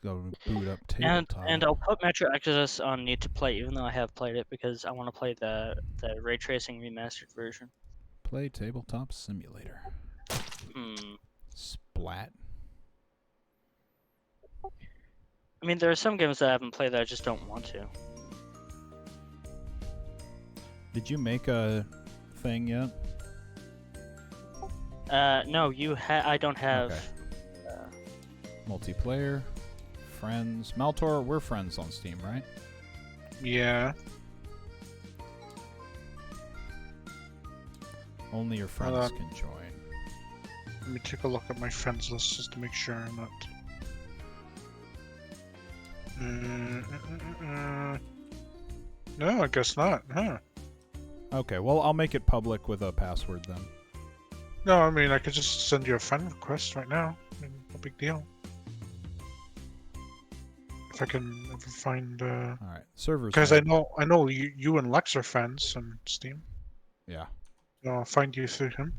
go boot up And tabletop. I'll put Metro Exodus on need to play, even though I have played it, because I want to play the ray tracing remastered version. Play tabletop simulator. Hmm. Splat. I mean, there are some games that I haven't played that I just don't want to. Did you make a thing yet? No, I don't have. Okay. Multiplayer. Friends. Maltor, we're friends on Steam, right? Yeah. Only your friends can join. Let me take a look at my friends list just to make sure I'm not. No, I guess not. Huh? Okay, well, I'll make it public with a password then. No, I mean I could just send you a friend request right now. I mean, no big deal. If I can ever find. All right, servers. Because I know you and Lex are friends on Steam. Yeah. So I'll find you through him.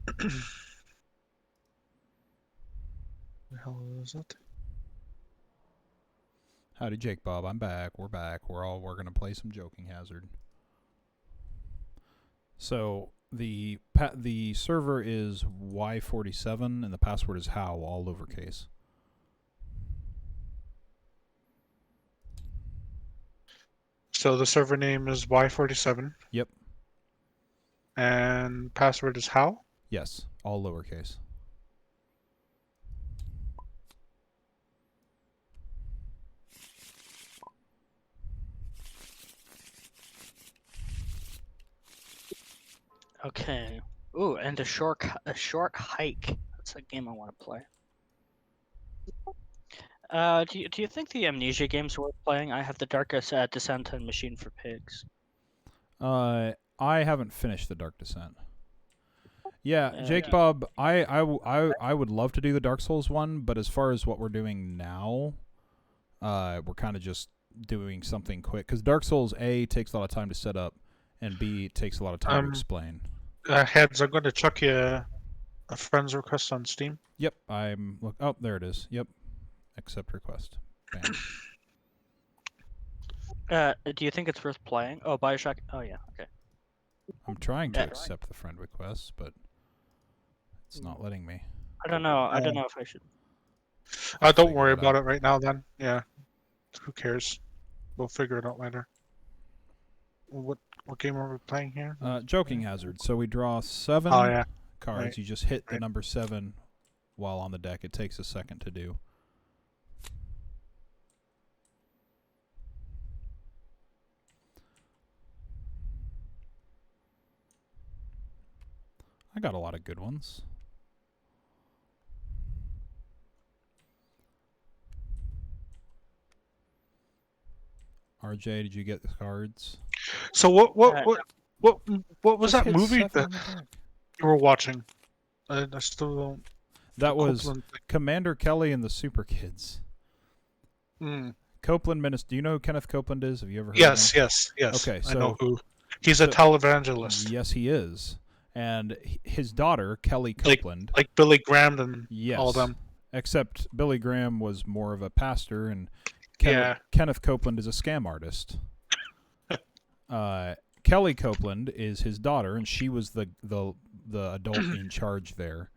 The hell is it? Howdy, Jake Bob. I'm back. We're back. We're gonna play some Joking Hazard. So the server is Y47 and the password is how, all lowercase. So the server name is Y47. Yep. And password is how? Yes, all lowercase. Okay. Ooh, and a short hike. That's a game I want to play. Do you think the Amnesia games worth playing? I have the Darkest Descent and Machine for Pigs. I haven't finished the Dark Descent. Yeah, Jake Yeah. Bob, I would love to do the Dark Souls one, but as far as what we're doing now, we're kind of just doing something quick because Dark Souls A takes a lot of time to set up, and B takes a lot of time to explain. Heads, I'm going to chuck you a friend's request on Steam. Yep, oh, there it is. Yep, accept request. Bam. Do you think it's worth playing? Oh, Bioshock. Oh yeah, okay. I'm trying to accept the friend request, but it's not letting me. I don't know. I don't know if I should. Don't worry about it right now then. Yeah. Who cares? We'll figure it out later. What game are we playing here? Joking Hazard. So we draw 7 cards. Right. You just hit the number 7 while on the deck. It takes a second to do. I got a lot of good ones. RJ, did you get the cards? So what was that movie that you were watching? I still don't. That was Commander Kelly and the Super Kids. Copeland Minister. Do you know who Kenneth Copeland is? Have you ever heard of him? Yes. Okay, so I know who. He's a televangelist. Yes, he is. And his daughter, Kelly Copeland. Like Billy Graham and all them. Except Billy Graham was more of a pastor, and Kenneth Copeland is a scam artist. Kelly Copeland is his daughter, and she was the adult in charge there.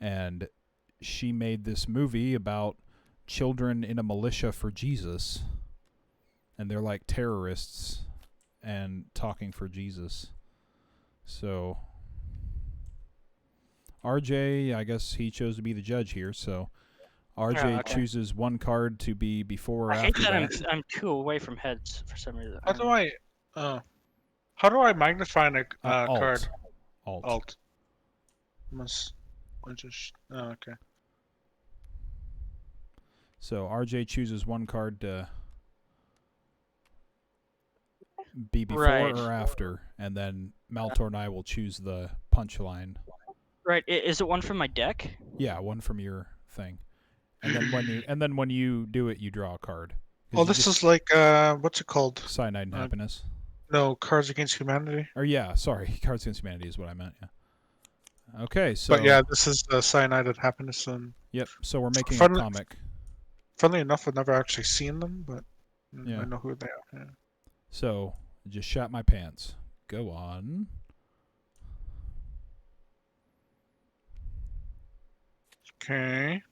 And she made this movie about children in a militia for Jesus. And they're like terrorists and talking for Jesus. So RJ, I guess he chose to be the judge here, so RJ chooses one card to be before or after that. I hate that I'm 2 away from heads for some reason. How do I magnify a card? Alt. Okay. So RJ chooses one card to be before or after, and then Maltor and I will choose the punchline. Right. Is it one from my deck? Yeah, one from your thing. And then when you do it, you draw a card. Oh, this is like what's it called? Cyanide and Happiness. No, Cards Against Humanity. Or yeah, sorry, Cards Against Humanity is what I meant. Yeah. Okay, so. But yeah, this is Cyanide and Happiness, and Yep. So we're making a Funnily, comic. funnily enough, I've never actually seen them, but Yeah. I know who they are. Yeah. So just shat my pants. Go on. Okay.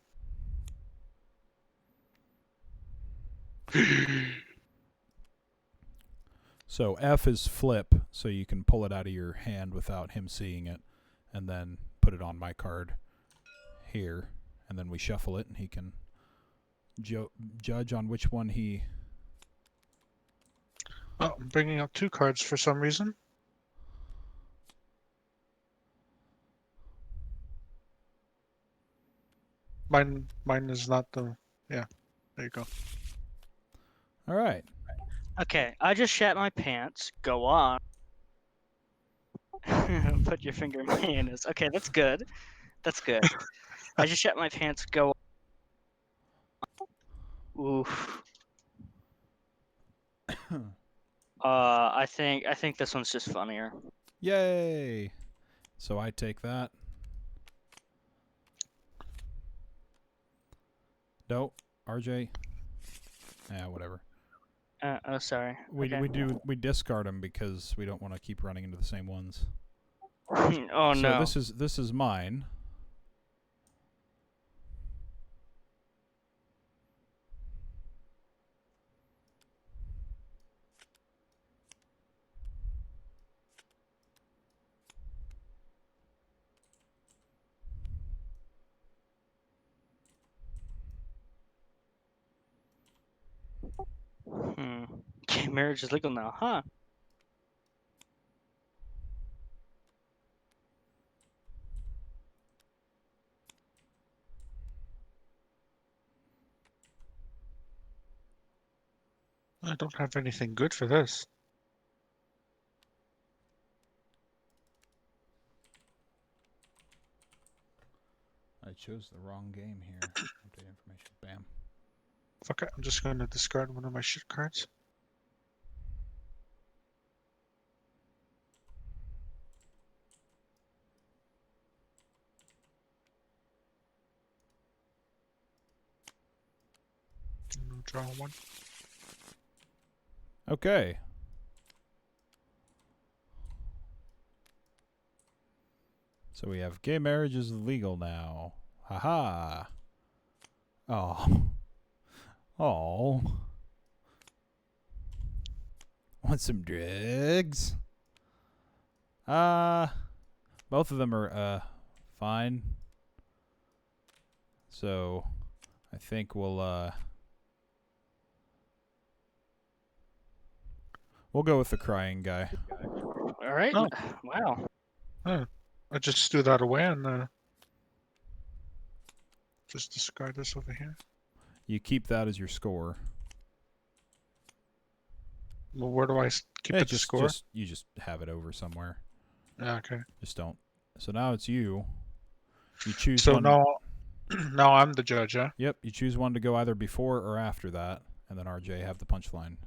So F is flip, so you can pull it out of your hand without him seeing it, and then put it on my card here, and then we shuffle it, and he can judge on which one he. Oh, I'm bringing up 2 cards for some reason. Mine is not the. Yeah, there you go. All right. Okay, I just shat my pants. Go on. Put your finger in my anus. Okay, that's good. That's good. I just shat my pants. Go on. Oof. I think this one's just funnier. Yay! So I take that. No, RJ. Whatever. Oh, sorry. We Okay. we discard them because we don't want to keep running into the same ones. Oh So no. this is mine. Gay marriage is legal now, huh? I don't have anything good for this. I chose the wrong game here. Update information. Bam. Fuck it, I'm just going to discard one of my shit cards. And I'll draw one. Okay. So we have gay marriage is legal now. Haha. Oh. Oh. Want some drugs? Both of them are fine. So I think we'll go with the crying guy. All right. Oh. Wow. I just threw that away and just discard this over here. You keep that as your score. Well, where do I keep it to score? You just have it over somewhere. Yeah, okay. Just don't. So now it's you. You choose So one. now I'm the judge, yeah? Yep, you choose one to go either before or after that, and then RJ have the punchline.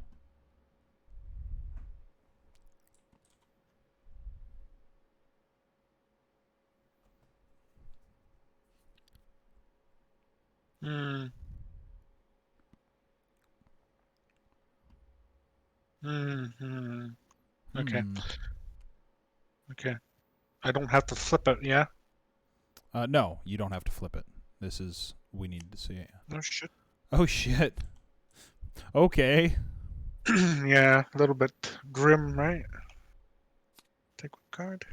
Hmm. Hmm. Okay. Okay. I don't have to flip it, yeah? No, you don't have to flip it. This is we need to see it. Oh shit. Oh shit. Okay. Yeah, a little bit grim, right? Take one card.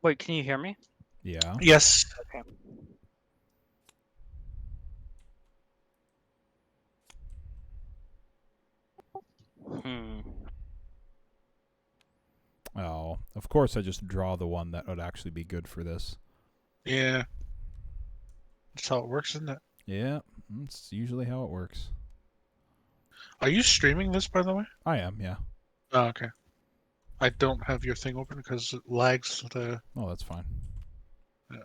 Wait, can you hear me? Yeah. Yes. Okay. Hmm. Oh, of course I just draw the one that would actually be good for this. Yeah. That's how it works, isn't it? Yeah, that's usually how it works. Are you streaming this, by the way? I am, yeah. Oh, okay. I don't have your thing open because it lags the. Oh, that's fine. Yeah.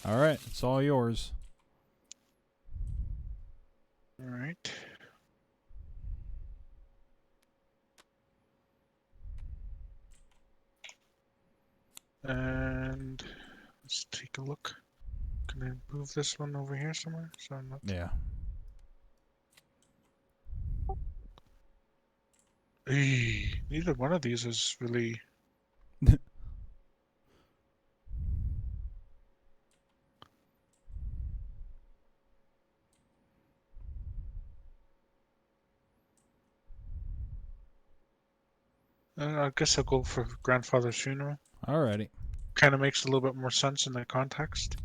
All right, it's all yours. All right. And let's take a look. Can I move this one over here somewhere? So I'm not. Yeah. Neither one of these is really. I guess I'll go for grandfather's funeral. Alrighty. Kind of makes a little bit more sense in the context.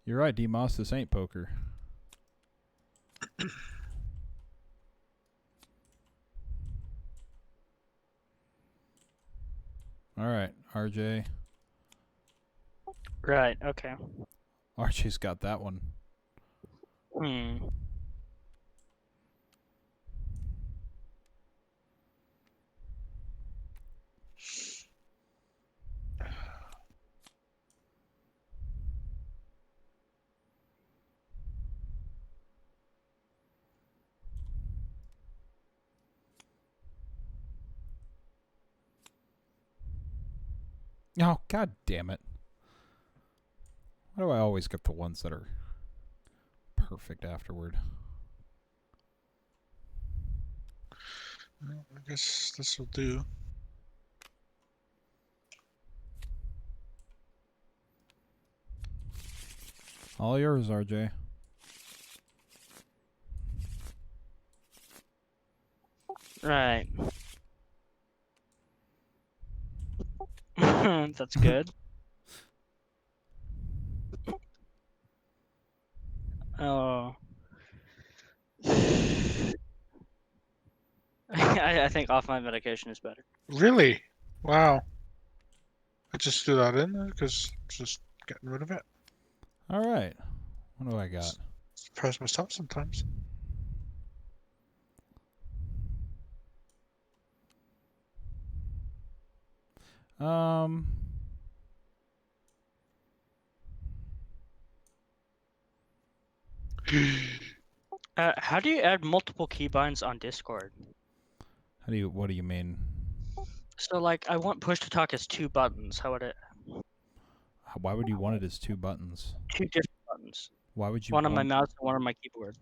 You're right, D-Moss. This ain't poker. All right, RJ. Right. Okay. RJ's got that one. Hmm. Oh, god damn it. Why do I always get the ones that are perfect afterward? Well, I guess this will do. All yours, RJ. Right. That's good. Oh. I think off my medication is better. Really? Wow. I just threw that in there because just getting rid of it. All right. What do I got? Surprise myself sometimes. Um. How do you add multiple keybinds on Discord? How do you? What do you mean? So like, I want push to talk as 2 buttons. How would it? Why would you want it as 2 buttons? 2 different buttons. Why would you One on my want? mouse and one on my keyboard.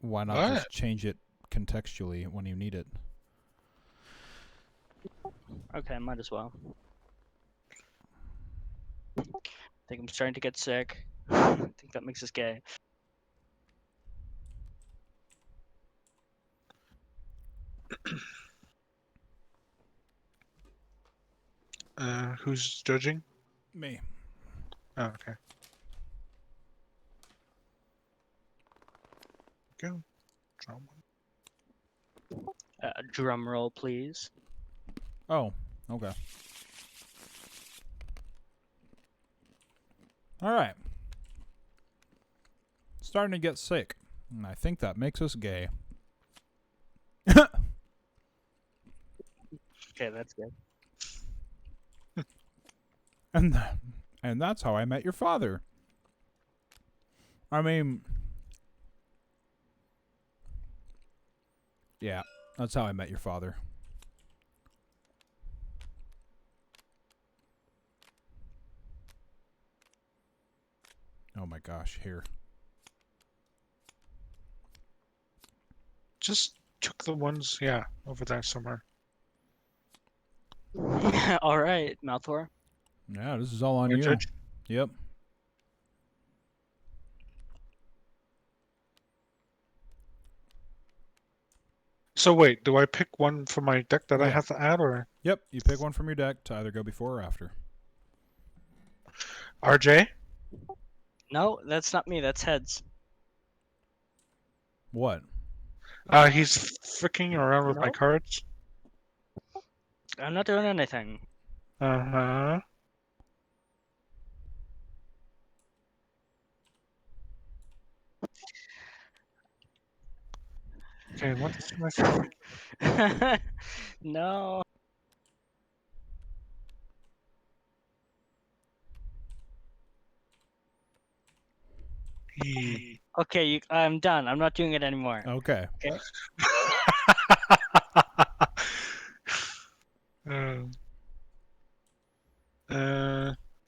Why not What? just change it contextually when you need it? Okay, might as well. I think I'm starting to get sick. I think that makes us gay. Who's judging? Me. Oh, okay. Go. Draw one. Drum roll, please. Oh. Okay. All right. Starting to get sick, and I think that makes us gay. Okay, that's good. and that's how I met your father. I mean, yeah, that's how I met your father. Oh my gosh, here. Just took the ones, yeah, over there somewhere. All right, Malthor. Yeah, this is all on Your you. judge. Yep. So wait, do I pick one from my deck that I Yeah. have to add, or Yep, you pick one from your deck to either go before or after. RJ? No, that's not me. That's heads. What? He's freaking around with my No, cards. I'm not doing anything. Uh-huh. Okay, what's my favorite? No. Okay, I'm done. I'm not doing it anymore. Okay. Okay.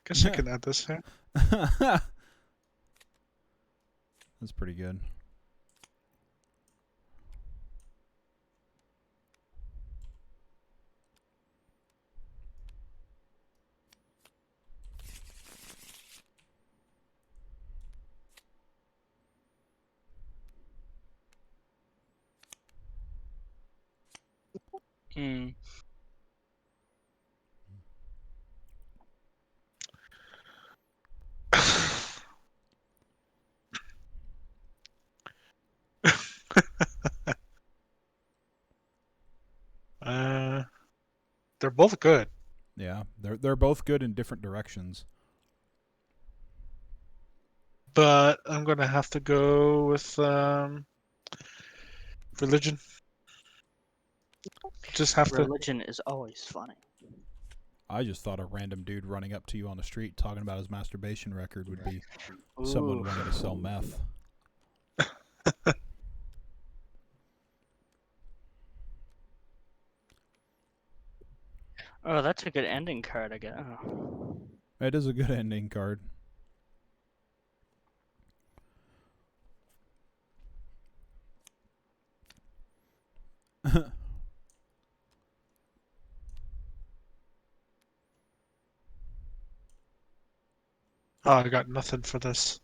Guess I can add this here. That's pretty good. Hmm. They're both good, Yeah, they're both good in different directions. but I'm gonna have to go with religion. Just have to. Religion is always funny. I just thought a random dude running up to you on the street talking about his masturbation record would be someone Ooh. wanting to sell meth. Oh, that's a good ending card, I guess. Oh. It is a good ending card. Oh, I got nothing for this.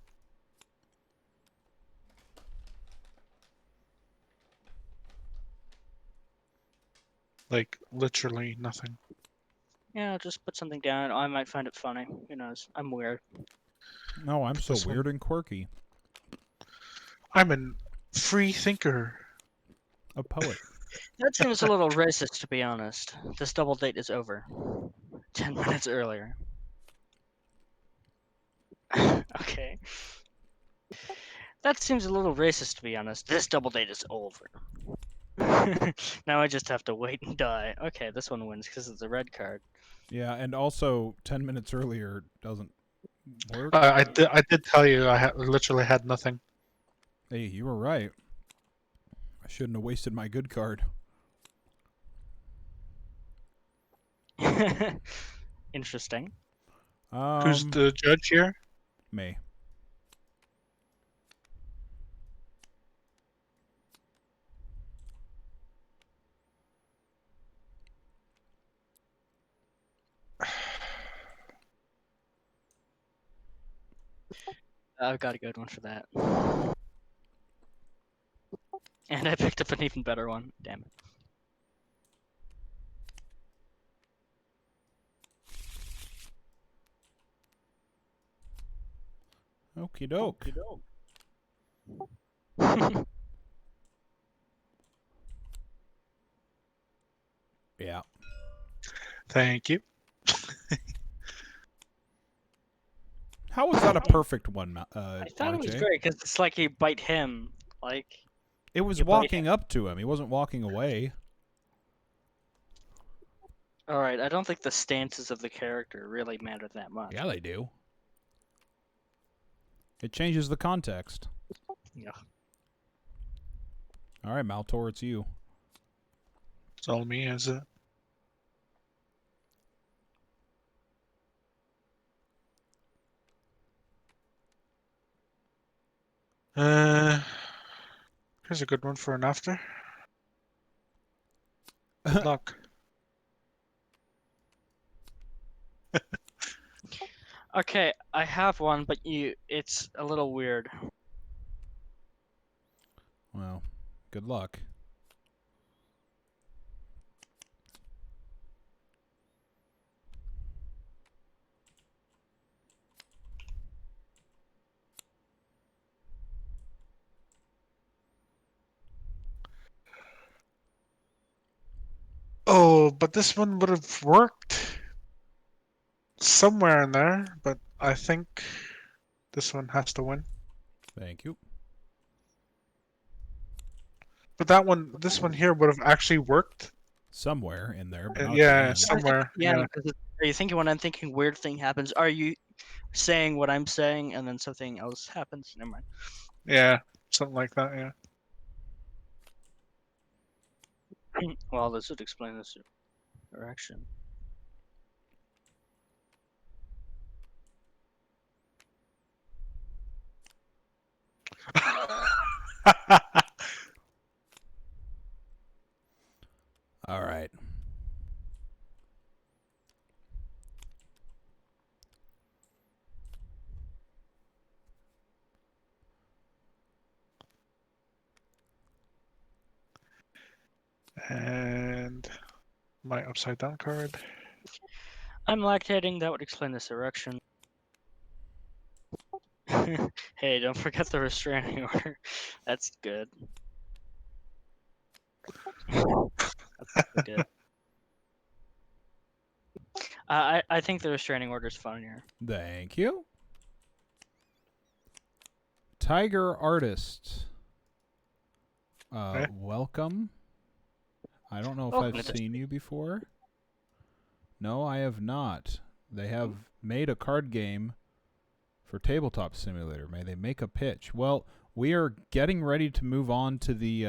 Like literally nothing. Yeah, I'll just put something down. I might find it funny. Who knows? I'm weird. No, I'm so This one. weird and quirky. I'm a free thinker. A poet. That seems a little racist, to be honest. This double date is over. 10 minutes earlier. Okay. That seems a little racist, to be honest. This double date is over. Now I just have to wait and die. Okay, this one wins because it's a red card. Yeah, and also 10 minutes earlier doesn't work. I did tell you I literally had nothing. Hey, you were right. I shouldn't have wasted my good card. Interesting. Who's the judge here? Me. I've got a good one for that. And I picked up an even better one. Damn it. Okie doke. Yeah. Thank you. How was that a perfect one, I thought it was RJ? great because it's like you bite him. Like, It was You bite walking up to him. He wasn't walking away. alright, I don't think the stances of the character really matter that much. Yeah, they do. It changes the context. Yeah. All right, Maltor, it's you. It's all me, is it? Here's a good one for an after. Good luck. Okay, I have one, but it's a little weird. Well, good luck. Oh, but this one would have worked somewhere in there, but I think this one has to win. Thank you. But that one, this one here would have actually worked. Somewhere in there, but not at the Yeah, end. somewhere. Yeah, Yeah. because are you thinking when I'm thinking weird thing happens? Are you saying what I'm saying, and then something else happens. Never mind. Yeah, something like that. Yeah. Well, this would explain this direction. All right. And my upside down card. I'm lactating. That would explain this erection. Hey, don't forget the restraining order. That's good. That's good. I think the restraining order is funnier. Thank you. Tiger Artist. Okay. Welcome. I don't know if Welcome I've to this. seen you before. No, I have not. They have made a card game for Tabletop Simulator. May they make a pitch? Well, we are getting ready to move on to the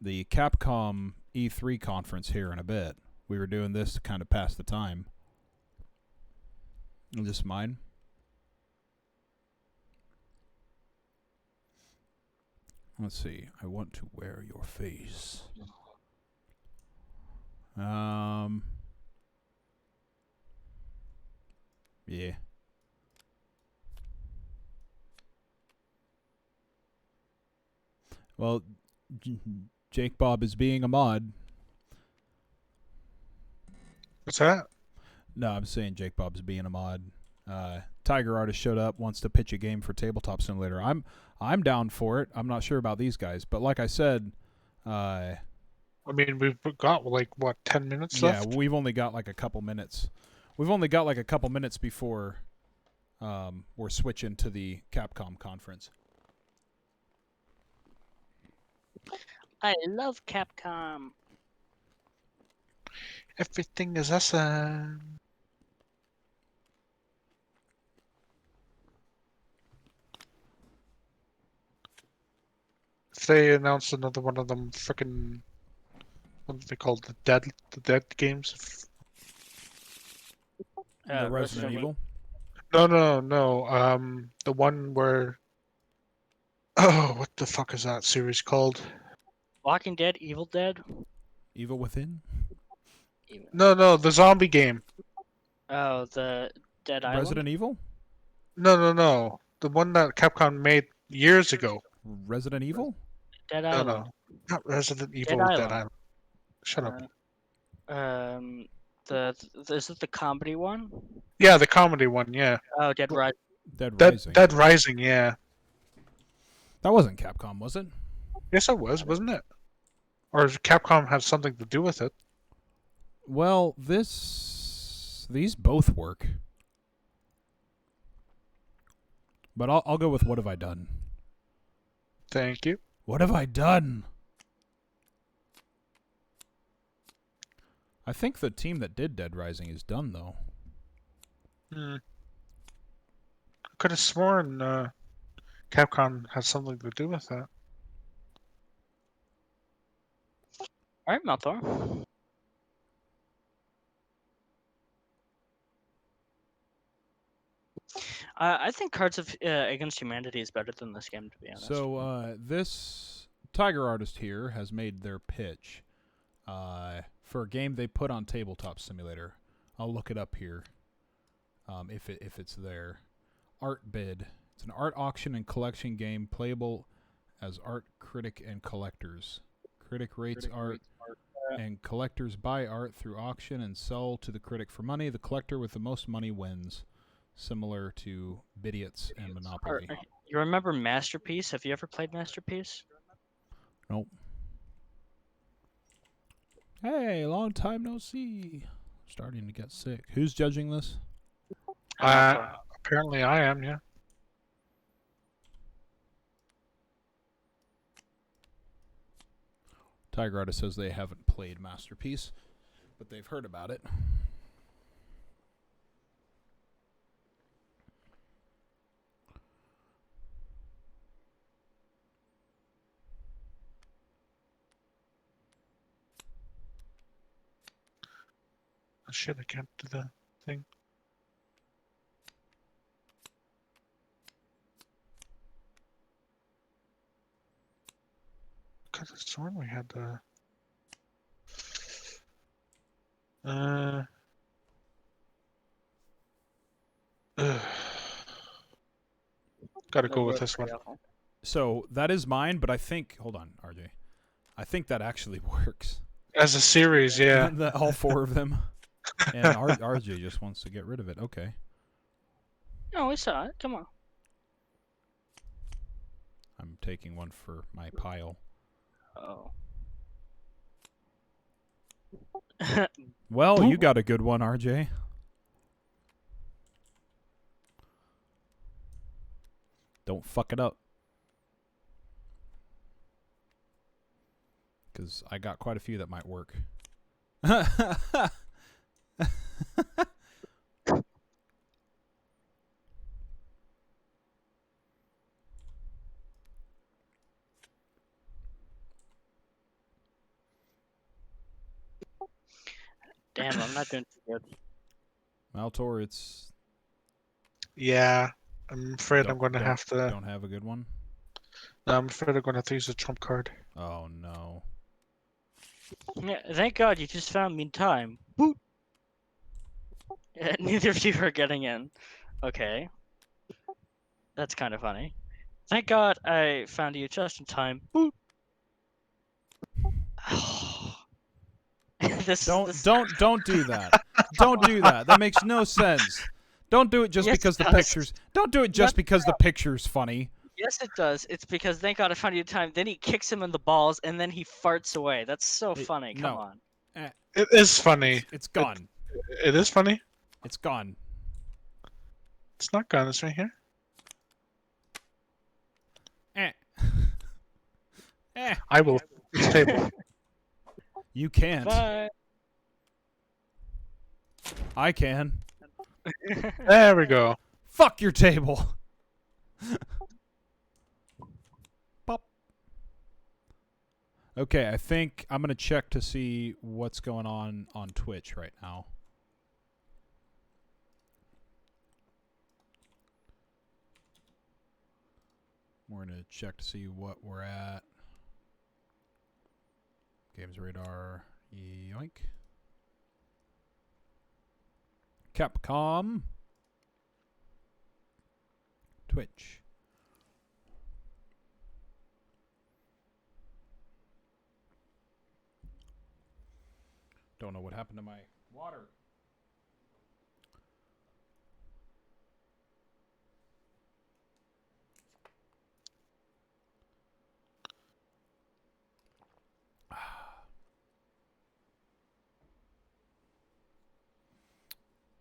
Capcom E3 conference here in a bit. We were doing this to kind of pass the time. Is this mine? Let's see. I want to wear your face. Yeah. Well, Jake Bob is being a mod. What's that? No, I'm saying Jake Bob's being a mod. Tiger Artist showed up, wants to pitch a game for Tabletop Simulator. I'm down for it. I'm not sure about these guys, but like I said, I mean, we've got like what 10 minutes yeah, left. we've only got like a couple minutes. We've only got like a couple minutes before we're switching to the Capcom conference. I love Capcom. Everything is awesome. If they announced another one of them freaking what are they called, the dead games. The Resident Evil. No. The one where what the fuck is that series called? Walking Dead, Evil Dead. Evil Within. No, the zombie game. Oh, the Dead Island. Resident Evil. No. The one that Capcom made years ago. Resident Evil. Dead No, Island. no, not Resident Evil. Dead Dead Island. Island. Shut up. Is it the comedy one? Yeah, the comedy one. Yeah. Oh, Dead Rising. Dead Rising. Dead Rising. Yeah. That wasn't Capcom, was it? Yes, it was, wasn't it? Or does Capcom have something to do with it? Well, these both work. But I'll go with What Have I Done? Thank you. What have I done? I think the team that did Dead Rising is done, though. I could have sworn Capcom had something to do with that. All right, Malthor. I think Cards of Against Humanity is better than this game, to be honest. So this Tiger Artist here has made their pitch for a game they put on Tabletop Simulator. I'll look it up here if it's there. Art Bid. It's an art auction and collection game playable as art critic and collectors. Critic rates art and collectors buy art through auction and sell to the critic for money. The collector with the most money wins. Similar to Bidiots and Monopoly. You remember Masterpiece? Have you ever played Masterpiece? Nope. Hey, long time no see. Starting to get sick. Who's judging this? Apparently I am, yeah. Tiger Artist says they haven't played Masterpiece, but they've heard about it. Oh, shit, I can't do the thing. Could have sworn we had the. Ugh. Gotta go with this one. So that is mine, but I think. Hold on, RJ. I think that actually works. As a series, yeah. All 4 of them. And RJ just wants to get rid of it. Okay. No, we saw it. Come on. I'm taking one for my pile. Oh. Well, you got a good one, RJ. Don't fuck it up. Because I got quite a few that might work. Damn, I'm not doing too good. Maltor, it's... Yeah, I'm afraid I'm going to don't- have to. Don't have a good one? I'm afraid I'm going to have to use a trump card. Oh, no. Yeah, thank God you just found me in time. Boop. Neither of you are getting in. Okay. That's kind of funny. Thank God I found you just in time. Boop. Don't do that. Don't do that. That makes no sense. Don't do it just Yes, because it the does. pictures. Don't do it just because the picture's funny. Yes, it does. It's because thank God I found you in time. Then he kicks him in the balls, and then he farts away. That's so funny. Come no. on. It is funny. It's gone. It is funny. It's gone. It's not gone. It's right here. Eh. Eh. I will. This table. You can't. Bye. I can. There we go. Fuck your table. Pop. Okay, I think I'm going to check to see what's going on Twitch right now. We're going to check to see what we're at. Games Radar. Yoink. Capcom. Twitch. Don't know what happened to my water.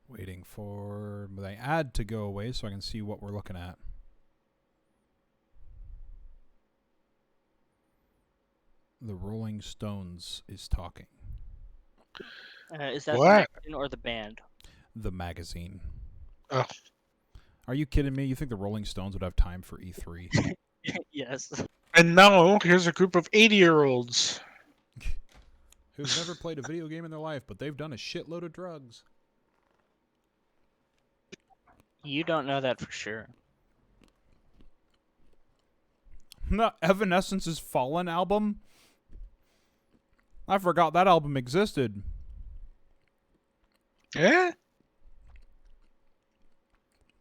Waiting for the ad to go away so I can see what we're looking at. The Rolling Stones is talking. Is that What? the magazine or the band? The magazine. Oh. Are you kidding me? You think the Rolling Stones would have time for E3? Yes. And now here's a group of 80-year-olds. Who've never played a video game in their life, but they've done a shitload of drugs. You don't know that for sure. No, Evanescence's Fallen album? I forgot that album existed. Yeah.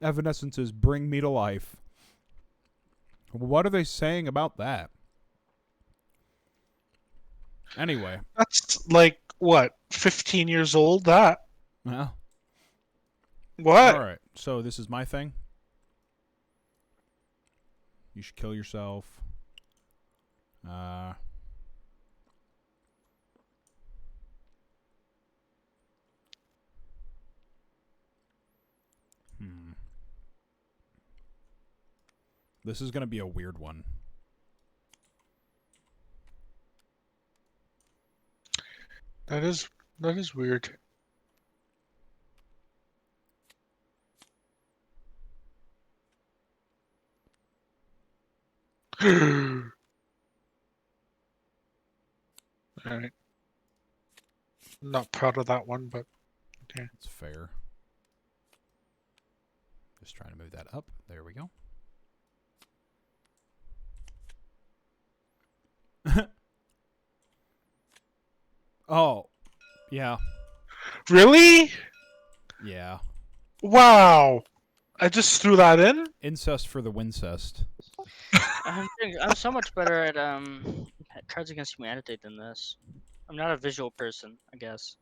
Evanescence's Bring Me to Life. What are they saying about that? Anyway. That's like, what, 15 years old? That? Yeah. What? Alright, so this is my thing. You should kill yourself. This is going to be a weird one. That is weird. Alright. Not proud of that one, but Okay. It's fair. Just trying to move that up. There we go. Oh, yeah. Really? Yeah. Wow. I just threw that in? Incest for the Wincest. I'm so much better at Cards Against Humanity than this. I'm not a visual person, I guess.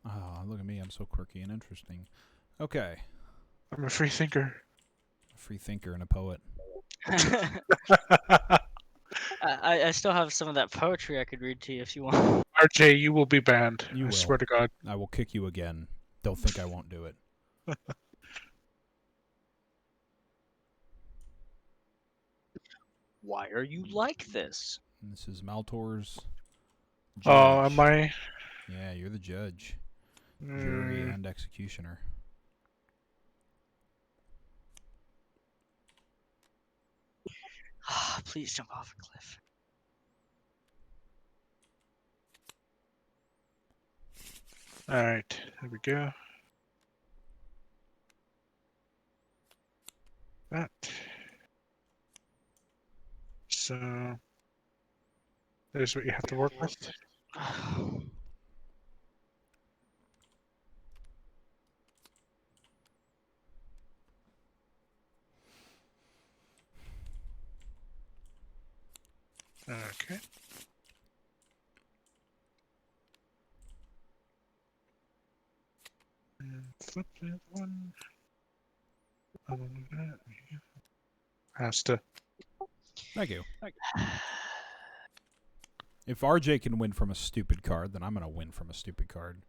Oh, look at me. I'm so quirky and interesting. Okay. I'm a free thinker. A free thinker and a poet. I still have some of that poetry I could read to you if you want. RJ, you will be banned. You I will. swear to God. I will kick you again. Don't think I won't do it. Why are you like this? And this is Maltor's judge. Oh, am I? Yeah, you're the judge, jury, and executioner. Please jump off a cliff. Alright, there we go. That. So, there's what you have to work with. Okay. And flip that one. Other than that, has to. Thank you. If RJ can win from a stupid card, then I'm going to win from a stupid card.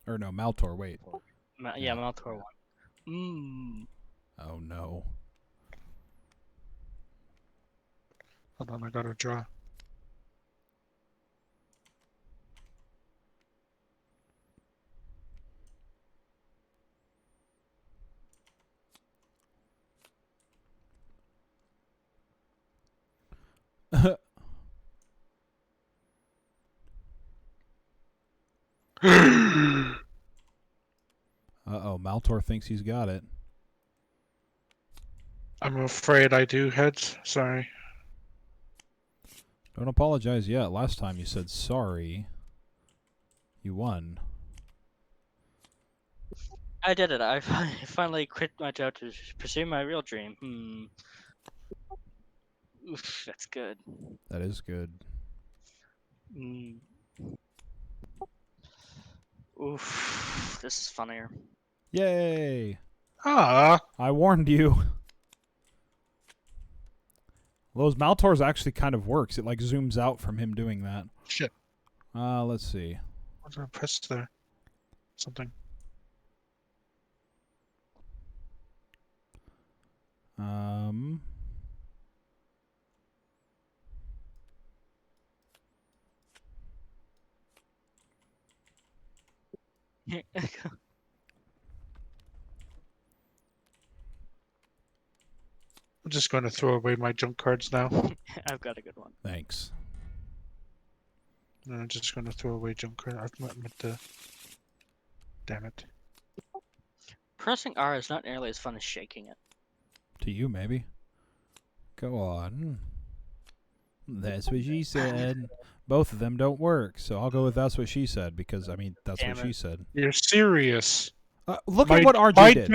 Or no, Maltor, wait. Yeah, Maltor one. Oh, no. Hold on, I gotta draw. Uh-oh, Maltor thinks he's got it. I'm afraid I do, heads. Sorry. Don't apologize yet. Last time you said sorry. You won. I did it. I finally quit my job to pursue my real dream. Oof, that's good. That is good. Oof, this is funnier. Yay! Ah. I warned you. Those Maltors actually kind of works. It like zooms out from him doing that. Shit. Let's see. What did I press there? Something. I'm just going to throw away my junk cards now. I've got a good one. Thanks. I'm just going to throw away junk cards. I've meant to. Damn it. Pressing R is not nearly as fun as shaking it. To you, maybe. Go on. That's what she said. Both of them don't work, so I'll go with that's what she said because, I mean, that's Damn what she said. You're serious. Look at what RJ did.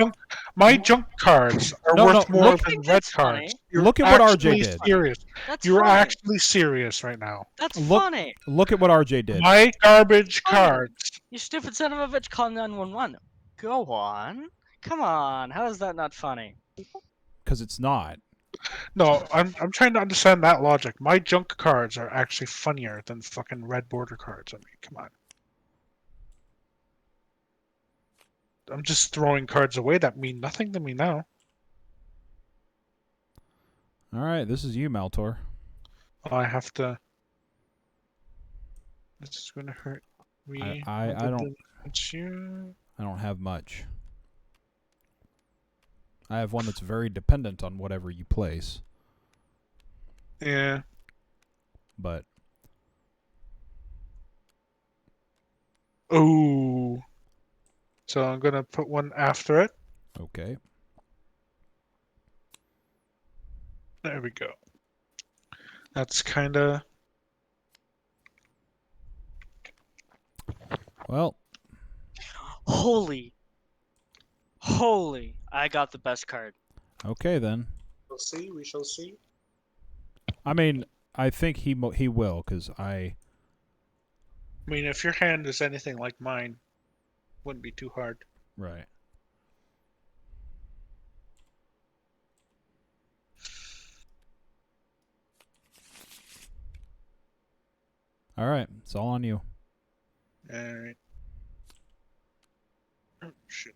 My junk cards are No, worth no, more look- than red That's cards. funny. You're Look at what RJ actually did. Serious. That's You're funny. actually serious right now. That's Look- funny. Look at what RJ did. My garbage Funny. cards. You stupid son of a bitch, call 911. Go on. Come on. How is that not funny? Because it's not. No, I'm trying to understand that logic. My junk cards are actually funnier than fucking red border cards. I mean, come on. I'm just throwing cards away that mean nothing to me now. All right, this is you, Maltor. I have to. This is gonna hurt me. I don't. It's you. I don't have much. I have one that's very dependent on whatever you place. Yeah. But Ooh. So I'm gonna put one after it. Okay. There we go. That's kinda... Well, Holy, I got the best card. okay then. We'll see, we shall see. I mean, I think he will, because I mean, if your hand is anything like mine, wouldn't be too hard. Right. All right, it's all on you. Alright. Oh, shit.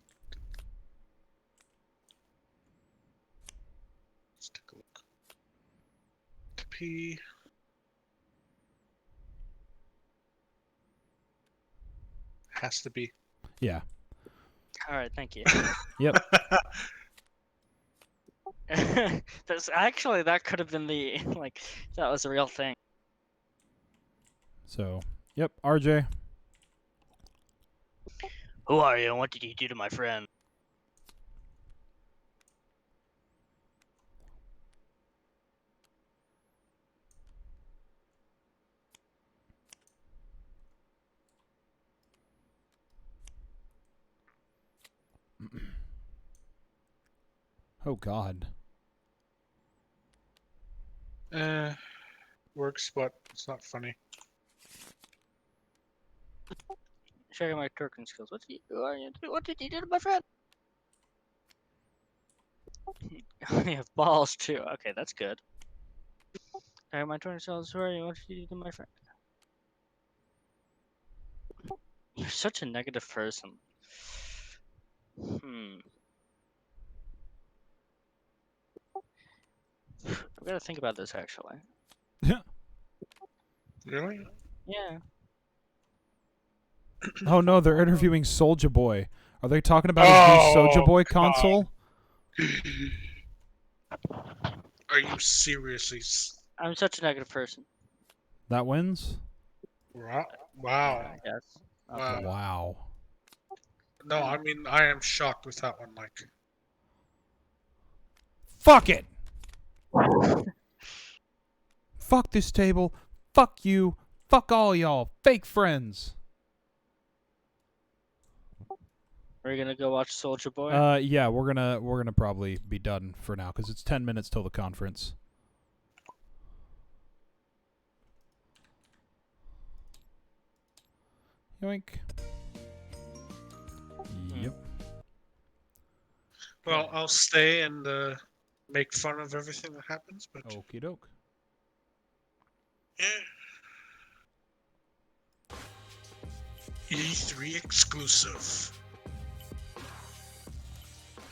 Let's take a look. P. Has to be. Yeah. All right, thank you. Yep. That's actually that could have been the like that was a real thing. So, yep, RJ. Who are you and what did you do to my friend? Oh God. Works, but it's not funny. Showing my Turkin skills. Who are you? What did you do to my friend? You have balls too. Okay, that's good. Showing my Turkin skills. Who are you? What did you do to my friend? You're such a negative person. I've got to think about this actually. Really? Yeah. Oh no, they're interviewing Soulja Boy. Are they talking about his new Soulja Boy console? Are you seriously? I'm such a negative person. That wins? Wow. I guess. Wow. Wow. No, I mean, I am shocked with that one, like. Fuck it! Fuck this table. Fuck you. Fuck all y'all. Fake friends. Are you gonna go watch Soulja Boy? Yeah, we're gonna probably be done for now because it's 10 minutes till the conference. Yoink. Yep. Well, I'll stay and make fun of everything that happens, but. Okie doke. Yeah. E3 exclusive.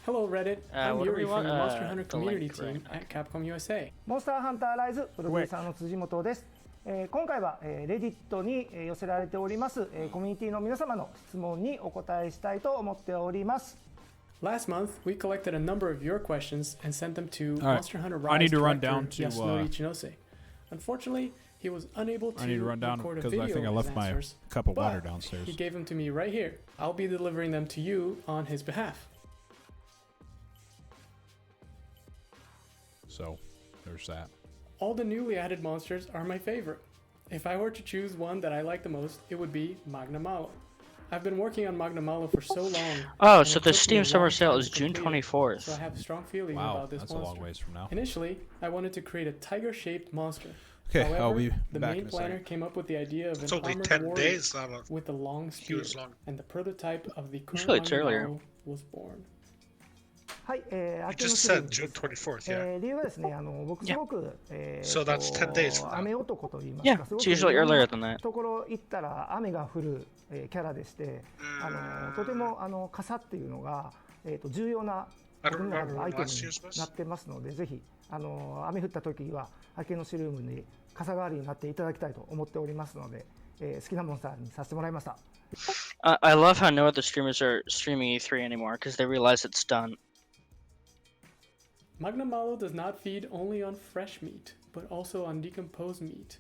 Hello Reddit, I'm what do Yuri we from the want? Monster Hunter The community link, team right. at Capcom USA. モンスターハンターライズプロデューサーの辻本です。今回は、レディットに、寄せられております、コミュニティの皆様の質問にお答えしたいと思っております Last month, we collected a number of your questions and sent them to All right. Monster Hunter I Rise need to run director down to, Yasunori Ichinose. Unfortunately, he was unable to I need to run down record a because video I think I of his left my answers, cup of water but downstairs. he gave them to me right here. I'll be delivering them to you on his behalf. So, there's that. All the newly added monsters are my favorite. If I were to choose one that I like the most, it would be Magna Malo. I've been working on Magna Malo for so long. Oh, and so it the took me Steam a Summer long Sale time is to June complete it, 24th. So I have strong feelings Wow, about this that's monster. a long ways from now. Initially, I wanted to create a tiger-shaped monster. Okay, However, I'll be the back main in a planner second. came up with the idea of It's an only armored 10 warrior days, not a with a long spear, huge long. and the prototype of the current Usually it's Magna earlier. Malo was born. はい、明 You けの just すぐ said に June 24th, yeah. 理由はですね、僕すごく、So that's 10 days from now. 雨男と言います Yeah, か、すご it's くい usually ろん earlier な than that. ところ行ったら雨が降る、キャラでして、とても傘っていうのが、重要な I 僕 don't の中 remember のアイ when テム last に year's was. なってますので、ぜひ雨降った時は明けのシルームに傘代わりになっていただきたいと思っておりますので、好きなモンスターにさせてもらいました。I love how no other streamers are streaming E3 anymore because they realize it's done. Magna Malo does not feed only on fresh meat, but also on decomposed meat.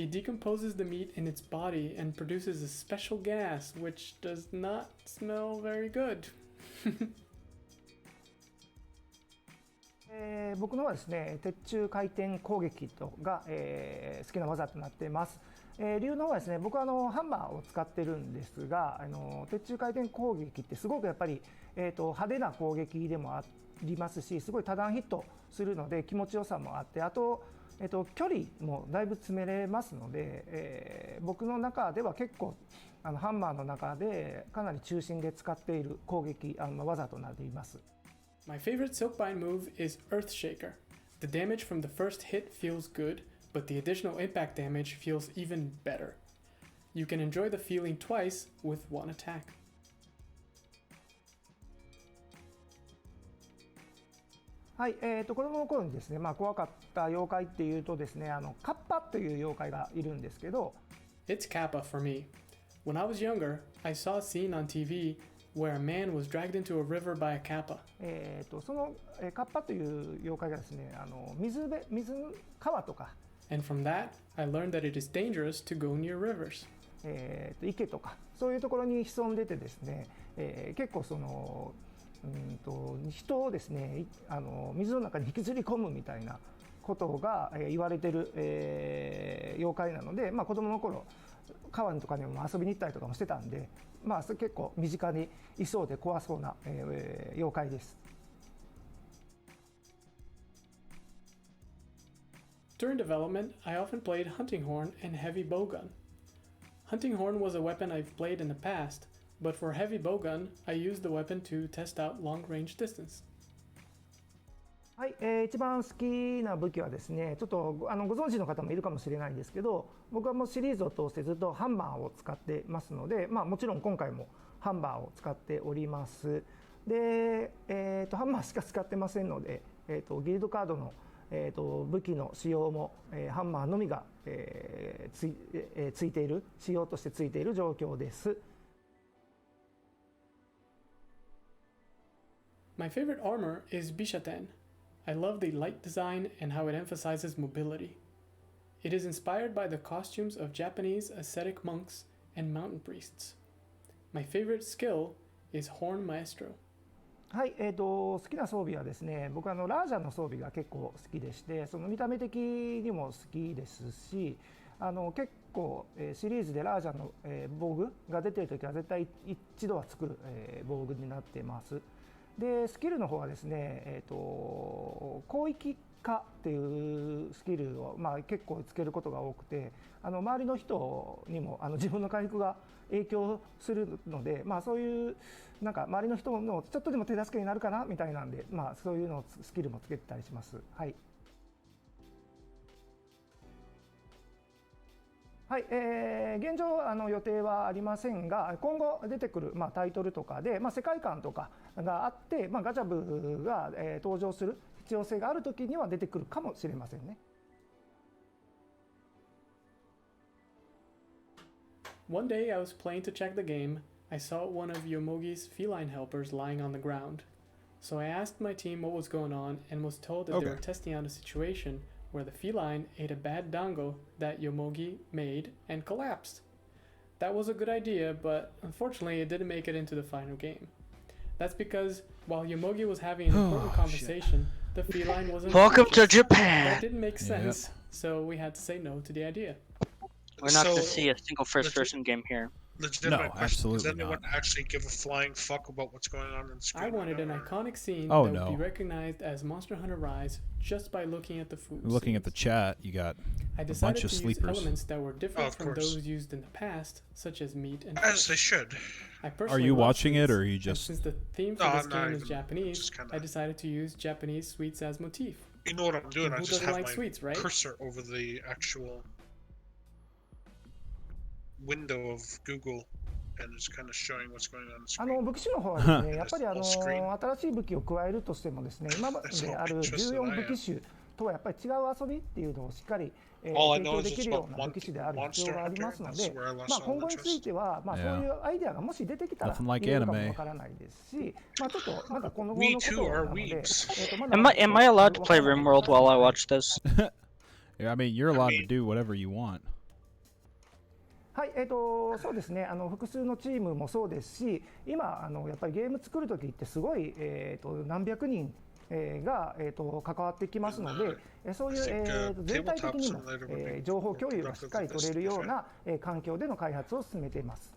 It decomposes the meat in its body and produces a special gas which does not smell very good. 僕のはですね、鉄柱回転攻撃が、好きな技となっています。理由の方はですね、僕はハンマーを使ってるんですが、鉄柱回転攻撃ってすごくやっぱり、派手な攻撃でもありますし、すごい多段ヒットするので気持ちよさもあって、あと、距離もだいぶ詰めれますので、僕の中では結構ハンマーの中でかなり中心で使っている攻撃技となっています。My favorite Silkbind move is Earthshaker. The damage from the first hit feels good, but the additional impact damage feels even better. You can enjoy the feeling twice with one attack. はい、子供の頃にですね、怖かった妖怪っていうとですね、カッパという妖怪がいるんですけど、It's Kappa for me. When I was younger, I saw a scene on TV where a man was dragged into a river by a kappa. そのカッパという妖怪がですね、川とか、And from that, I learned that it is dangerous to go near rivers. 池とかそういうところに潜んでてですね、結構人をですね、水の中に引きずり込むみたいなことが、言われてる、妖怪なので、子供の頃川とかにも遊びに行ったりとかもしてたんで、結構身近にいそうで怖そうな、妖怪です。During development, I often played Hunting Horn and Heavy Bowgun. Hunting Horn was a weapon I've played in the past, but for Heavy Bowgun, I used the weapon to test out long-range distance. はい、一番好きな武器はですね、ちょっとご存知の方もいるかもしれないんですけど、僕はもうシリーズを通してずっとハンマーを使ってますので、もちろん今回もハンマーを使っております。で、ハンマーしか使ってませんので、ギルドカードの武器の使用も、ハンマーのみが、ついている仕様としてついている状況です。My favorite armor is Bishaten. I love the light design and how it emphasizes mobility. It is inspired by the costumes of Japanese ascetic monks and mountain priests. My favorite skill is Horn Maestro. はい、好きな装備はですね、僕はラージャの装備が結構好きでして、その見た目的にも好きですし、結構、シリーズでラージャの、防具が出ているときは絶対一度は作る、防具になっています。で、スキルの方はですね、広域化っていうスキルを、結構つけることが多くて、周りの人にも自分の回復が影響するので、そういうなんか周りの人のちょっとでも手助けになるかなみたいなんで、そういうのスキルもつけてたりします。はい。はい、現状予定はありませんが、今後出てくる、タイトルとかで、世界観とかがあって、ガチャブが、登場する必要性があるときには出てくるかもしれませんね。One day I was playing to check the game. I saw one of Yomogi's feline helpers lying on the ground. So I asked my team what was going on and was told that they were testing out a situation where the feline ate a bad dango that Yomogi made and collapsed. That was a good idea, but unfortunately it didn't make it into the final game. That's because while Yomogi was having an important conversation, the feline wasn't. Welcome to That Japan! didn't make sense, so we had to say no to the idea. We're not to see a single first-person game here. Legitimate No, question. absolutely Does anyone not. actually give a flying fuck about what's going on in the screen? I wanted right an now, or- iconic scene Oh, that no. would be recognized as Monster Hunter Rise just by looking at the food. Looking at the scenes. chat, you got I a decided bunch of to use sleepers. elements that were different of from course. those used in the past, such as meat and As fish. they should. I Are personally you love watching it, sweets, or are you and just? since the theme for No, this I'm not game is even- Japanese, just kinda- I decided to use Japanese sweets as motif. You know what I'm doing? Who I just doesn't have like my sweets, right? cursor over the actual window of Google, and it's kind of showing what's going on the screen. 武器種の方はですね、やっぱりFull screen. 新しい武器を加えるとしてもですね、今まである14武器種とはやっぱり違う遊びっていうのをしっかり、提 All I know 供 is でき it's るよ about うな武器種である必要 Monster があります Hunter. の That's で、 where I lost 今 all 後につい interest. ては、そういうアイデアがもし出てきたら Nothing like 入れるかも anime. わからないですし、ちょっとまだこの後 We のこ too と are なので、 weebs. まだ Am I allowed to play RimWorld while I watch this? Yeah, I mean, you're allowed to mean- do whatever you want. はい、そうですね。複数のチームもそうですし、今やっぱりゲーム作る時ってすごい何百人が関わってきますので、そういう全体的にも情報共有がしっかり取れるような環境での開発を進めています。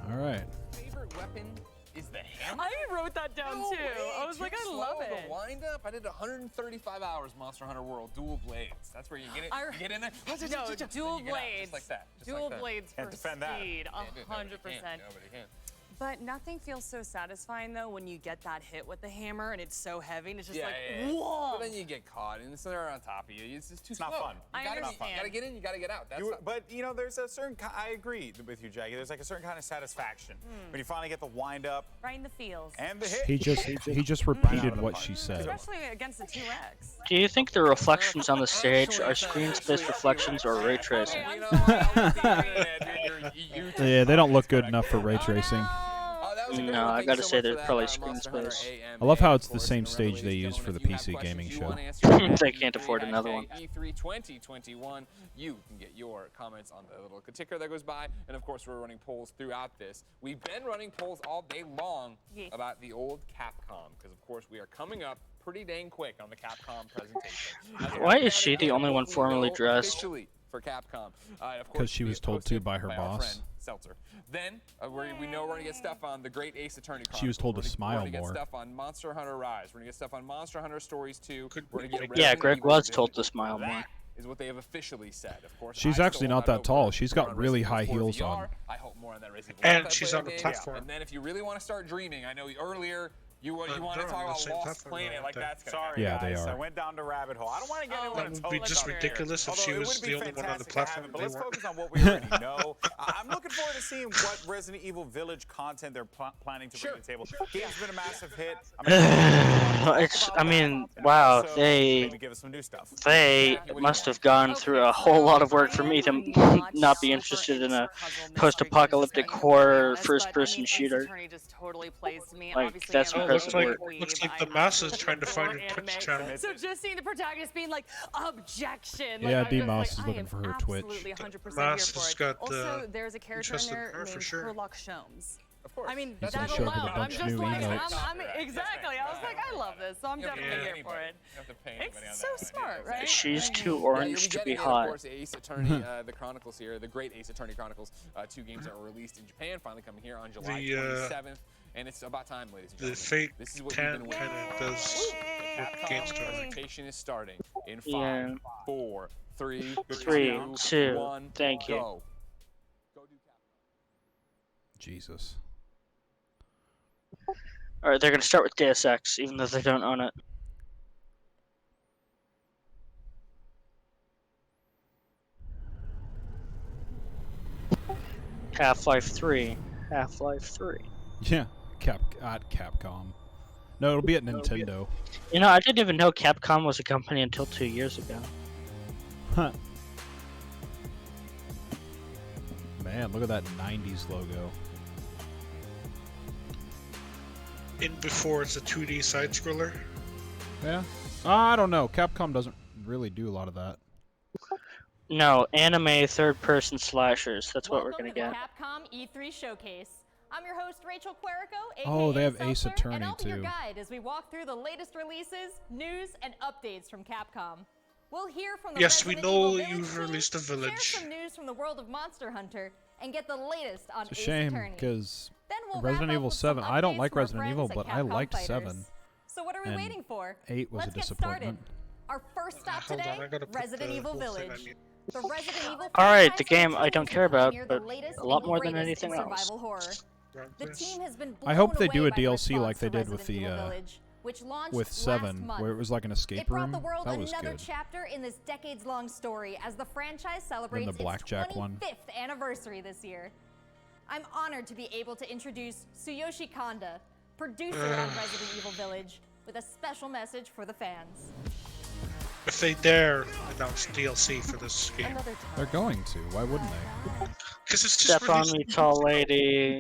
All right. Favorite weapon is the hammer. I wrote that down No too. way. I was like, I Too love slow, it. The wind up. I did 135 hours Monster Hunter World dual blades. That's where you get it. You get in there. No, dual Then you get out, blades. just like that. Just Dual like that. blades for Can't defend that. speed, Can't do it. Nobody 100%. can. Nobody can. But nothing feels so satisfying though when you get that hit with the hammer and it's so heavy and it's just Yeah, like, yeah, yeah. whoa. But then you get caught and they're on top of you. It's just too It's not slow. fun. I understand. You gotta get in, you gotta get out. That's not, But you know, there's a certain. I agree with you, Jackie. There's like a certain kind of satisfaction when you finally get the wind up Right in the feels. and the hit. He just repeated what she said. Especially against the T-Rex. Do you think the reflections on the stage are screen-space reflections or ray tracing? Okay, you know, Yeah, they don't look good enough for ray tracing. No, I gotta say they're probably screen space. I love how it's the same stage they use for the PC gaming show. They can't afford another one. E3 2021. You can get your comments on the little ticker that goes by, and of course we're running polls throughout this. We've been running polls all day long about the old Capcom, because of course we are coming up pretty dang quick on the Capcom presentation. Why is she the only one formally dressed? Officially for Capcom. Because she was told to by her our boss. friend Seltzer. Then we know we're gonna get stuff on the Great Ace Attorney Chronicles. She was told to We're smile gonna more. get stuff on Monster Hunter Rise. We're gonna get stuff on Monster Hunter Stories 2. We're gonna get Yeah, Resident Greg Evil was Village. told to smile more. That is what they have officially said. Of course, She's I actually still not hold that tall. over She's more got on really Resident high Evil 4 heels VR. on. I hope more on that Resident And Evil she's multiplayer on the game. platform. And then if you really want to start dreaming, I know earlier you want to they're talk on the about same Lost platform, Planet though, like aren't that's gonna Sorry, Yeah, they guys. I are. went down the rabbit hole. I don't want to get into That a would totally be just other area. ridiculous if Although she it was would be the only one on the fantastic to have platform. it, but They let's weren't. focus on what we already know. I'm looking forward to seeing what Resident Evil Village content they're planning to bring to the table. Game's been a massive hit. I mean, wow, So they maybe give us some new stuff. must have gone through a whole lot of work for me to not be interested in a post-apocalyptic horror first-person shooter. Like, that's impressive work. Looks like the masses trying to find your Twitch channel. So just seeing the protagonist being like, objection. Yeah, like, D-Mouse like, is I looking am for her Twitch. absolutely 100% Mouse here has for it. got, Also, there's a character in interest in there her for named sure. Sherlock Sholmes. Of course. I mean, He's that gonna show up with a alone, I'm bunch of just new like, emotes. exactly. I was like, I love this, so I'm definitely Yeah. here for it. You have to pay anybody on It's so that. smart, right? She's too Yeah, orange you'll to be getting it, hot. Of course, Ace Attorney, the Chronicles here, the Great Ace Attorney Chronicles, 2 games that were released in Japan, finally coming here on July 27th, and it's about time, ladies and The gentlemen. Fate This is what you've 10 been kind waiting of for. does what Capcom. games do. Presentation is starting in 5, Yeah. 4, 3, 3, 2, 1, thank you. go. Go do Capcom. Jesus. Alright, they're gonna start with Deus Ex, even though they don't own it. Half-Life 3. Half-Life 3. Yeah, Capcom. No, it'll be at Nintendo. You know, I didn't even know Capcom was a company until 2 years ago. Huh. Man, look at that 90s logo. In before it's a 2D side scroller. Yeah. I don't know. Capcom doesn't really do a lot of that. No, anime third-person slashers. That's what we're gonna get. Capcom E3 Showcase. I'm your host, Rachel Querico, aka Oh, they have Ace Seltzer, Attorney, and I'll be your too. guide as we walk through the latest releases, news, and updates from Capcom. We'll hear from the Yes, we Resident know Evil Village you've team, released a share village. some news from the world of Monster Hunter, and get the latest on It's a Ace shame Attorney. because Then we'll Resident wrap up Evil with some 7. I don't updates like from our Resident Evil, friends but at I Capcom liked Fighters. 7. So what are we and waiting for? 8 was Let's a get started. disappointment. Our first stop Hold on, today, I gotta put Resident the Evil whole thing I Village. need. The Resident Evil Alright, the franchise game I continues don't to care about, pioneer the but latest a lot and more than greatest in anything else. survival horror. The team has been I hope they blown do away a by the DLC like response they to did with Resident the Evil Village, which launched with last 7, month. where it was like an escape It brought room. the world That was another good. chapter in this decades-long story as the franchise celebrates its blackjack 25th one. anniversary this year. I'm honored to be able to introduce Tsuyoshi Kanda, producer on Resident Evil Village, with a special message for the fans. If they dare announce DLC for this game. Another time. They're going to. Why wouldn't they? Because it's just Step on released. me, tall lady.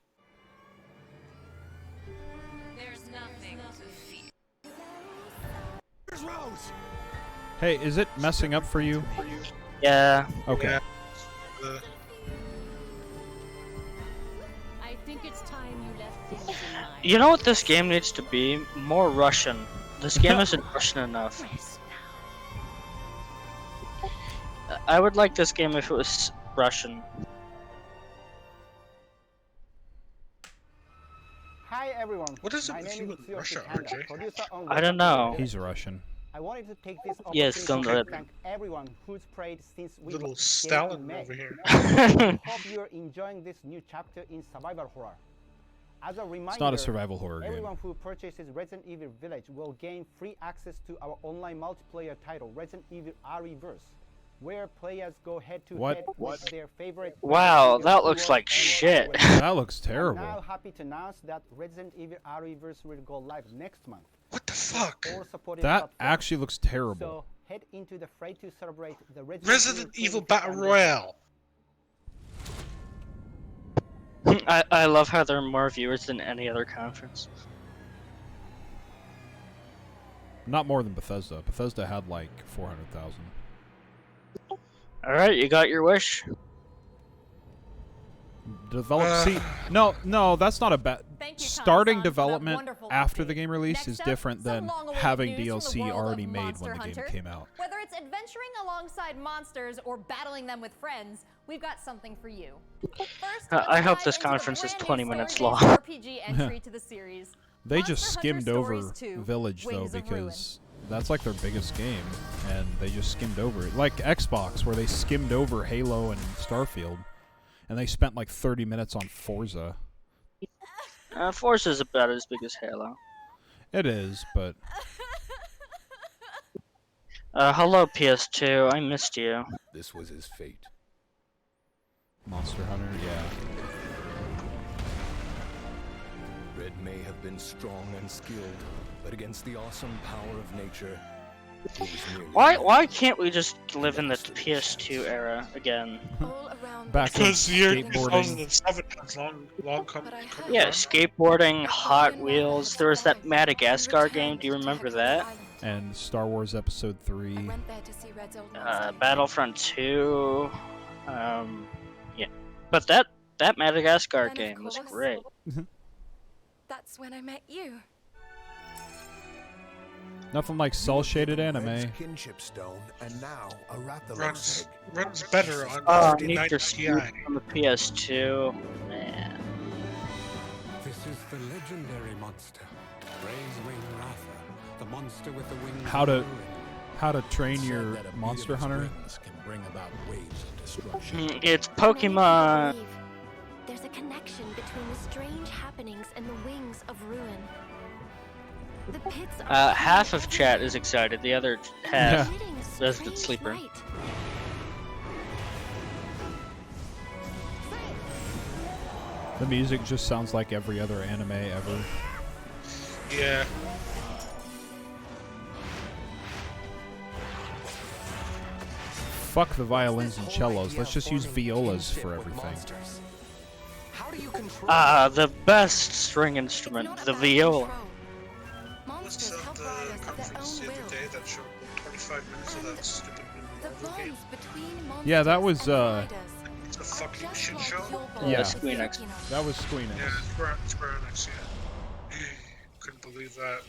There's nothing to fear. Here's Rose. Hey, is it messing up for you? Yeah. Okay. Yeah. I think it's time you left things in mind. You know what this game needs to be? More Russian. This game isn't Russian enough. I would like this game if it was Russian. Hi everyone. What is it My with name you is in Tsuyoshi Russia, Kanda, RJ? producer on I don't know. He's Russian. I wanted to take this Yes, opportunity don't to let- thank everyone who's prayed since we Little launched Stalin in May. over here. Hope you're enjoying this new chapter in survival horror. As a reminder, It's not a survival horror game. everyone who purchases Resident Evil Village will gain free access to our online multiplayer title, Resident Evil ReVerse, where players go head-to-head with their favorite. Wow, Resident that Evil looks like and shit. Resident That looks I'm now terrible. happy to announce that Resident Evil ReVerse will go live next month. What the fuck? All supported That platforms. actually looks terrible. So head into the fray to celebrate the Resident Evil 25th Battle anniversary. Royale. I love how there are more viewers than any other conference. Not more than Bethesda. Bethesda had like 400,000. Alright, you got your wish. See, no, that's not a bad. Thank you, Starting Kanasan, for that development wonderful after update. the game release Next is up, different some than long-awaited having news from the DLC world already of made Monster when the game Hunter. came out. Whether it's adventuring alongside monsters or battling them with friends, we've got something for you. First, I let's hope dive this into the conference is brand new 20 minutes story-based long. RPG entry to the series. They Monster just Hunter skimmed over Stories 2, Village though Wings of Ruin. because that's like their biggest game, and they just skimmed over it. Like Xbox, where they skimmed over Halo and Starfield, and they spent like 30 minutes on Forza. Forza's about as big as Halo. It is, but Hello PS2, I missed you. This was his fate. Monster Hunter, yeah. Red may have been strong and skilled, but against the awesome power of nature, he was merely Why can't we just live in the PS2 era again? Back when Because the year skateboarding. 2007 has long come. Yeah, skateboarding, Hot Wheels. There was that Madagascar game. Do you remember that? And Star Wars Episode 3. Battlefront 2. Yeah, but that Madagascar game was great. That's when I met you. Nothing like cel-shaded anime. kinship stone, and now a Runs better on Oh, 49 Need for Ti. Speed on the PS2. Man. This is the legendary monster, Wing Ratha, the monster with the wings. How to train your that a Monster beat of Hunter. his wings can bring about waves of destruction. It's Pokemon. There's a connection between the strange happenings and the wings of ruin. The pits are Half of chat is excited. The other half emitting a resident strange sleeper. light. The music just sounds like every other anime ever. Yeah. Fuck the violins and cellos. Let's just use violas for everything. The best string instrument, the viola. What's that conference the other day that showed 25 minutes of that stupid Marvel game? Yeah, that was It's a fucking shit show. yeah. Squeenix. That was Squeenix. Yeah, Square Enix, yeah. Couldn't believe that.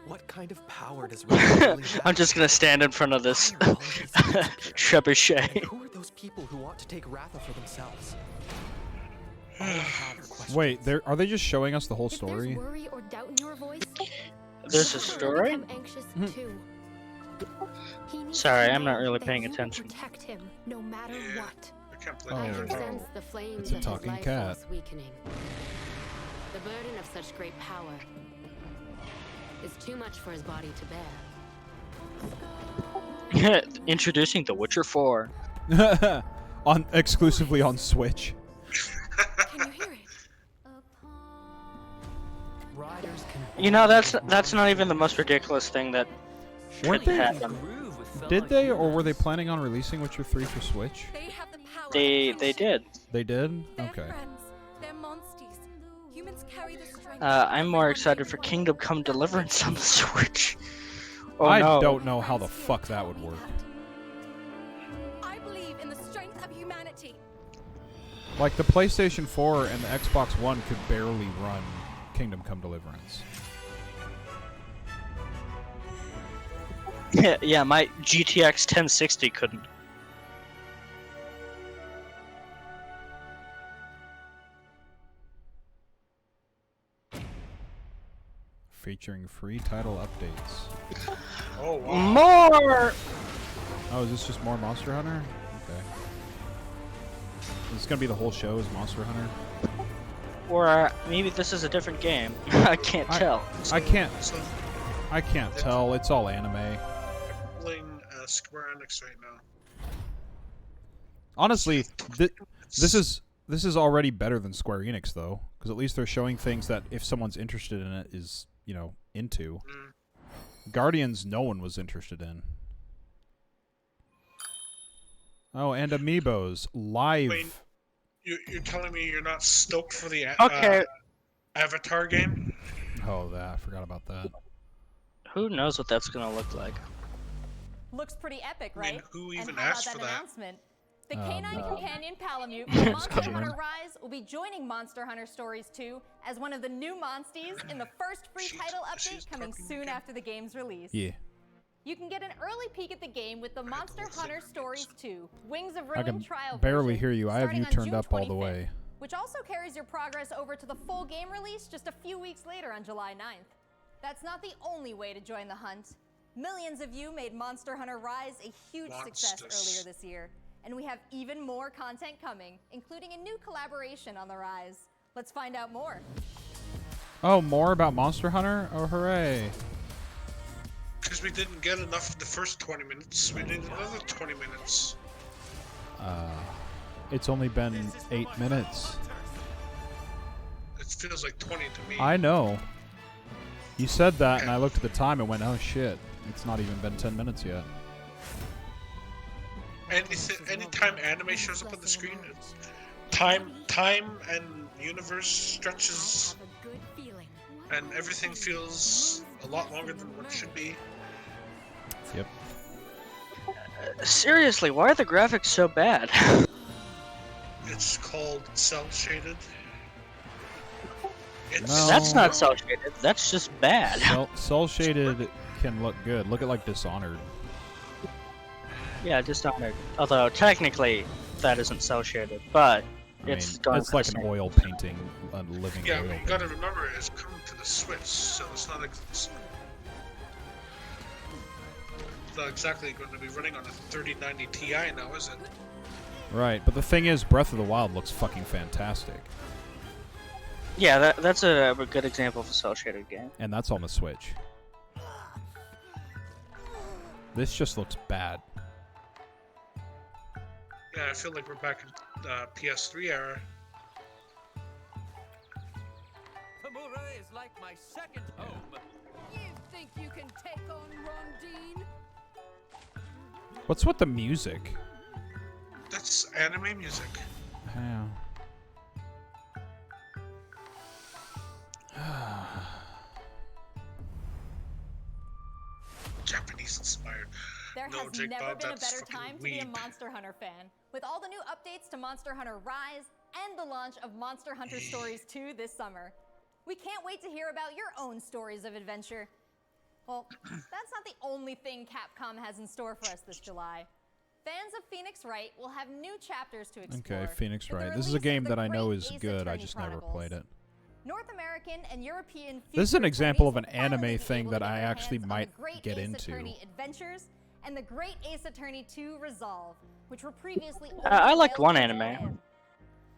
What kind of power does really I'm just gonna stand in front of this trebuchet. Who are those people who want to take Ratha for themselves? Wait, are they just showing us the whole story? Worry or doubt in your voice, There's a story? become anxious too. He needs Sorry, to I'm not know really that paying you will attention. Protect him, no matter what. I can't Oh, believe it. Sense the flames it's a of his talking life cat. force weakening. The burden of such great power is too much for his body to bear. Introducing The Witcher 4. Exclusively on Switch. Can you hear it? Riders can You know, that's not even the most ridiculous thing that Weren't could they? happen. Did they, or were they planning on releasing Witcher 3 for Switch? They have the power. They did. They did? They're Okay. friends. They're monsters. Humans carry the strength. I'm more excited for Kingdom Come Deliverance on the Switch. Oh, I no. don't know how the fuck that would work. I believe in the strength of humanity. Like, the PlayStation 4 and the Xbox One could barely run Kingdom Come Deliverance. Yeah, my GTX 1060 couldn't. Featuring free title updates. Oh, wow. More! Oh, is this just more Monster Hunter? Okay. Is this gonna be the whole show is Monster Hunter? Or maybe this is a different game. I can't tell. I can't tell. It's all anime. Playing Square Enix right now. Honestly, this is already better than Square Enix though, because at least they're showing things that if someone's interested in it is, you know, into. Guardians, no one was interested in. Oh, and Amiibos live. Wait, you're telling me you're not stoked for the Avatar game? Oh, I forgot about that. Who knows what that's gonna look like? Looks pretty epic, right? I mean, who even and how asked about for that that? announcement? The canine companion Palamute Just from Monster kidding. Hunter Rise will be joining Monster Hunter Stories 2 as one of the new monsties in the first free title update coming soon after the game's release. Yeah. You can get an early peek at the game with the Monster Hunter Stories 2 Wings of I Ruin can trial barely version hear you. I have starting you on turned June up all the 25th, way. which also carries your progress over to the full game release just a few weeks later on July 9th. That's not the only way to join the hunt. Millions of you made Monster Hunter Rise a huge success earlier this year, and we have even more content coming, including a new collaboration on the Rise. Let's find out more. Oh, more about Monster Hunter? Oh, hooray. Because we didn't get enough of the first 20 minutes. We need another 20 minutes. It's only been 8 minutes. It feels like 20 to me. I know. You said that, and I looked at the time and went, oh shit, it's not even been 10 minutes yet. Anytime anime shows up on the screen, time and universe stretches, and everything feels a lot longer than what it should be. Yep. Seriously, why are the graphics so bad? It's called cell shaded. No. That's not cell shaded. That's just bad. Cell shaded can look good. Look at like Dishonored. Yeah, Dishonored. Although technically that isn't cell shaded, but it's it's like an oil painting, a living Yeah, oil but you painting. gotta remember it's coming to the Switch, so it's not exactly going to be running on a 3090 Ti now, is it? Right, but the thing is, Breath of the Wild looks fucking fantastic. Yeah, that's a good example of a cell shaded game. And that's on the Switch. This just looks bad. Yeah, I feel like we're back in PS3 era. Pamura is like my second home. You think you can take on Rondine? What's with the music? That's anime music. Yeah. Japanese inspired. There No, has Jake never Bob, been a that's better fucking time to be a weeb. Monster Hunter fan. With all the new updates to Monster Hunter Rise and the launch of Monster Hunter Stories 2 this summer. We can't wait to hear about your own stories of adventure. Well, that's not the only thing Capcom has in store for us this July. Fans of Phoenix Wright will have new chapters to explore. Okay, Phoenix with the Wright. This is a release of game the that I know great is Ace good. I Attorney just never Chronicles. played it. North American and European This is an future example of an attorneys will finally anime be thing able that to get I their actually hands on might the Great get Ace into. Attorney Adventures and the Great Ace Attorney 2 Resolve, which were previously I liked only one available in anime. Japan.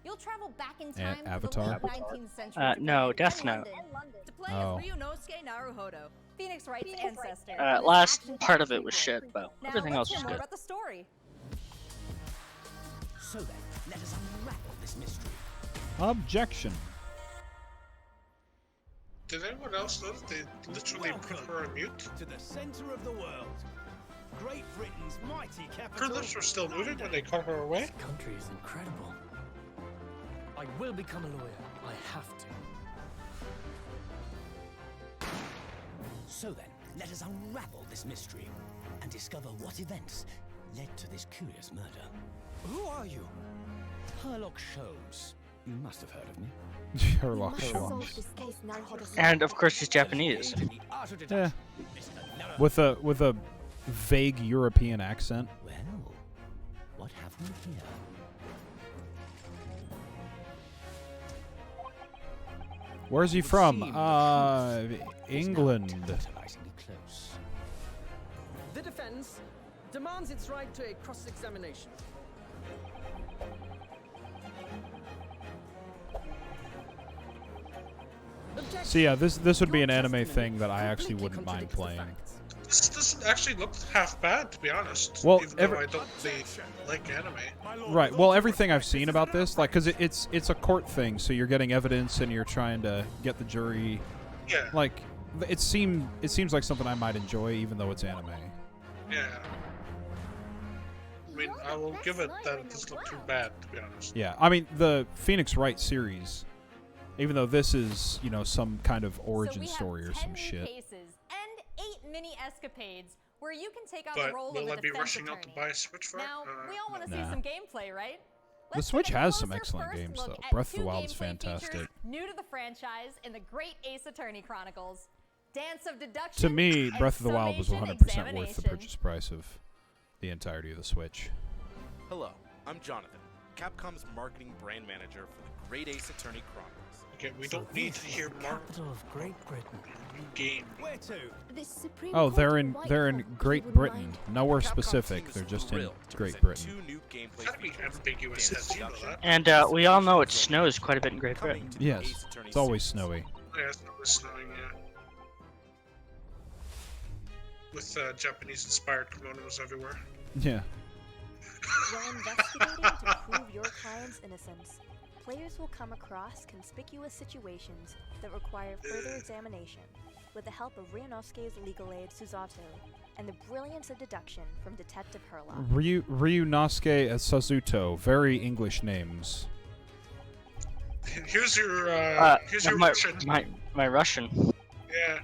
You'll travel back in time to the Avatar? late 19th century No, Japan Death and Note. London to play Oh. as Ryunosuke Naruhodo, Phoenix Wright's ancestor. in this Last action-packed part of it was prequel. shit, but Now, everything else let's was hear more good. about the story. So then, let us unravel this mystery. Objection. Did anyone else know that they literally put her on mute? To the center of the world. Great Britain's mighty Her capital. lips were still moving when they cut her away. This country is incredible. I will become a lawyer. I have to. So then, Let us unravel this mystery and discover what events led to this curious murder. Who are you? Herlock Sholmes. You must have heard of me. Sherlock Holmes. And of course, he's Japanese. Yeah. With a vague European accent. Well, what have we here? Where's he from? England. The defense demands its right to a cross-examination. So yeah, this would be an anime thing that I actually wouldn't mind playing. This doesn't actually look half bad, to be honest. Well, even though I don't really like anime. Right. Well, everything I've seen about this, like, because it's a court thing, so you're getting evidence and you're trying to get the jury. Yeah. Like, it seems like something I might enjoy, even though it's anime. Yeah. I mean, I will give it that it doesn't look too bad, to be honest. Yeah. I mean, the Phoenix Wright series, even though this is, you know, some kind of origin story or some shit. Cases and 8 mini escapades where you can take on But the role will of I a be defense rushing attorney. out to buy a Switch for it? Now, we all want to Nah. see some gameplay, right? The Switch has some excellent games, though. Breath of the Wild is fantastic. New to the franchise in the Great Ace Attorney Chronicles, Dance of Deduction. To me, and Breath of the Wild was 100% worth the Examination. purchase price of the entirety of the Switch. Hello, I'm Jonathan, Capcom's marketing brand manager for the Great Ace Attorney Chronicles. Okay, we don't need to hear Mark. Capital of Great Britain. New game. Where to? Oh, they're in Great Britain. Nowhere specific. They're just in Great Britain. Gotta be ambiguous, as you know that. And we all know it snows quite a bit in Great Britain. Yes, it's always snowy. Yeah, it's always snowing, yeah. With Japanese-inspired kimonos everywhere. Yeah. While investigating to prove your client's innocence, players will come across conspicuous situations that require further examination with the help of Ryunosuke's legal aid Suzato and the brilliance of deduction from Detective Herlock. Ryunosuke and Sazuto, very English names. Here's your my, Russian. My Russian. Yeah.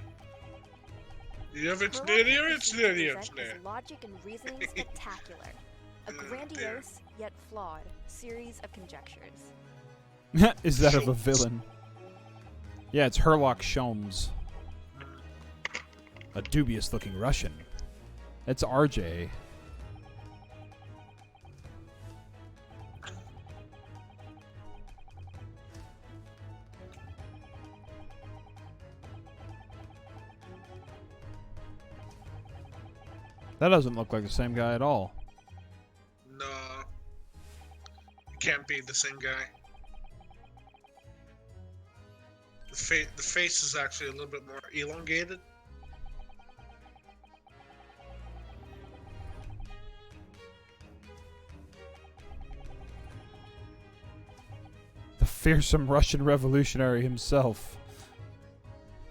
Herlock's present his logic and reasoning spectacular. A grandiose, yet flawed, series of conjectures. Is that of a villain? Yeah, it's Herlock Sholmes. A dubious-looking Russian. It's RJ. That doesn't look like the same guy at all. No. It can't be the same guy. The face is actually a little bit more elongated. The fearsome Russian revolutionary himself.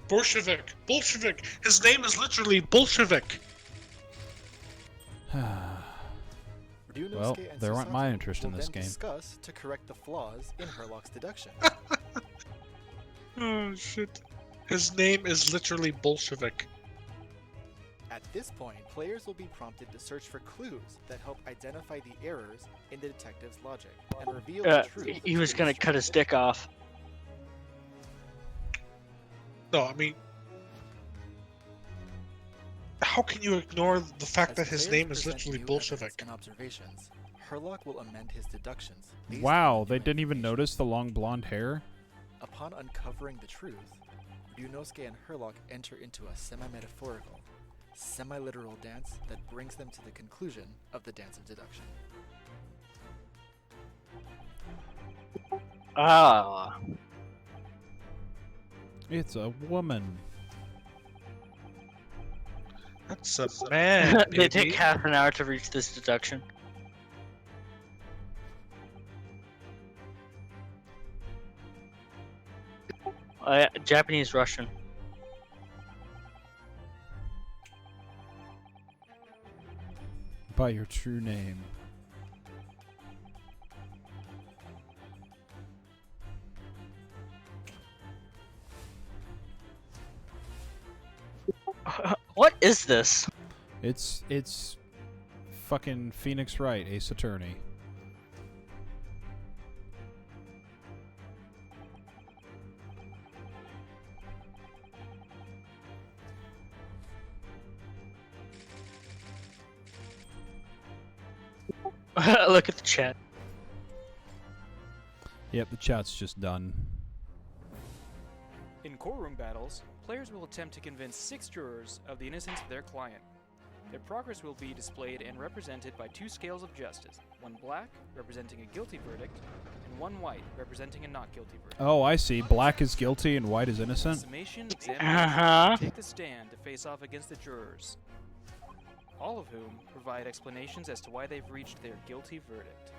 Bolshevik! Bolshevik! His name is literally Bolshevik! Well, there went my interest in will this then game. Discuss to correct the flaws in Herlock's deduction. Oh shit. His name is literally Bolshevik. At this point, players will be prompted to search for clues that help identify the errors in the detective's logic and reveal the truth. He was gonna cut his dick off. No, I mean... How can you ignore the fact that his name is literally Bolshevik? And observations, Herlock will amend his deductions. Wow, they didn't even notice the long blonde hair? Upon uncovering the truth, Ryunosuke and Herlock enter into a semi-metaphorical, semi-literal dance that brings them to the conclusion of the dance of deduction. Ah. It's a woman. That's a man. They take half an hour to reach this deduction. Japanese Russian. By your true name. What? is this? It's fucking Phoenix Wright, Ace Attorney. Look at the chat. Yep, the chat's just done. In courtroom battles, players will attempt to convince 6 jurors of the innocence of their client. Their progress will be displayed and represented by 2 scales of justice, one black, representing a guilty verdict, and one white, representing a not guilty verdict. Oh, I see. Black is guilty and white is innocent? Summation examiners take the stand to face off against the jurors, all of whom provide explanations as to why they've reached their guilty verdict.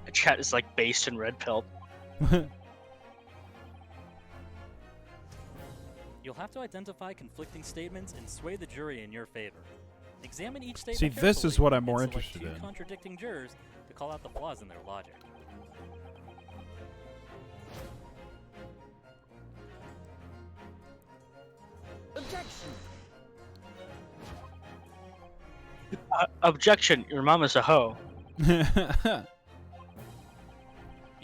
The chat is like based in red pill. You'll have to identify conflicting statements and sway the jury in your favor. Examine each statement See, this is carefully what I'm and more select interested 2 in. contradicting jurors to call out the flaws in their logic. Objection! Objection, your mom is a hoe. Be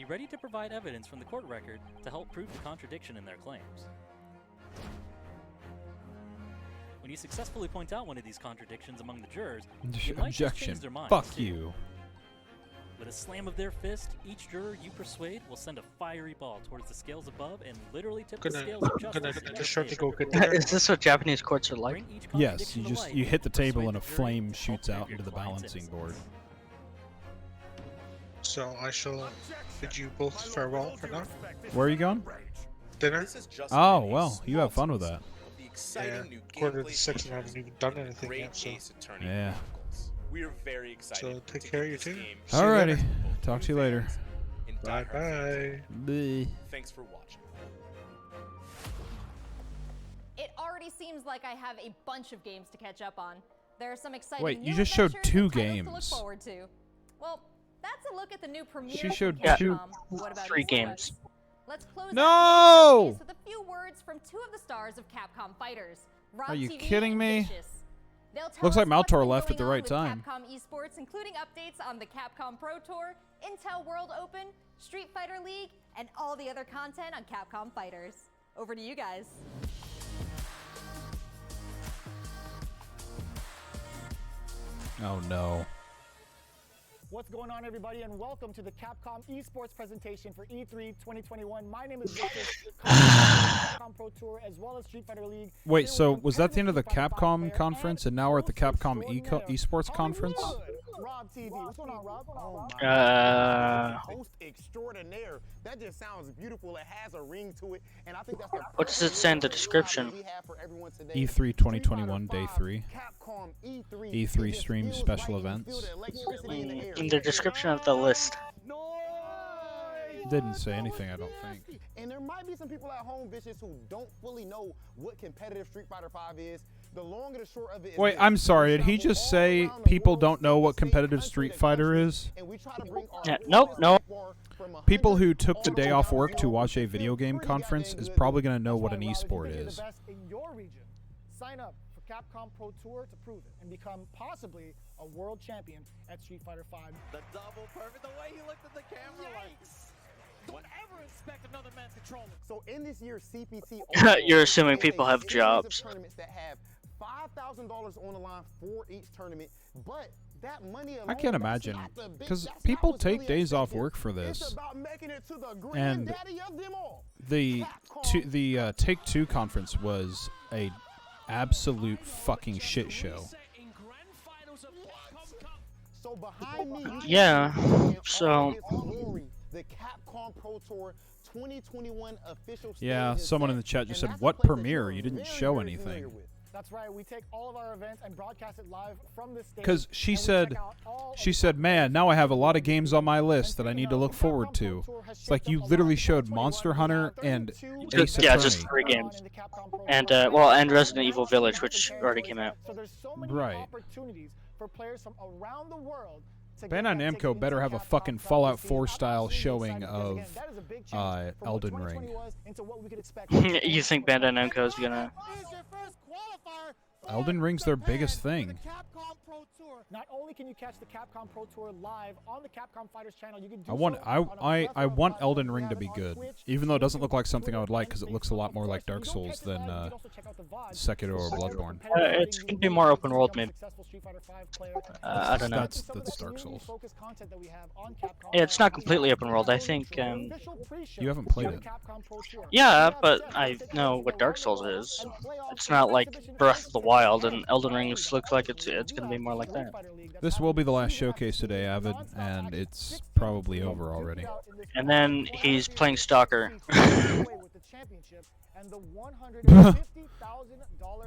ready to provide evidence from the court record to help prove the contradiction in their claims. When you successfully point out one of these contradictions among the jurors, you might just Objection. change their minds. Fuck too. you. With a slam of their fist, each juror you persuade will send a fiery ball towards the scales above and literally tip the scales of justice. in their Just to go favor. get dinner. Is this what Japanese courts are like? Yes, you hit the table and a flame shoots out into the balancing board. So I shall bid you both farewell for now. Where are you going? Dinner. Oh, well, you have fun with that. Yeah, 5:45 and I haven't even done anything yet, so. Yeah. We are very excited. So take care of you too. Alrighty. Talk to you later. Bye bye. Bye. Thanks for watching. It already seems like I have a bunch of games to catch up on. There are some exciting Wait, new you just showed adventures 2 and titles to look games. forward to. Well, that's a look at the new premiere. She showed from 2. Capcom. What about 3 esports? games. Let's close No! out today's showcase with a few words from 2 of the stars of Capcom Fighters. Rob Are you TV kidding and me? Vicious. They'll tell Looks us like what's Maltor been left at the going on right with time. Capcom Esports, including updates on the Capcom Pro Tour, Intel World Open, Street Fighter League, and all the other content on Capcom Fighters. Over to you guys. Oh no. What's going on, everybody, and welcome to the Capcom Esports presentation for E3 2021. My name is Victor, Capcom Pro Tour, as well as Street Fighter League. Wait, so was that the end of the Capcom conference and now we're at the Capcom Esports conference? Rob TV. What's going on, Rob? Host extraordinaire. That just sounds beautiful. It has a ring to it, and I think that's the What does it say in the description? E3 2021 Day 3. Capcom E3. E3 stream special events. In the description of the list. Didn't say anything, I don't think. And there might be some people at home, Vicious, who don't fully know what competitive Street Fighter V is. The long and the short of it is Wait, I'm sorry, did he just say people don't know what competitive Street Fighter is? Nope, nope. People who took the day off work to watch a video game conference is probably going to know what an esport is. In your region, sign up for Capcom Pro Tour to prove it and become possibly a world champion at Street Fighter V. The double perfect, the way he looked at the camera like. Don't ever expect another man's controller. So in this year's CPT, You're assuming people have jobs. Tournaments that have $5,000 on the line for each tournament, but that money alone, I can't imagine, because people take days off work for this. And the Take-Two conference was a absolute fucking shit show. So behind me, Yeah, so the Capcom Pro Tour 2021 official Yeah, someone in the chat just said, "What premiere? You didn't show anything." That's right. We take all of our events and broadcast it live from this stage. Because she said, "Man, now I have a lot of games on my list that I need to look forward to." It's like you literally showed Monster Hunter and Ace yeah, Attorney. just 3 games. And and Resident Evil Village, which already came out. So there's so many Right. opportunities for players from around the world Bandai Namco better have a fucking Fallout 4 style showing of Elden Ring. You think Bandai Namco is gonna? Elden Ring's their biggest thing. Not only can you catch the Capcom Pro Tour live on the Capcom Fighters channel, you can do I want Elden Ring to be good, even though it doesn't look like something I would like because it looks a lot more like Dark Souls than Sekiro or Bloodborne. It's gonna be more open world, maybe. I don't know. That's Dark Souls. Yeah, it's not completely open world. I think. You haven't played it. Yeah, but I know what Dark Souls is. It's not like Breath of the Wild, and Elden Ring looks like it's gonna be more like that. This will be the last showcase today, Avid, and it's probably over already. And then he's playing Stalker.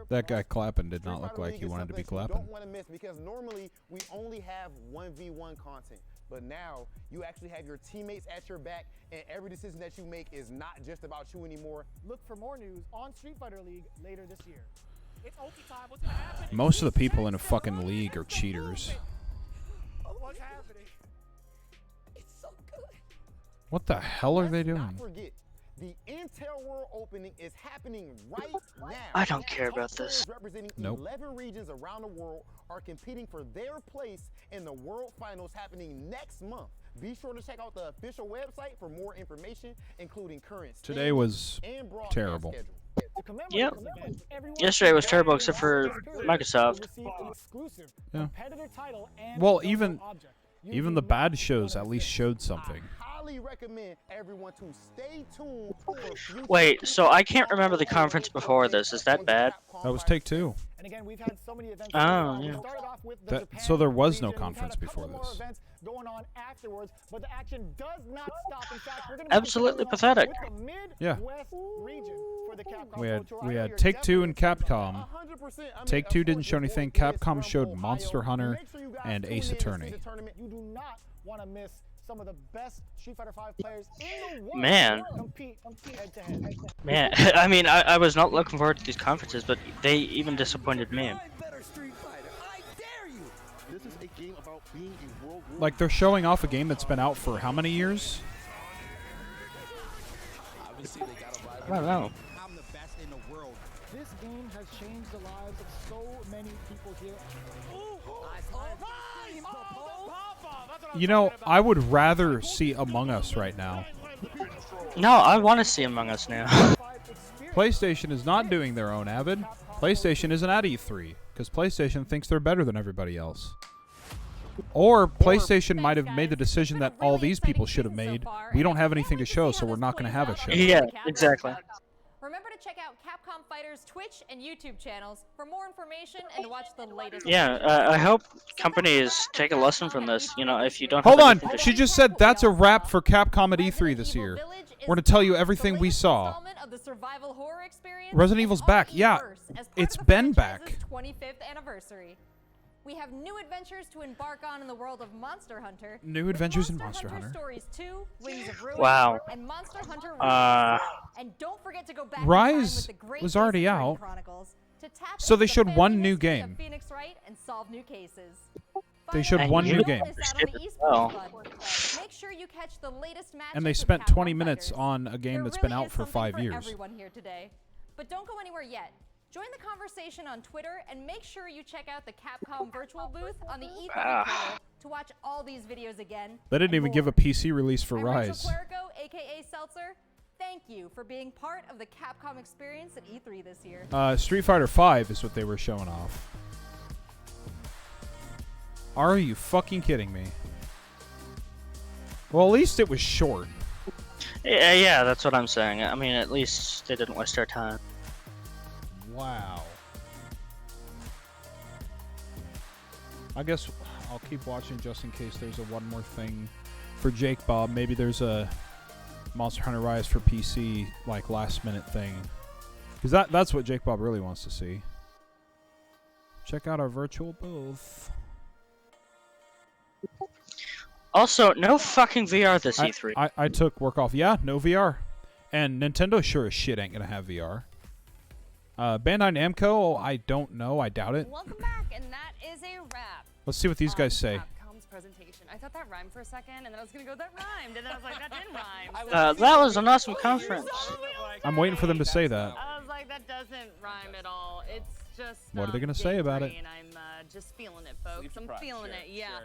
That guy clapping did not look like he wanted to be clapping. Don't want to miss because normally we only have 1v1 content, but now you actually have your teammates at your back, and every decision that you make is not just about you anymore. Look for more news on Street Fighter League later this year. It's ulti time. What's gonna happen? Most of the people in a fucking league are cheaters. What's happening? It's so good. What the hell are they doing? Not forget, the Intel World Opening is happening right now. I don't care about this. Representing Nope. 11 regions around the world are competing for their place in the World Finals happening next month. Be sure to check out the official website for more information, including current Today was terrible. Yep. Yesterday was terrible except for Microsoft. Yeah. Well, even the bad shows at least showed something. Highly recommend everyone to stay tuned for future. Wait, so I can't remember the conference before this. Is that bad? That was Take-Two. And again, we've had so many events. Oh, yeah. So there was no conference before this. Events going on afterwards, but the action does not stop. In fact, we're going Absolutely pathetic. Yeah. Region for the Capcom We had Take-Two and Capcom. Take-Two didn't show anything. Capcom showed Monster Hunter and Ace Attorney. You do not want to miss some of the best Street Fighter V players in the world. Man. Compete head to head. Man, I mean, I was not looking forward to these conferences, but they even disappointed me. Like, they're showing off a game that's been out for how many years? I don't know. I'm the best in the world. This game has changed the lives of so many people here. You know, I would rather see Among Us right now. No, I want to see Among Us now. PlayStation is not doing their own, Avid. PlayStation isn't at E3, because PlayStation thinks they're better than everybody else. Or PlayStation might have made the decision that all these people should have made. We don't have anything to show, so we're not going to have a show. Yeah, exactly. Remember to check out Capcom Fighters' Twitch and YouTube channels for more information and to watch the latest. Yeah, I hope companies take a lesson from this. You know, if you don't. Hold on, she just said that's a wrap for Capcom at E3 this year. We're going to tell you everything we saw. Resident Evil's back. Yeah, it's been back. 25th anniversary. We have new adventures to embark on in the world of Monster Hunter. New adventures in Monster Hunter. Stories 2, Wings of Ruin, Wow. And Monster Hunter Rise. And don't forget to go back Rise was already out. So they showed one new game. Phoenix Wright and solve new cases. They showed one new game. Make sure you catch the latest matches And they spent 20 minutes on a game that's been out for 5 years. Everyone here today. But don't go anywhere yet. Join the conversation on Twitter and make sure you check out the Capcom virtual booth on the E3 portal to watch all these videos again. They didn't even give a PC release for Rise. Puerco, aka Seltzer, thank you for being part of the Capcom experience at E3 this year. Street Fighter V is what they were showing off. Are you fucking kidding me? Well, at least it was short. Yeah, that's what I'm saying. I mean, at least they didn't waste our time. Wow. I guess I'll keep watching just in case there's a one more thing for Jake Bob. Maybe there's a Monster Hunter Rise for PC, like, last-minute thing. Because that's what Jake Bob really wants to see. Check out our virtual booth. Also, no fucking VR this E3. I took work off. Yeah, no VR. And Nintendo sure as shit ain't going to have VR. Bandai Namco, I don't know. I doubt it. Welcome back, and that is a wrap. Let's see what these guys say. Capcom's presentation. I thought that rhymed for a second, and then I was gonna go, that rhymed, and then I was like, that didn't rhyme. That was an awesome conference. I'm waiting for them to say that. I was like, that doesn't rhyme at all. It's just. What are they gonna say about it? And I'm just feeling it, folks. I'm feeling it. Yeah.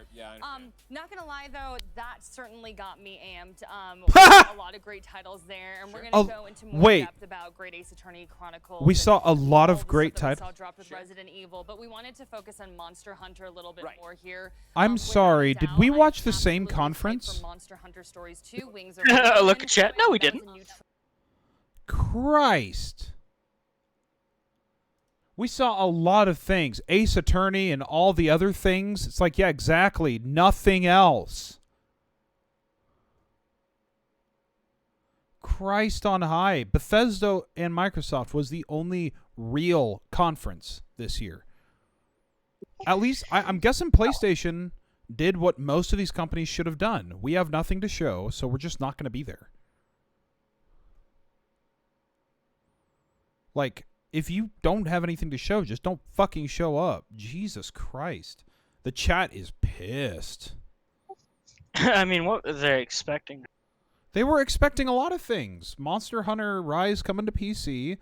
Not gonna lie though, that certainly got me amped. A lot of great titles there, and we're gonna go into more depth about Great Ace Attorney Chronicles. We saw a lot of great titles. We saw dropped with Resident Evil, but we wanted to focus on Monster Hunter a little bit more here. I'm sorry. Did we watch the same conference? Monster Hunter Stories 2, Wings Look at chat. No, we didn't. Christ. We saw a lot of things. Ace Attorney and all the other things. It's like, yeah, exactly. Nothing else. Christ on high. Bethesda and Microsoft was the only real conference this year. At least, I'm guessing PlayStation did what most of these companies should have done. We have nothing to show, so we're just not going to be there. Like, if you don't have anything to show, just don't fucking show up. Jesus Christ. The chat is pissed. I mean, what were they expecting? They were expecting a lot of things. Monster Hunter Rise coming to PC.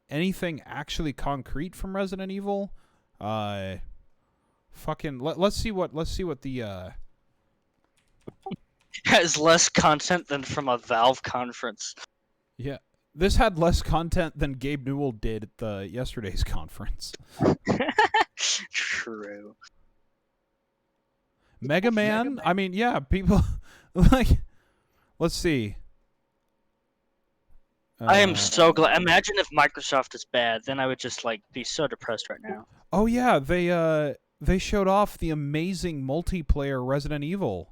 Anything actually concrete from Resident Evil. Fucking let's see what the has less content than from a Valve conference. Yeah. This had less content than Gabe Newell did at the yesterday's conference. True. Mega Man? I mean, yeah, people like let's see. I am so glad. Imagine if Microsoft is bad, then I would just like be so depressed right now. Oh yeah, they showed off the amazing multiplayer Resident Evil.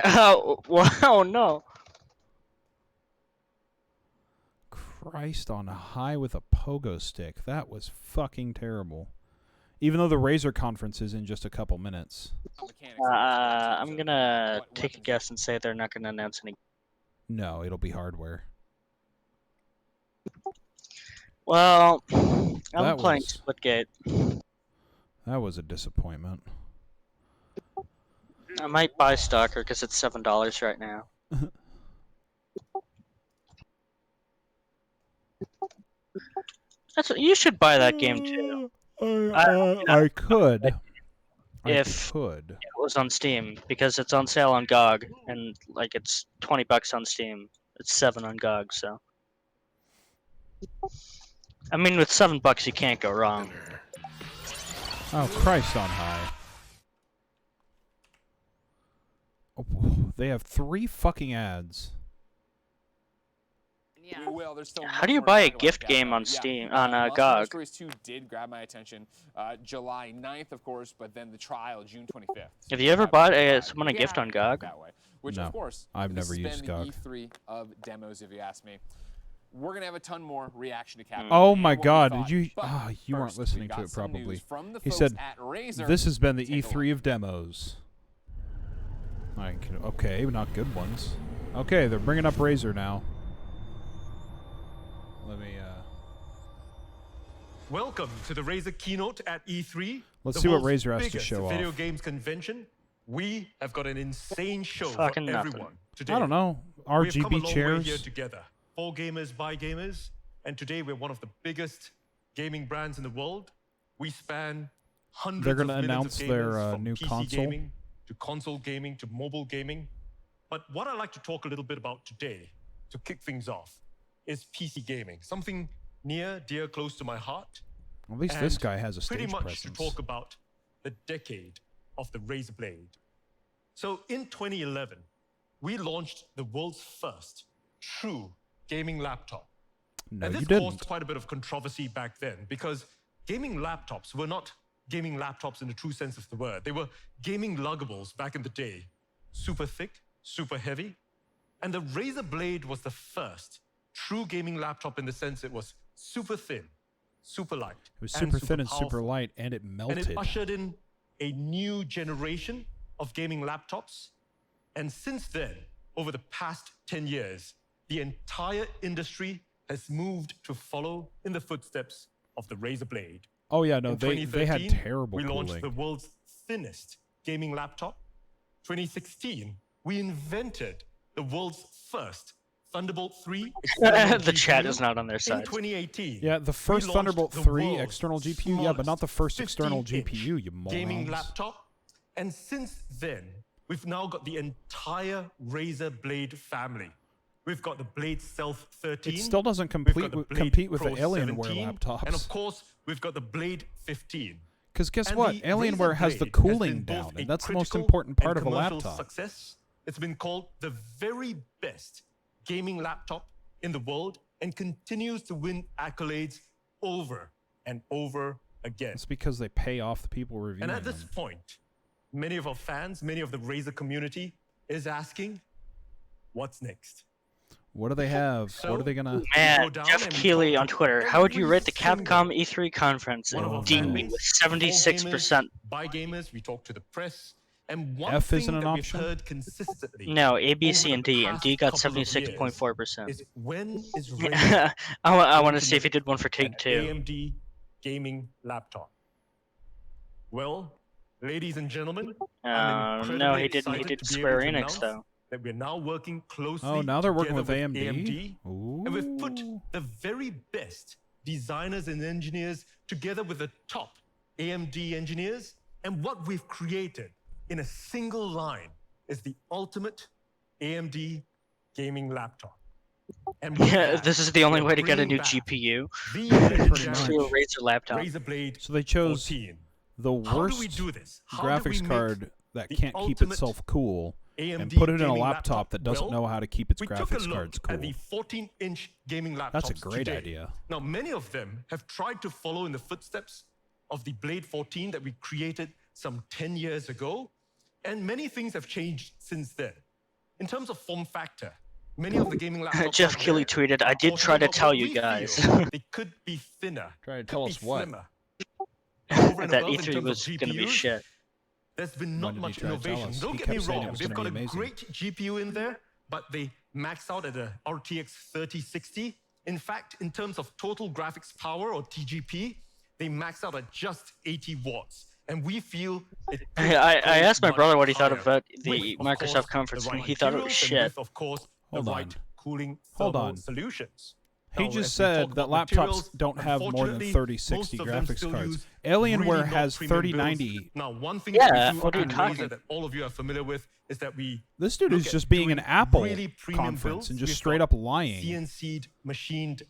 Oh, wow, no. Christ on high with a pogo stick. That was fucking terrible. Even though the Razer conference is in just a couple minutes. I'm gonna take a guess and say they're not gonna announce any. No, it'll be hardware. Well, I'm playing Splitgate. That was a disappointment. I might buy Stalker because it's $7 right now. You should buy that game too. I could. If it was on Steam, because it's on sale on GOG, and like it's $20 on Steam. It's $7 on GOG, so. I mean, with $7 you can't go wrong. Oh, Christ on high. Oh, they have 3 fucking ads. Yeah. How do you buy a gift game on Steam, on GOG? Stories 2 did grab my attention July 9th, of course, but then the trial June 25th. Have you ever bought someone a gift on GOG? That way. Which, no, of course, I've never used GOG. This has been the E3 of demos, if you ask me. We're going to have a ton more reaction to Capcom. Oh my god, did you... you weren't listening to it probably. He said, this has been the E3 of demos. Okay, not good ones. Okay, they're bringing up Razer now. Let me, Welcome to the Razer keynote at E3. Let's see what Razer has to show off. Video games convention. We have got an insane show Fucking for nothing. everyone today. I don't know. We've come a RGB long chairs. way here together. For gamers, by gamers. And today we're one of the biggest gaming brands in the world. We span hundreds They're gonna of millions announce of their gamers, from new PC console. gaming to console gaming to mobile gaming. But what I'd like to talk a little bit about today, to kick things off, is PC gaming. Something near, dear, close to my heart. At least this guy has a pretty stage much presence. to talk about the decade of the Razer Blade. So in 2011, we launched the world's first true gaming laptop. No, and this you didn't. caused quite a bit of controversy back then because gaming laptops were not gaming laptops in the true sense of the word. They were gaming luggables back in the day. Super thick, super heavy. And the Razer Blade was the first true gaming laptop in the sense it was super thin, super light. It was super thin and super light, and it melted. And it ushered in a new generation of gaming laptops. And since then, over the past 10 years, the entire industry has moved to follow in the footsteps of the Razer Blade. Oh yeah, no, In they had 2013, terrible we launched cooling. the world's thinnest gaming laptop. 2016, we invented the world's first Thunderbolt 3 external The chat GPU. is not on their In side. 2018, Yeah, the first we launched Thunderbolt the 3 world's external GPU, yeah, but not the first external 15-inch GPU, you morons. gaming laptop. And since then, we've now got the entire Razer Blade family. We've got the Blade Stealth 13. It still doesn't we've got compete the with Blade Pro Alienware 17, laptops. And of course, we've got the Blade 15. Because guess And what? the Alienware Razer has the Blade cooling been both down, a and that's the most critical important part and of a commercial laptop. Success. It's been called the very best gaming laptop in the world and continues to win accolades over and over again. It's because they pay off the people reviewing And at this them. point, many of our fans, many of the Razer community is asking, what's next? What do they have? So, what are they gonna? Man, Jeff Keighley on Twitter. How would you rate the Capcom E3 conference? One of our D fan with base, 76%. By gamers, we talk to the press, and one F thing isn't an that option? we've heard consistently. No, A, B, C, over and the D, and D got past couple of years 76.4%. is when is I Razer want going to see if he make did one for an Take Two. AMD gaming laptop? Well, ladies and gentlemen, I'm incredibly no, he didn't. He excited did to be Square able to Enix announce though. that we're now working closely Oh, now they're working together with AMD. and we've put the very best designers and engineers together with the top AMD engineers, and what we've created in a single line is the ultimate AMD gaming laptop. And with Yeah, that, this is the only we're way to get a bringing new back GPU. the Pretty legendary much. Razer laptop. Razer Blade So they chose 14. the How do we worst do this? How do we graphics make card that the can't keep ultimate itself cool and AMD put it in a gaming laptop that doesn't Well, know how to keep its we took a graphics look cards at cool. the 14-inch gaming laptops That's a great today. idea. Now, many of them have tried to follow in the footsteps of the Blade 14 that we created some 10 years ago, and many things have changed since then. In terms of form factor, many of the gaming laptops Jeff out Keighley there tweeted, "I did are try to what tell we you feel guys." they could be thinner. Try to could tell be us what? slimmer. Over and That above in E3 terms of was gonna be GPUs, shit. There's been When not did he much try to tell innovation. us? Don't He get me kept saying it wrong. was They've gonna got be a amazing. great GPU in there, but they max out at a RTX 3060. In fact, in terms of total graphics power or TGP, they max out at just 80 watts. And we feel it I asked my brother what he thought higher. about the With, of Microsoft course, conference, the and right he thought it was materials and shit. with, of course, Hold the on. right cooling Hold thermal on. solutions. He Now, just as we said talk that about laptops materials, don't have more than unfortunately, 3060 most of them graphics still cards. use Alienware really has low premium 3090. builds. Now, one thing Yeah, that we do what are you at Razer talking? that all of you are familiar with is that we This dude look is at just being an doing Apple really premium conference builds. and just We've straight got up lying. CNC'd machined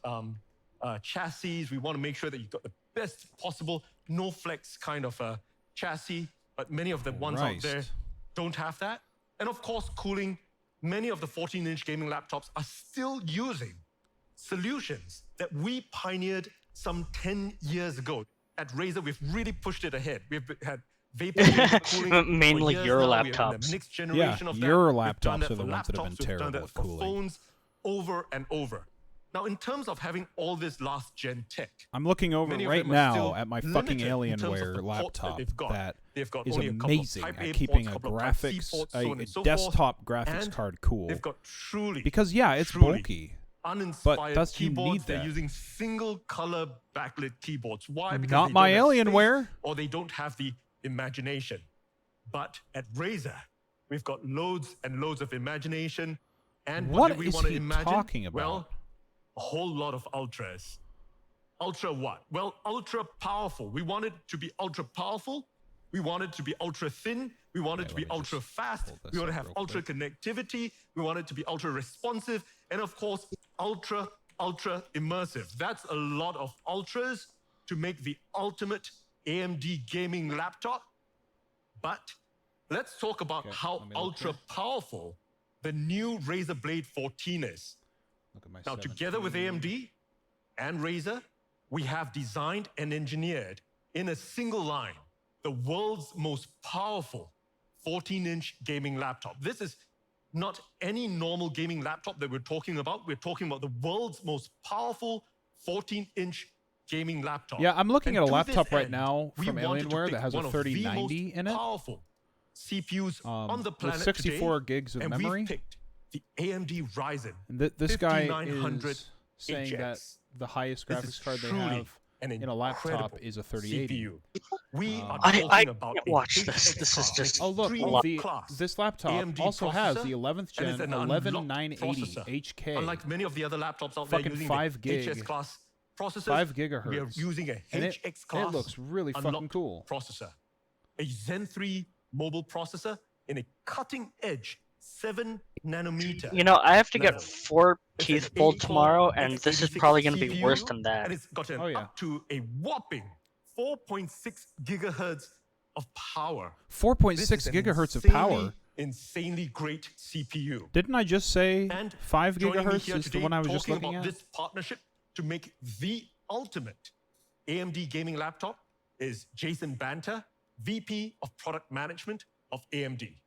chassis. We want to make sure that you've got the best possible no flex kind of a chassis, but many of the ones out there Christ. don't have that. And of course, cooling. Many of the 14-inch gaming laptops are still using solutions that we pioneered some 10 years ago. At Razer, we've really pushed it ahead. We've had vapor cooling Mainly for years your now. We are in laptops. the next generation of that. your We've done laptops that are the for ones that have been laptops, we've done terrible that at for cooling. phones over and over. Now, in terms of having all this last-gen tech, I'm looking over many of right them are now still at my fucking limited in terms of Alienware the ports laptop they've got. that They've got is only a couple of amazing Type A at keeping ports, a couple of Type C graphics, ports, so on and a so forth. desktop graphics And card cool. They've got truly Because yeah, it's truly bulky. uninspired But that's you keyboards. need They're that. using single-color backlit keyboards. Why? Because Not they my don't have space Alienware. or they don't have the imagination. But at Razer, we've got loads and loads of imagination. And what do we is want to he imagine? talking about? Well, a whole lot of ultras. Ultra what? Well, ultra powerful. We want it to be ultra powerful. We want it to be ultra thin. We want it to be ultra fast. We want to have ultra connectivity. We want it to be ultra responsive. And of course, ultra immersive. That's a lot of ultras to make the ultimate AMD gaming laptop. But let's talk about how ultra powerful the new Razer Blade 14 is. Now, together with AMD and Razer, we have designed and engineered in a single line the world's most powerful 14-inch gaming laptop. This is not any normal gaming laptop that we're talking about. We're talking about the world's most powerful 14-inch gaming laptop. Yeah, I'm looking And at a to this laptop right end, now we from wanted to Alienware pick that has a one of the 3090 most in it. Powerful CPUs on the With planet 64 today, gigs of and memory. we've picked the AMD Ryzen And this guy 5900 is saying that HX. the highest This graphics is card they truly have in a laptop is a 3080. CPU. We are I talking about can't a watch this. HX This is card, just an Oh look, extreme class this laptop AMD also has processor, the 11th and it's gen an unlocked 11980 processor. HK. Unlike many of the other laptops out there Fucking using 5 the gig. HS class processors, 5 gigahertz. we are using a And HX class it looks really fucking unlocked cool. processor. A Zen 3 mobile processor in a cutting-edge 7-nanometer. You know, I have to get level. 4 It's teeth an pulled 8-core tomorrow, and this is x86 probably going to be CPU, worse than that. And it's got an Oh, yeah. up to a whopping 4.6 gigahertz of power. 4.6 gigahertz of power. Insanely great CPU. Didn't I just say And 5 joining me gigahertz here is the today one I was just talking looking about at? this partnership to make the ultimate AMD gaming laptop is Jason Banter, VP of Product Management of AMD.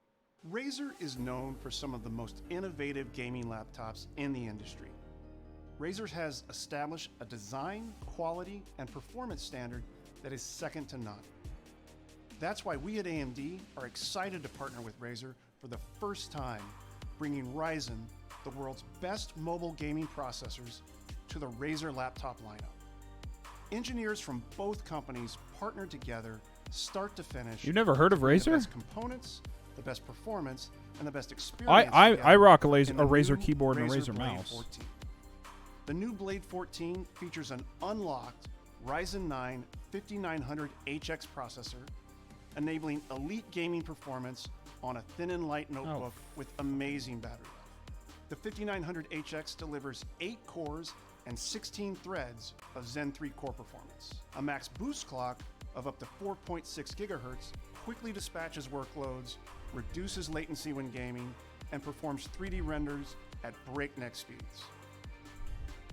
Razer is known for some of the most innovative gaming laptops in the industry. Razer has established a design, quality, and performance standard that is second to none. That's why we at AMD are excited to partner with Razer for the first time, bringing Ryzen, the world's best mobile gaming processors, to the Razer laptop lineup. Engineers from both companies partnered together, start to finish. You've never heard of to bring Razer? The best components, the best performance, and the best experience. I rock a in the Razer new keyboard and a Razer Blade mouse. 14. The new Blade 14 features an unlocked Ryzen 9 5900HX processor, enabling elite gaming performance on a thin and light notebook with amazing battery life. The 5900HX delivers 8 cores and 16 threads of Zen 3 core performance. A max boost clock of up to 4.6 gigahertz quickly dispatches workloads, reduces latency when gaming, and performs 3D renders at breakneck speeds.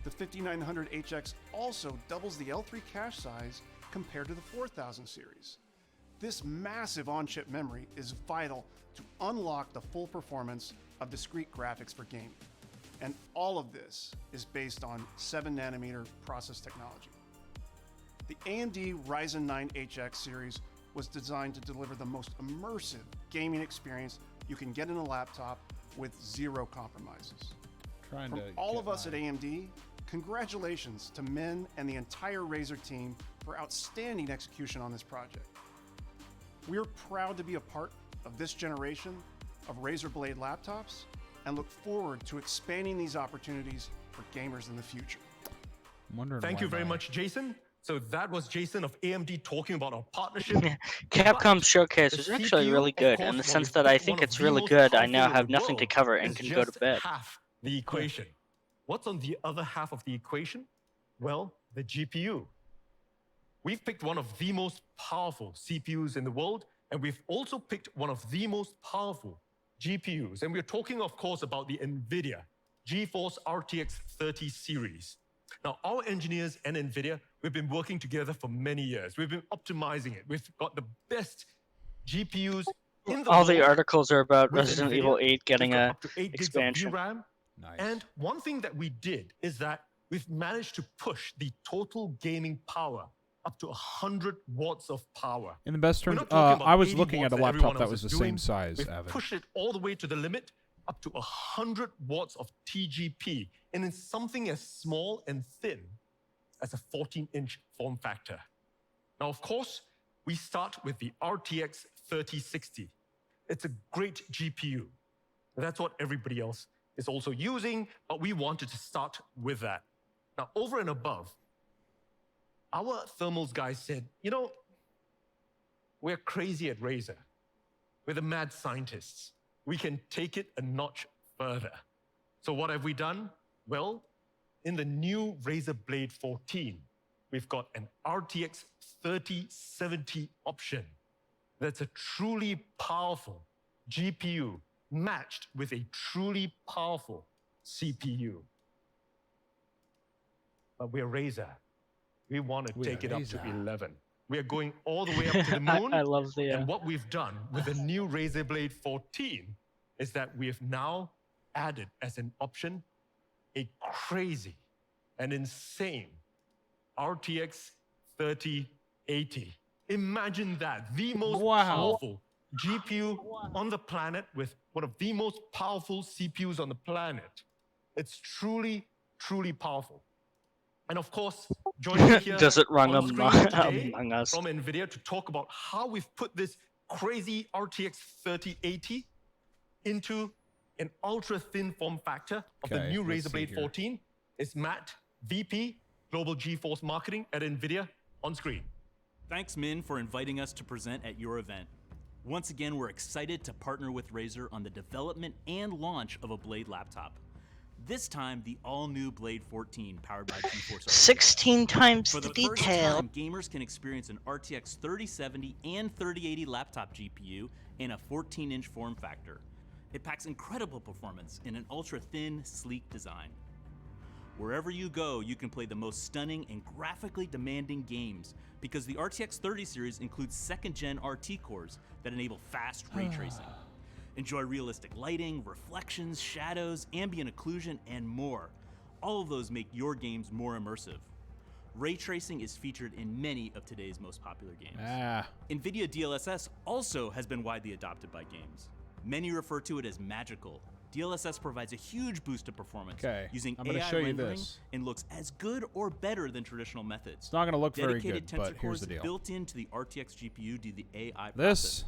The 5900HX also doubles the L3 cache size compared to the 4000 series. This massive on-chip memory is vital to unlock the full performance of discrete graphics for gaming. And all of this is based on 7-nanometer process technology. The AMD Ryzen 9 HX series was designed to deliver the most immersive gaming experience you can get in a laptop with zero compromises. From all of us at AMD, congratulations to Min and the entire Razer team for outstanding execution on this project. We're proud to be a part of this generation of Razer Blade laptops and look forward to expanding these opportunities for gamers in the future. Thank you very much, Jason. So that was Jason of AMD talking about our partnership. Capcom Showcase is actually really good, in the sense that I think it's really good. I now have nothing to cover and can go to bed. Half the equation. What's on the other half of the equation? Well, the GPU. We've picked one of the most powerful CPUs in the world, and we've also picked one of the most powerful GPUs. And we're talking, of course, about the NVIDIA GeForce RTX 30 series. Now, our engineers and NVIDIA, we've been working together for many years. We've been optimizing it. We've got the best GPUs in the All world. the articles are about with Resident NVIDIA. Evil 8 getting We've got a up to 8 gigs expansion. of VRAM. And one thing that we did is that we've managed to push the total gaming power up to 100 watts of power. In the best We're terms, not talking about I was 80 looking at a watts laptop everyone that else was the is same doing. size, We've Evan. pushed it all the way to the limit, up to 100 watts of TGP, and in something as small and thin as a 14-inch form factor. Now, of course, we start with the RTX 3060. It's a great GPU. That's what everybody else is also using, but we wanted to start with that. Now, over and above, our thermals guys said, you know, we're crazy at Razer. We're the mad scientists. We can take it a notch further. So what have we done? Well, in the new Razer Blade 14, we've got an RTX 3070 option. That's a truly powerful GPU matched with a truly powerful CPU. But we're Razer. We want to take it up to 11. We are going all the way up to the moon. I love the. And what we've done with the new Razer Blade 14 is that we have now added as an option a crazy and insane RTX 3080. Imagine that, the most powerful GPU on the planet with one of the most powerful CPUs on the planet. It's truly, truly powerful. And of course, joining me here Does it run on screen today Among Us? from NVIDIA to talk about how we've put this crazy RTX 3080 into an ultra-thin form factor of the new Razer Blade 14 is Matt, VP, Global GeForce Marketing at NVIDIA, on screen. Thanks, Min, for inviting us to present at your event. Once again, we're excited to partner with Razer on the development and launch of a Blade laptop. This time, the all-new Blade 14 powered by GeForce. 16 times For the the detail. first time, gamers can experience an RTX 3070 and 3080 laptop GPU in a 14-inch form factor. It packs incredible performance in an ultra-thin, sleek design. Wherever you go, you can play the most stunning and graphically demanding games because the RTX 30 series includes second-gen RT cores that enable fast ray tracing. Enjoy realistic lighting, reflections, shadows, ambient occlusion, and more. All of those make your games more immersive. Ray tracing is featured in many of today's most popular games. NVIDIA DLSS also has been widely adopted by games. Many refer to it as magical. DLSS provides a huge boost to performance using I'm gonna AI show you rendering this. and looks as good or better than traditional methods. It's not gonna look very Dedicated good, but tensor here's the cores deal. built into the RTX GPU do the AI This- processing.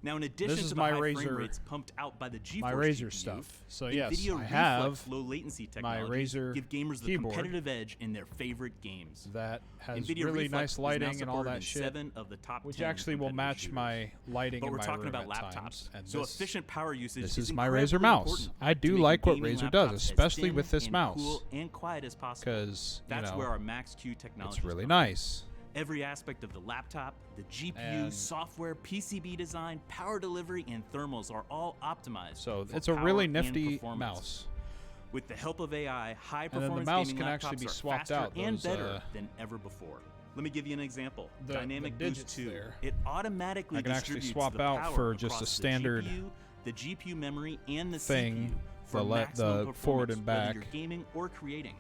Now, in addition this is to the my high frame Razer- rates pumped out by the GeForce my Razer GPU, stuff. So NVIDIA yes, I Reflex have low latency my technologies Razer give gamers the keyboard competitive edge in their favorite games. that has NVIDIA really Reflex nice is now lighting and all supported that in shit, 7 of the top which 10 actually will competitive match shooters. my lighting But in we're my talking room about at laptops, times. And so this, efficient power usage this is is my incredibly Razer mouse. important I to do make like a what gaming Razer laptop does, as especially thin with this and mouse, cool and quiet as possible. because That's where our Max-Q technology it's really comes. nice. Every aspect of the laptop, the GPU, And- software, PCB design, power delivery, and thermals are all optimized. So for it's a power really and nifty performance. mouse. With the help of AI, And then high-performance the mouse gaming can actually laptops be are swapped faster out, and those, better than ever before. Let me give you an example. The Dynamic Boost digits 2. there. It automatically I can actually distributes swap the out power for just across a standard the GPU memory, and the thing, CPU for the maximum forward performance, and whether back. you're gaming or creating.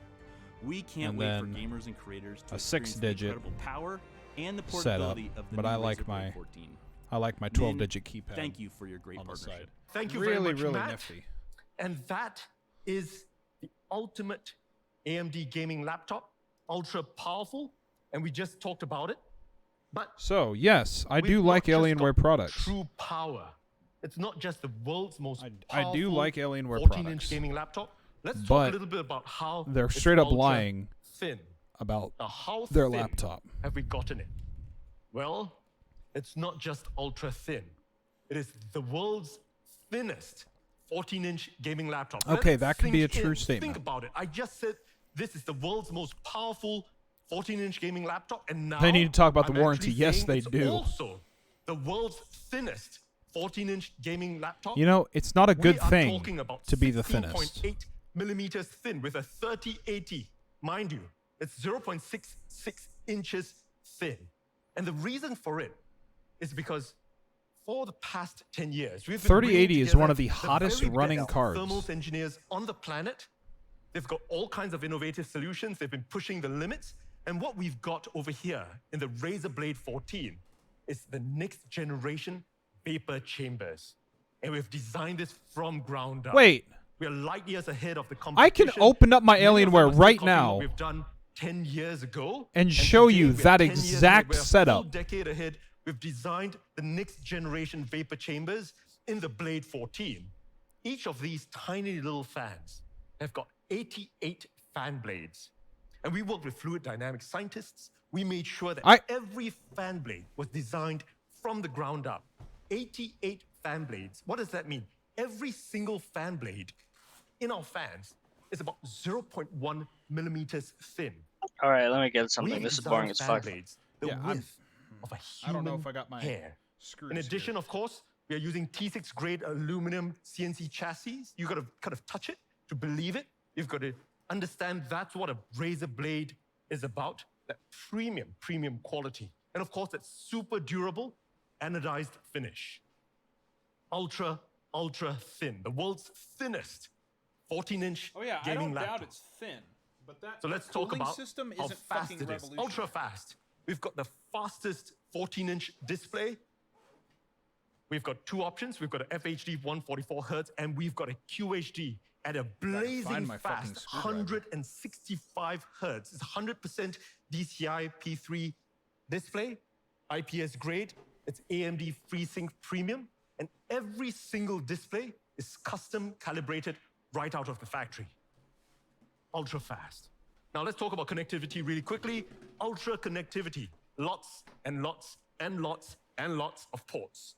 We can't And wait for then gamers and creators to a experience the 6-digit incredible power and the setup, portability of the but new I like Razer Blade my 14. I like my Min, 12-digit keypad. Thank you for your great on the partnership. side. Thank you really, very much, really Matt. nifty. And that is the ultimate AMD gaming laptop, ultra powerful, and we just talked about it. But So yes, I we've do not like just Alienware got products. True power. It's not just the world's most I do like Alienware 14-inch products, gaming laptop. Let's talk but a little bit about how they're it's straight up ultra lying thin. about Now, how their thin laptop. have we gotten it? Well, it's not just ultra thin. It is the world's thinnest 14-inch gaming laptop. Okay, Let that could be a sink true in. statement. Think about it. I just said this is the world's most powerful 14-inch gaming laptop, and now They need to talk about the I'm warranty. actually Yes, saying they it's do. Also, the world's thinnest 14-inch gaming laptop. You know, it's not a good we are thing talking about to be the thinnest. 16.8 millimeters thin with a 3080. Mind you, it's 0.66 inches thin. And the reason for it is because for the past 10 years, we've been 3080 bringing is one together of the hottest very running best cards. thermals engineers on the planet. They've got all kinds of innovative solutions. They've been pushing the limits. And what we've got over here in the Razer Blade 14 is the next generation vapor chambers. And we've designed this from ground up. Wait. We are light years ahead of the I competition. can open up my Many of them Alienware are still right copying what now we've done 10 years ago. and show today you we are that 10 years exact ahead. We're a setup. full decade ahead. We've designed the next generation vapor chambers in the Blade 14. Each of these tiny little fans have got 88 fan blades. And we worked with fluid dynamics scientists. We made sure that every fan blade was designed from the ground up. 88 fan blades. What does that mean? Every single fan blade in our fans is about 0.1 millimeters thin. All right, let me get something. We've This is designed boring as fan fuck. blades the Yeah, width of a I don't know human if I got my hair. screws In addition, of course, we are using T6 grade aluminum CNC chassis. You got to kind of touch it to believe it. You've got to understand that's what a Razer blade is about. That premium quality. And of course, that super durable anodized finish. Ultra thin. The world's thinnest 14-inch gaming laptop. it's thin, but that So let's talk about system how isn't fast fucking it is. Ultra fast. We've got the fastest 14-inch display. We've got two options. We've got a FHD 144 Hz, and we've got a QHD at a blazing fast 165 hertz. It's 100% DCI P3 display, IPS grade. It's AMD FreeSync Premium, and every single display is custom calibrated right out of the factory. Ultra fast. Now let's talk about connectivity really quickly. Ultra connectivity, lots and lots and lots and lots of ports.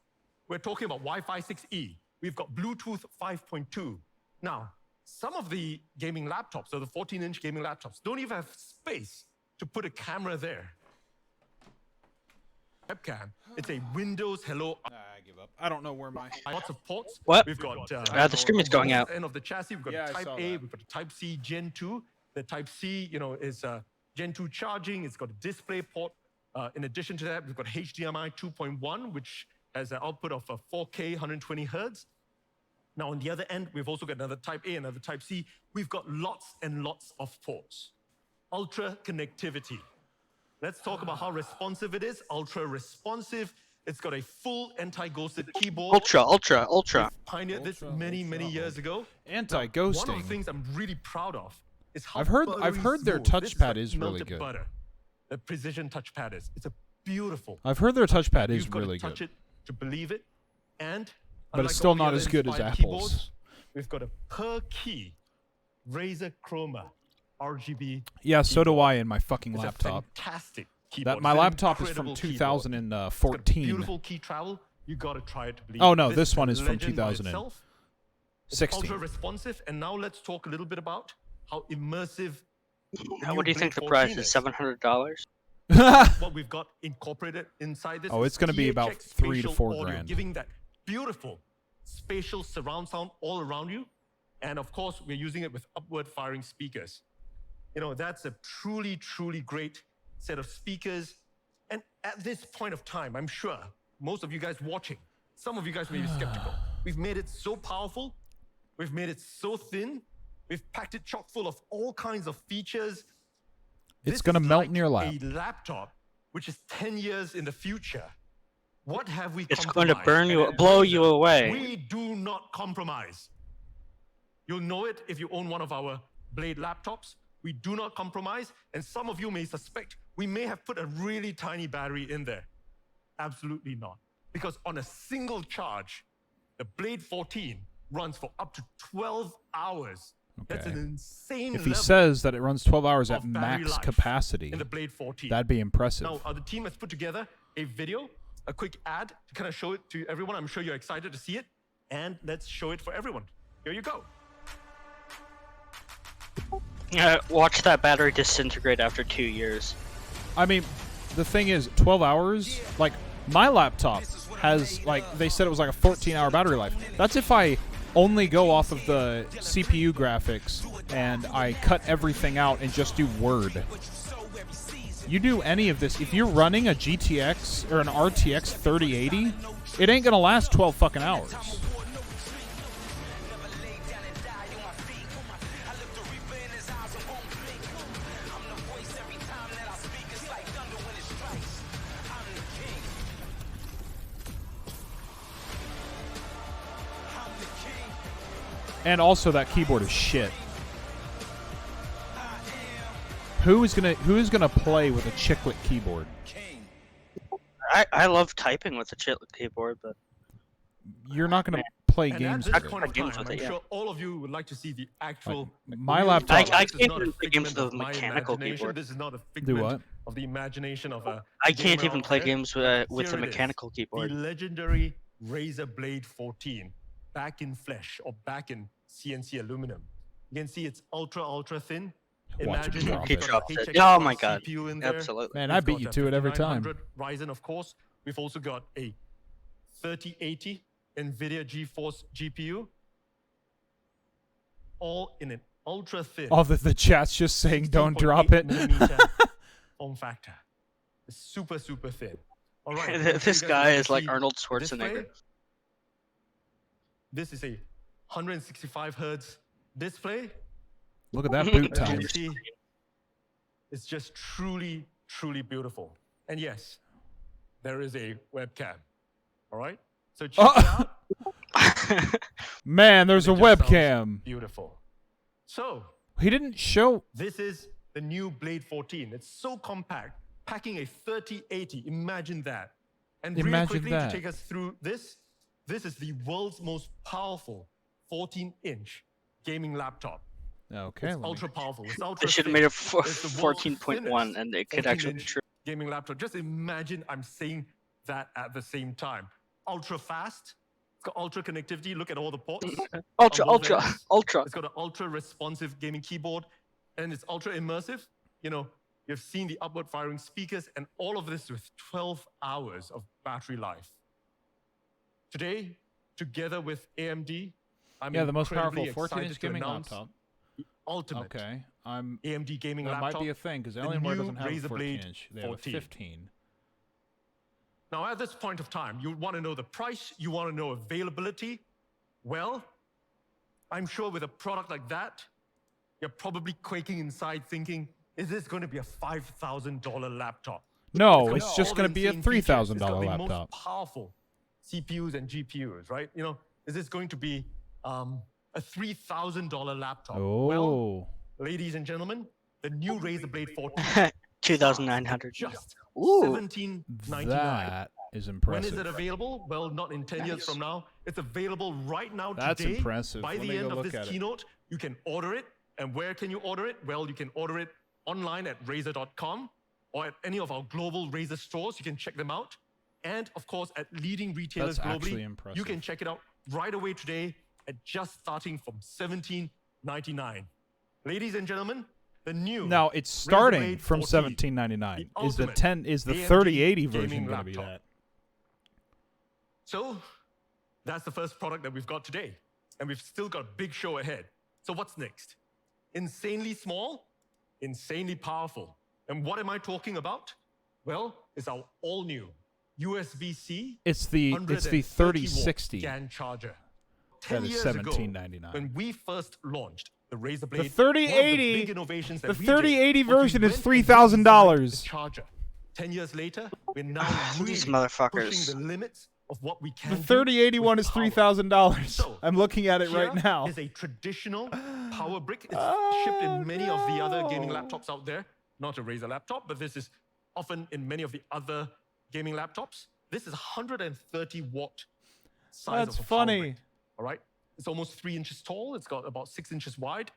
We're talking about Wi-Fi 6E. We've got Bluetooth 5.2. Now, some of the gaming laptops, or the 14-inch gaming laptops, don't even have space to put a camera there. Webcam. It's a Windows Hello. I give up. I don't know where my lots of ports. What? We've got the stream is going out. End of the chassis. We've got a Type A. We've got a Type C Gen 2. The Type C, is Gen 2 charging. It's got a display port. In addition to that, we've got HDMI 2.1, which has an output of 4K 120 hertz. Now on the other end, we've also got another Type A, another Type C. We've got lots and lots of ports. Ultra connectivity. Let's talk about how responsive it is. Ultra responsive. It's got a full anti-ghosted keyboard. Ultra. We've pioneered this many years ago. Anti-ghosting. One of the things I'm really proud of is how I've heard their touchpad is really good. Butter. The precision touchpad is. It's a beautiful. I've heard their touchpad is You've got really to touch good. it to believe it, and But it's still not as good as Apple's. We've got a per key Razer Chroma RGB. Yeah, so do I in my fucking It's laptop. A fantastic keyboard. My It's an laptop is from incredible 2014. It's got beautiful key travel. You got to try it to believe. Oh, no, this is one a is from legend by itself. 2016. It's ultra responsive, and now let's talk a little bit about how immersive. What do you think the price is? $700? What we've got incorporated inside this. Oh, it's going to be about THX $3 to spatial $4 audio, grand. giving that beautiful spatial surround sound all around you, and of course we're using it with upward firing speakers. That's a truly great set of speakers. And at this point of time, I'm sure most of you guys watching, some of you guys may be skeptical. We've made it so powerful. We've made it so thin. We've packed it chock full of all kinds of features. It's going to melt in your lap. A laptop, which is 10 years in the future. What have we It's going to compromised? blow you away. We do not compromise. You'll know it if you own one of our Blade laptops. We do not compromise, and some of you may suspect we may have put a really tiny battery in there. Absolutely not. Because on a single charge, the Blade 14 runs for up to 12 hours. That's an insane If he level says that it runs 12 hours at of battery max life capacity, in the Blade 14. that'd be impressive. Now, the team has put together a video, a quick ad to kind of show it to everyone. I'm sure you're excited to see it, and let's show it for everyone. Here you go. Watch that battery disintegrate after 2 years. I mean, the thing is, 12 hours, like, my laptop has, like, they said it was like a 14-hour battery life. That's if I only go off of the CPU graphics and I cut everything out and just do Word. You do any of this, if you're running a GTX or an RTX 3080, it ain't gonna last 12 fucking hours. And also, that keyboard is shit. Who is gonna play with a chiclet keyboard? I love typing with a chiclet keyboard, but You're not gonna play And games at with this it. point of time, I'm sure all of you would like to see the actual. My laptop. I This is can't not a even play games figment with a of my mechanical imagination. keyboard. This is not a Do figment what? of the imagination of a. I can't gamer even out play there. games with Here a it is, mechanical keyboard. The legendary Razer Blade 14, back in flesh or back in CNC aluminum. You can see it's ultra thin. Watch it Imagine drop you've it. got a Dropped it. HX Oh my Plus god. CPU in there. Absolutely. Man, I We've beat got you a to it every time. 5900 Ryzen, of course. We've also got a 3080 NVIDIA GeForce GPU, all in an ultra thin. Oh, the chat's just saying don't drop it. 16.8mm form factor. It's super thin. All right. This guy is like Arnold Schwarzenegger. This is a 165 hertz display. Look at that boot As you time. can see, it's just truly beautiful. And yes, there is a webcam. All right. So check it out. Man, there's a It just sounds webcam. Beautiful. So He didn't show. this is the new Blade 14. It's so compact, packing a 3080. Imagine that. And really Imagine quickly that. to take us through this is the world's most powerful 14-inch gaming laptop. Okay. It's ultra powerful. It's ultra They should have thin. made it It's the world's 14.1 thinnest and it could actually be 14-inch true. gaming laptop. Just imagine I'm saying that at the same time. Ultra fast. It's got ultra connectivity. Look at all the ports. Ultra, on both ultra, ends. ultra. It's got an ultra responsive gaming keyboard, and it's ultra immersive. You know, you've seen the upward firing speakers, and all of this with 12 hours of battery life. Today, together with AMD, I'm Yeah, the most incredibly powerful 14-inch excited to gaming announce laptop. the ultimate Okay, AMD gaming that laptop. might be a thing because the Alienware new doesn't have a Razer Blade 14-inch. They have a 14. 15. Now, at this point of time, you want to know the price, you want to know availability. Well, I'm sure with a product like that, you're probably quaking inside thinking, is this going to be a $5,000 laptop? No, it's just all going the to be a insane features. $3,000 It's got the laptop. most powerful CPUs and GPUs, right? You know, is this going to be a $3,000 laptop? Oh. Well, ladies and gentlemen, the new Razer Blade 14 $2,900. just Ooh. $1,799. That is When impressive. is it available? Well, not in 10 years from now. It's available right now That's today. impressive. By Let the me end go of look this at it. keynote, you can order it. And where can you order it? Well, you can order it online at Razer.com or at any of our global Razer stores. You can check them out. And of course, at leading retailers That's actually globally, impressive. you can check it out right away today at just starting from $17.99. Ladies and gentlemen, the new Now it's Razer starting Blade from 14, $17.99. Is the ultimate is the AMD 3080 version gaming going to be laptop. that? So that's the first product that we've got today. And we've still got a big show ahead. So what's next? Insanely small, insanely powerful. And what am I talking about? Well, it's our all-new USB-C. It's the 3060 GAN charger. that 10 is years ago, $17.99. when we first launched the Razer Blade, The 3080, big innovations that the we did 3080 was we version is went and redesigned $3,000. the charger. 10 years later, we're now These really motherfuckers. pushing the limits of what we can The do 3080 with one is power. $3,000. So, I'm looking at it right here now. is a traditional power brick. It's shipped in many of the other gaming laptops out there. Not a Razer laptop, but this is often in many of the other gaming laptops. This is 130 watt size That's of a power funny. brick. All right, it's almost 3 inches tall. It's got about 6 inches wide.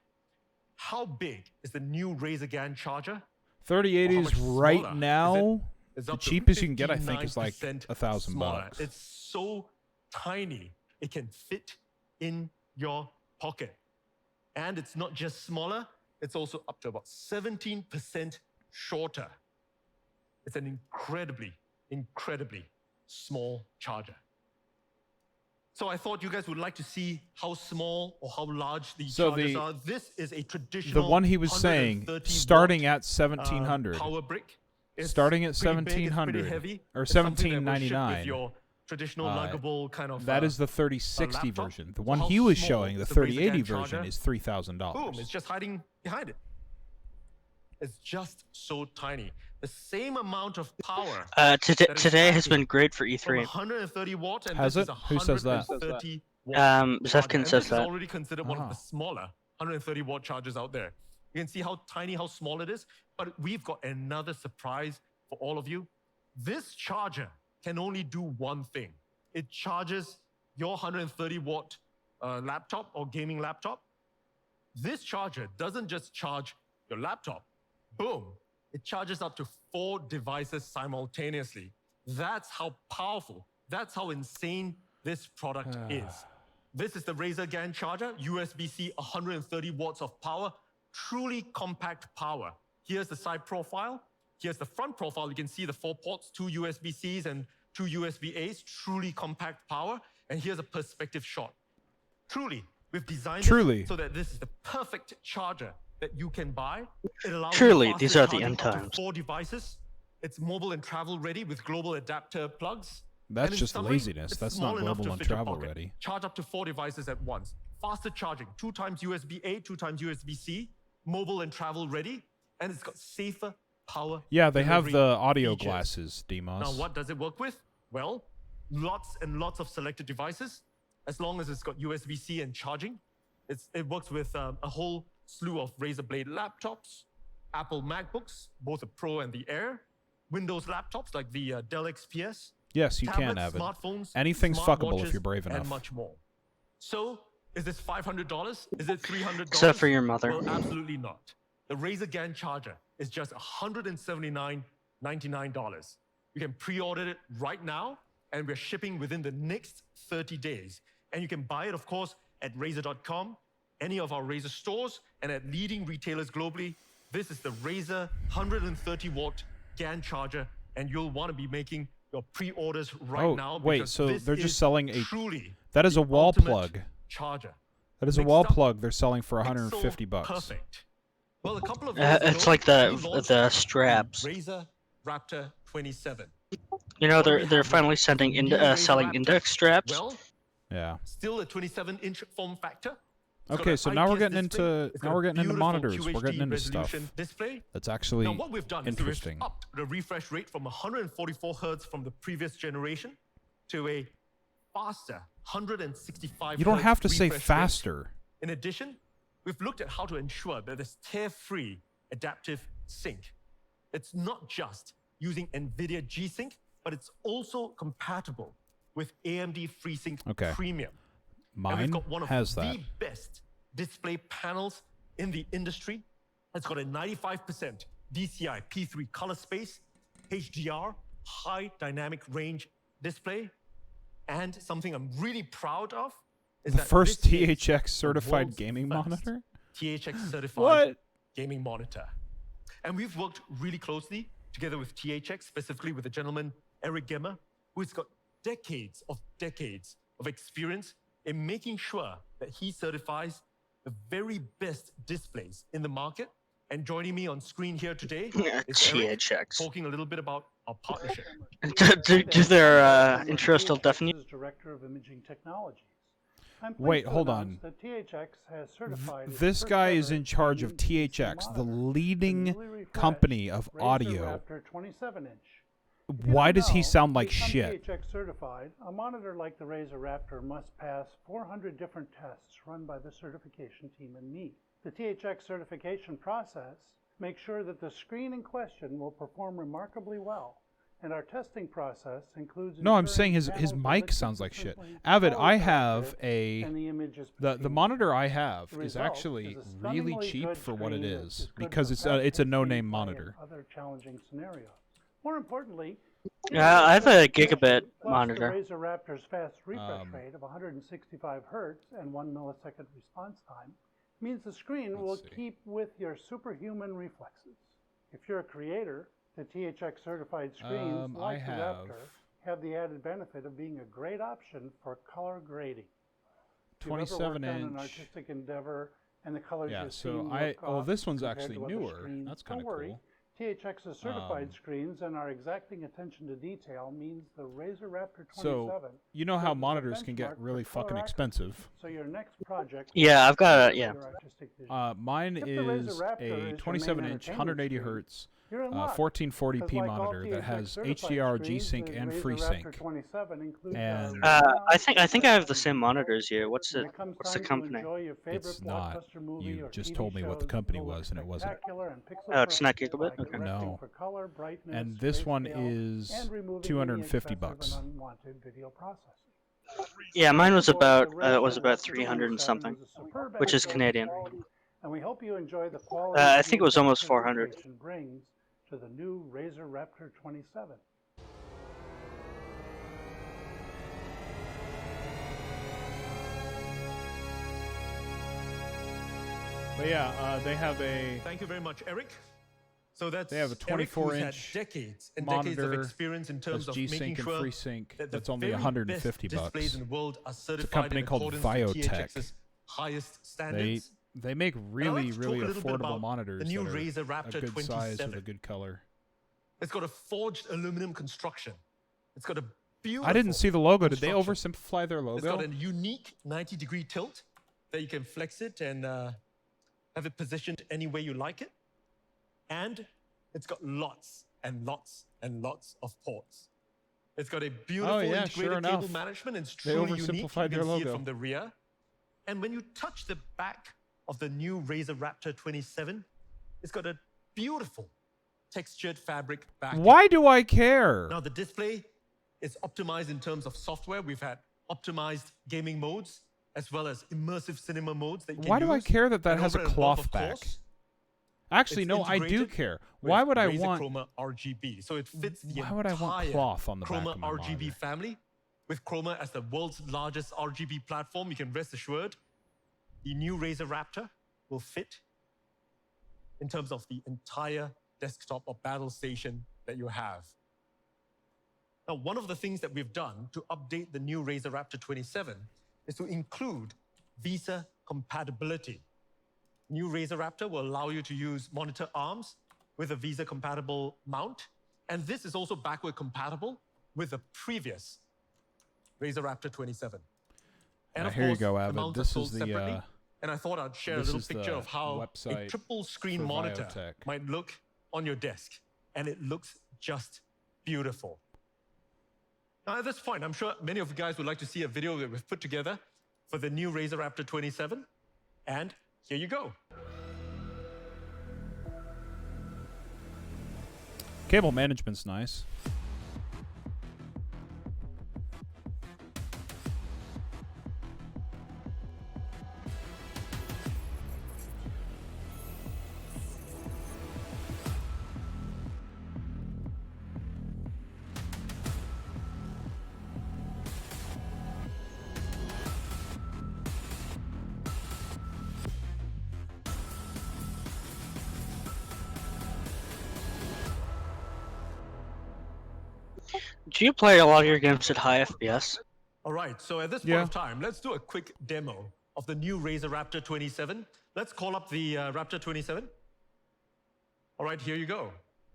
How big is the new Razer GAN charger? 3080 Or how is much right smaller now. It's The up to cheapest you can get, I think, is like 59% $1,000 smaller. bucks. It's so tiny, it can fit in your pocket. And it's not just smaller, it's also up to about 17% shorter. It's an incredibly, incredibly small charger. So I thought you guys would like to see how small or how large these So chargers the- are. This is a traditional The one he was saying, 130 starting watt, at 1700. power brick. It's Starting at pretty big, it's pretty 1700 heavy. or It's something that will ship with 1799. your traditional luggable kind of. That is the 3060 laptop. version. The So one how he was small showing, the is Razer 3080 GAN version, charger? is $3,000. Boom! It's just hiding behind it. It's just so tiny. The same amount of power. Today has been great for From E3. 130 watt and Has this it? is Who says that? 130 watt Zefkin charger. And says this is that. already considered one of the smaller 130 watt chargers out there. You can see how tiny, how small it is. But we've got another surprise for all of you. This charger can only do one thing. It charges your 130 watt laptop or gaming laptop. This charger doesn't just charge your laptop. Boom. It charges up to 4 devices simultaneously. That's how powerful, that's how insane this product is. This is the Razer GAN charger, USB-C 130 watts of power, truly compact power. Here's the side profile. Here's the front profile. You can see the 4 ports, 2 USB-Cs and 2 USB-As, truly compact power. And here's a perspective shot. Truly, we've designed it so that this is the perfect charger that you can buy. It allows Truly, you these faster are the charging end up to times. 4 devices. It's mobile and travel ready with global adapter plugs. That's And in just summary, laziness. it's That's small not enough global to and fit your travel pocket. ready. Charge up to 4 devices at once. Faster charging, 2 times USB-A, 2 times USB-C, mobile and travel ready, and it's got safer power. Yeah, they have delivery the audio features. glasses, Demos. Now, what does it work with? Well, lots and lots of selected devices. as long as it's got USB-C and charging. It works with a whole slew of Razer Blade laptops, Apple MacBooks, both the Pro and the Air, Windows laptops like the Dell XPS. Yes, you tablets, can, Avid. Smartphones, Anything's fuckable if smartwatches, you're brave enough. and much more. So, is this $500? Is it $300? Except for your mother. Well, absolutely not. The Razer GAN charger is just $179.99. You can pre-order it right now, and we're shipping within the next 30 days. And you can buy it, of course, at Razer.com, any of our Razer stores, and at leading retailers globally. This is the Razer 130-watt GAN charger, and you'll want to be making your pre-orders right now. Wait, so they're just selling a... Truly that is a wall plug. Charger. That is a wall plug they're selling for $150. Perfect. Well, a couple of it's like the straps. Razer Raptor 27. You know, they're finally selling index straps. Well, yeah. Still a 27-inch form factor. Okay, so now we're getting into monitors. We're getting into stuff that's actually now, what we've done interesting. Is we've upped the refresh rate from 144 hertz from the previous generation to a faster 165. You don't have to say refresh faster. Rate. In addition, we've looked at how to ensure that there's tear-free adaptive sync. It's not just using NVIDIA G-Sync, but it's also compatible with AMD FreeSync Premium. Mine and we've got one of has the that. best display panels in the industry. It's got a 95% DCI P3 color space, HDR, high dynamic range display, and something I'm really proud of is the that first this is THX the certified world's gaming first monitor. THX certified What? gaming monitor. And we've worked really closely together with THX, specifically with the gentleman Eric Gemmer, who's got decades of experience in making sure that he certifies the very best displays in the market. And joining me on screen here today is Eric, THX. talking a little bit about our partnership. Do their intro still deafening? Director of Imaging Technologies. Wait, hold on. That THX has certified This guy is in charge of THX, the leading company of audio. Raptor 27-inch. Why does he sound like to become shit? THX certified, a monitor like the Razer Raptor must pass 400 different tests run by the certification team and me. The THX certification process makes sure that the screen in question will perform remarkably well, and our testing process includes. No, I'm saying his mic sounds like shit. Avid, I have the monitor I have is actually really cheap for what it is because it's a no-name monitor. Other challenging scenarios. More importantly, I have a gigabit plus monitor. The Razer Raptor's fast refresh rate of 165 hertz and 1 millisecond response time means the screen will keep with your superhuman reflexes. If you're a creator, the THX certified screens like the Raptor have the added benefit of being a great option for color grading. 27-inch. An artistic endeavor and the colors Yeah, you so look this one's compared actually to other newer. screens. That's kind of Don't worry. cool. THX's certified screens and our exacting attention to detail means the Razer Raptor 27. So you know how monitors can get really fucking expensive. So your next project. Yeah, I've got a mine is a 27-inch, 180 hertz, 1440p monitor that has HDR, G-Sync, and FreeSync. And I think I have the same monitors here. What's the company? It's not. You just told me what the company was, and it wasn't. Oh, it's not Gigabit. Okay. No. And this one is $250. Yeah, mine was about 300 and something, which is Canadian. And we hope you enjoy the quality. I think it was almost 400. Brings to the new Razer Raptor 27. But yeah, they have a. Thank you very much, Eric. So they have a 24-inch decades and monitor decades of experience in terms of G-Sync making and sure FreeSync. that That's the only very $150. best displays in the world are It's a certified company in called accordance with Viotech. THX's highest standards. They make really affordable about monitors the new that are Razer Raptor a good 27. size with a good color. It's got a forged aluminum construction. It's got a beautiful. I didn't see the logo. Did they oversimplify their logo? It's got a unique 90-degree tilt that you can flex it and have it positioned any way you like it. And it's got lots and lots and lots of ports. It's got a beautiful integrated cable management. It's truly unique. You can see it from the rear. And when you touch the back of the new Razer Raptor 27, it's got a beautiful textured fabric back. Why do I care? Now, the display is optimized in terms of software. We've had optimized gaming modes as well as immersive cinema modes that you can Why do I use. care that And has a over and above, cloth of back? course, Actually, no, I do care. Why would I Razer want? Chroma RGB, so it fits the Why would I want entire cloth on the back Chroma of my RGB monitor? family. With Chroma as the world's largest RGB platform, you can rest assured the new Razer Raptor will fit in terms of the entire desktop or battle station that you have. Now, one of the things that we've done to update the new Razer Raptor 27 is to include VESA compatibility. New Razer Raptor will allow you to use monitor arms with a VESA compatible mount. And this is also backward compatible with the previous Razer Raptor 27. And Here you go, Avid. mounts are This sold is the. separately. And I thought I'd share a little picture of how a website triple screen for monitor Biotech. might look on your desk. And it looks just beautiful. Now, at this point, I'm sure many of you guys would like to see a video that we've put together for the new Razer Raptor 27. And here you go. Cable management's nice. Do you play a lot of your games at high FPS? All right, so at this point of time, let's do a quick demo of the new Razer Raptor 27. Let's call up the Raptor 27. All right, here you go.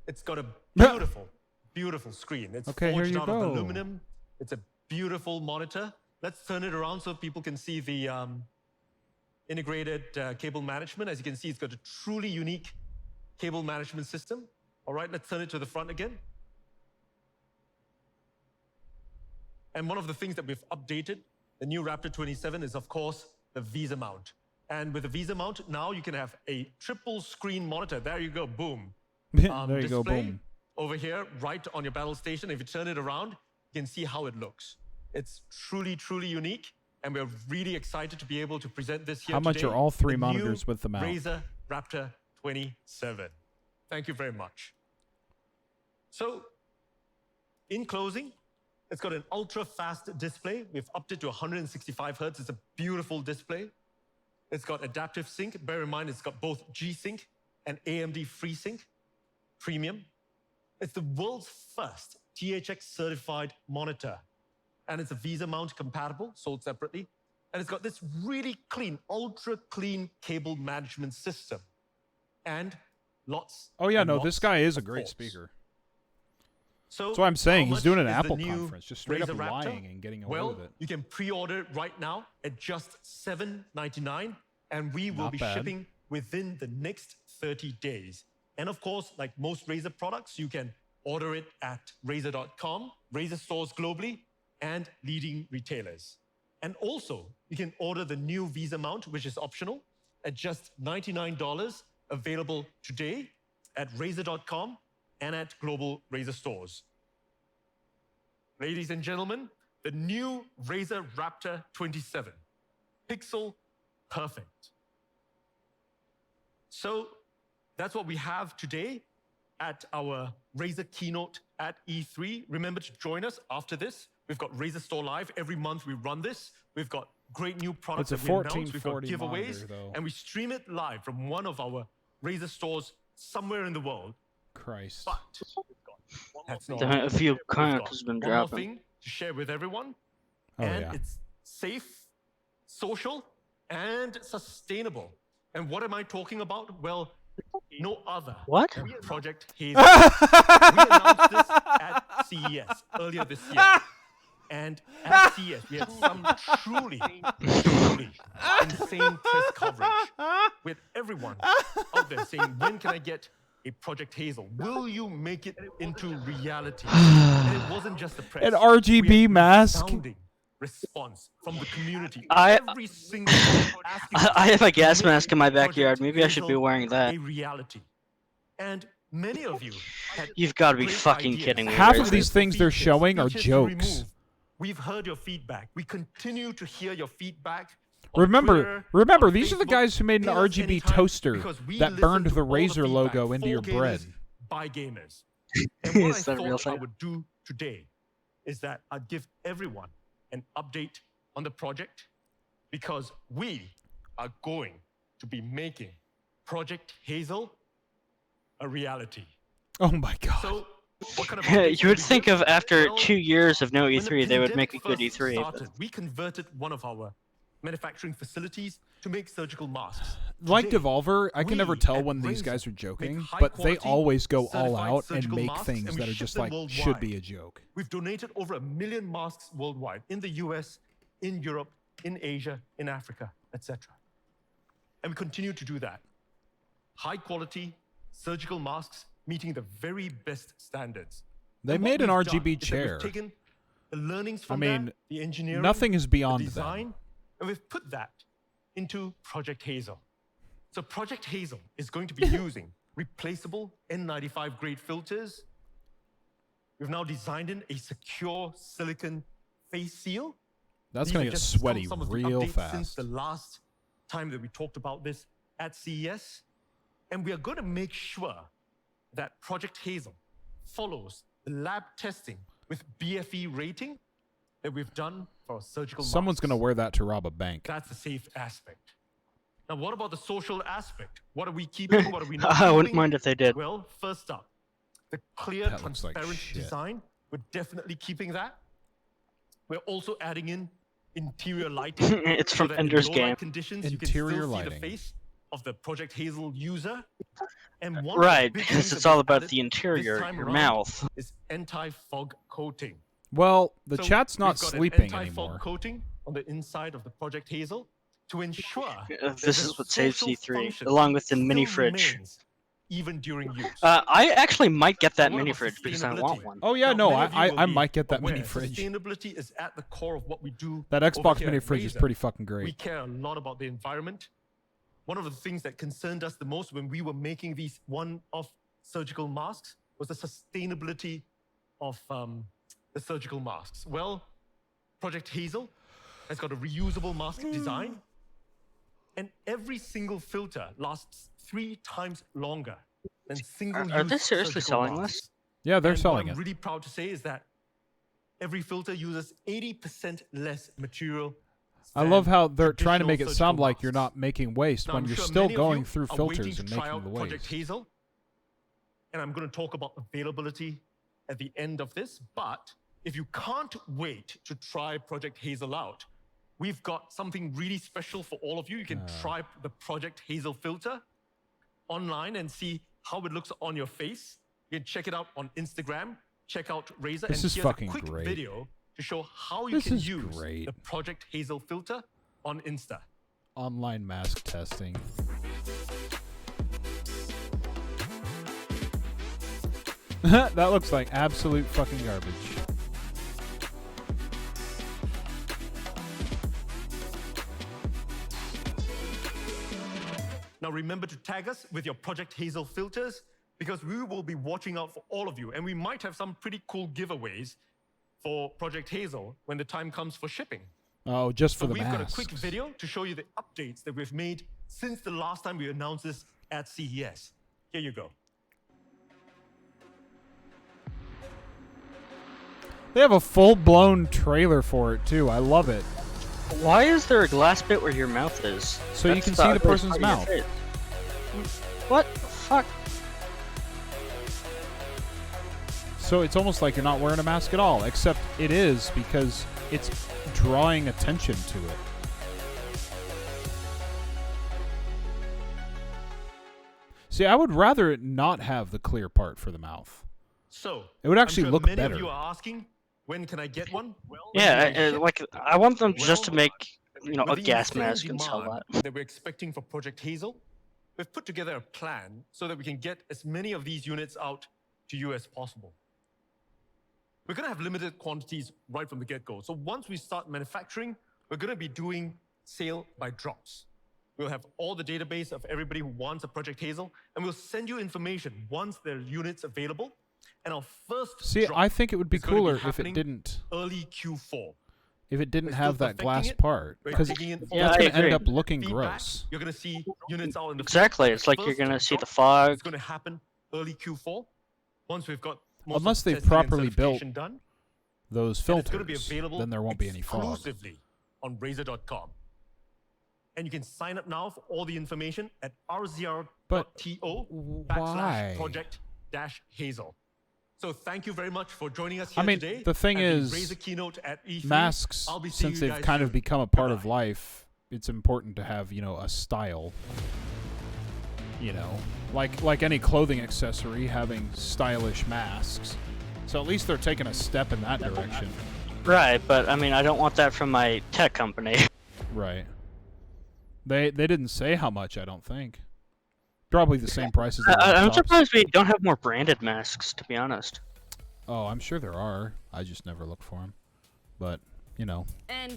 It's got a beautiful, beautiful screen. It's forged out of aluminum. It's a beautiful monitor. Let's turn it around so people can see the integrated cable management. As you can see, it's got a truly unique cable management system. All right, let's turn it to the front again. And one of the things that we've updated, the new Raptor 27, is, of course, the VESA mount. And with the VESA mount, now you can have a triple screen monitor. There you go, boom. There you go, Display boom. over here, right on your battle station. If you turn it around, you can see how it looks. It's truly, truly unique. And we're really excited to be able to present this here How much today. are all three The monitors new with the mount? Razer Raptor 27. Thank you very much. So, in closing, it's got an ultra-fast display. We've upped it to 165 Hertz. It's a beautiful display. It's got adaptive sync. Bear in mind, it's got both G-Sync and AMD FreeSync Premium. It's the world's first THX-certified monitor. And it's a VESA mount compatible, sold separately. And it's got this really clean, ultra-clean cable management system. And lots Oh yeah, and no, lots this guy is a of great ports. speaker. So That's what I'm saying. how He's doing an much is the Apple new conference, just straight up Razer Raptor? lying and getting away Well, with it. you can pre-order it right now at just $7.99, and we will Not be bad. shipping within the next 30 days. And of course, like most Razer products, you can order it at Razer.com, Razer stores globally, and leading retailers. And also, you can order the new VESA mount, which is optional, at just $99, available today at Razer.com and at global Razer stores. Ladies and gentlemen, the new Razer Raptor 27. Pixel perfect. So that's what we have today at our Razer keynote at E3. Remember to join us after this. We've got Razer Store Live. Every month we run this. We've got great new products It's a that we announce. We've got 1440 giveaways. monitor, though. And we stream it live from one of our Razer stores somewhere in the world. Christ. But that's not Damn it, a few We've current got has been one more dropping. thing to share with everyone. Oh, And yeah. it's safe, social, and sustainable. And what am I talking about? Well, no other. What? than Project Hazel. We announced this at CES earlier this year. And at CES, we had some truly insane press coverage with everyone out there saying, when can I get a Project Hazel? Will you make it into reality? And it wasn't just the press. An RGB mask. Response from the community. I have a gas mask in my backyard. Maybe I should be wearing that. A reality. And many of you You've got to be fucking kidding me. Half of these things they're showing are jokes. We've heard your feedback. We continue to hear your feedback. Remember, these are the guys who made an RGB toaster that burned the Razer logo into your bread. By gamers. And what I thought I would do today is that I'd give everyone an update on the project, because we are going to be making Project Hazel a reality. Oh my god. So, what kind of you would think of after 2 years of no E3, they would make a good E3. Started, we converted one of our manufacturing facilities to make surgical masks. Like Today, Devolver, I can never tell when these guys are joking, but they always go all out and make things that are just like, should be a joke. We've donated over 1 million masks worldwide, in the US, in Europe, in Asia, in Africa, etc. And we continue to do that. High quality surgical masks meeting the very best standards. They made an RGB chair. We've taken the learnings from that, the engineering, nothing is beyond the design, them. And we've put that into Project Hazel. So Project Hazel is going to be using replaceable N95 grade filters. We've now designed in a secure silicon face seal. That's going to get sweaty real fast. Since the last time that we talked about this at CES. And we are going to make sure that Project Hazel follows the lab testing with BFE rating that we've done for our surgical masks. Someone's going to wear that to rob a bank. That's the safe aspect. Now, what about the social aspect? What are we keeping? What are we not I wouldn't keeping? mind if they did. Well, first up, the clear, transparent design. We're definitely keeping that. We're also adding in interior lighting. It's so from that Ender's in low light Game. Conditions, Interior you can still lighting. see the face of the Project Hazel user. And one of the Right, big because things it's that all we've about added the interior, this time your around mouth. is anti-fog coating. Well, the So chat's not we've got sleeping an anti-fog anymore. coating on the inside of the Project Hazel to ensure This is what saves E3, along with the mini fridge. even during use. I actually might get that What mini about fridge because I want one. Oh yeah, Now, no, many of you I will be might get that aware mini fridge. Sustainability is at the core of what we do. That over Xbox here mini at fridge is Razer. pretty fucking We great. care a lot about the environment. One of the things that concerned us the most when we were making these one-off surgical masks was the sustainability of the surgical masks. Well, Project Hazel has got a reusable mask design, and every single filter lasts 3 times longer than single-use Are they seriously surgical selling masks. this? Yeah, they're And selling what I'm it. really proud to say is that every filter uses 80% less material. I love how they're trying to traditional make it surgical sound like masks. you're not making waste Now, when I'm you're sure still many of going you through are waiting filters to and try making out the Project waste. Hazel, and I'm going to talk about availability at the end of this. But if you can't wait to try Project Hazel out, we've got something really special for all of you. You can try the Project Hazel filter online and see how it looks on your face. You can check it out on Instagram. Check out Razer. This and is here's fucking a quick great. video to show how you This can is use great. the Project Hazel filter on Insta. Online mask testing. That looks like absolute fucking garbage. Now remember to tag us with your Project Hazel filters, because we will be watching out for all of you, and we might have some pretty cool giveaways for Project Hazel when the time comes for shipping. Oh, just for So the we've masks. got a quick video to show you the updates that we've made since the last time we announced this at CES. Here you go. They have a full-blown trailer for it too. I love it. Why is there a glass bit where your mouth is? So you That's can see the ugliest person's part of your mouth. face. What the fuck? So it's almost like you're not wearing a mask at all, except it is because it's drawing attention to it. See, I would rather it not have the clear part for the mouth. So It would actually I'm sure look many better. of you are asking, when can I get one? Yeah, like I want them just to make, a With the gas insane mask and sell demand that. that we're expecting for Project Hazel, we've put together a plan so that we can get as many of these units out to you as possible. We're going to have limited quantities right from the get-go. So once we start manufacturing, we're going to be doing sale by drops. We'll have all the database of everybody who wants a Project Hazel, and we'll send you information once there are units available. And our first See, drop I think it would be is gonna cooler if it happening didn't. early Q4. If it didn't We're have still that perfecting glass it. part, We're because digging in that's all going the to end up feedback. looking gross. You're going to see units out in the field. Exactly. It's like The you're first gonna see the drop fog. is going to happen early Q4 once we've got most of Unless the they've testing and properly built certification done. those And it's going to filters, be available then there won't be any fog. exclusively on Razer.com. And you can sign up now for all the information at rzr.to/project-hazel. So thank you very much for joining us here I mean, today. the thing at is, the Razer keynote at E3. masks, I'll be seeing since you they've guys kind of soon. become a part of life, it's important to have, a style. Like any clothing accessory, having stylish masks. So at least they're taking a step in that direction. Right, but I mean, I don't want that from my tech company. Right. They didn't say how much, I don't think. Probably the same price as the I'm laptops. surprised we don't have more branded masks, to be honest. Oh, I'm sure there are. I just never look for them. But, And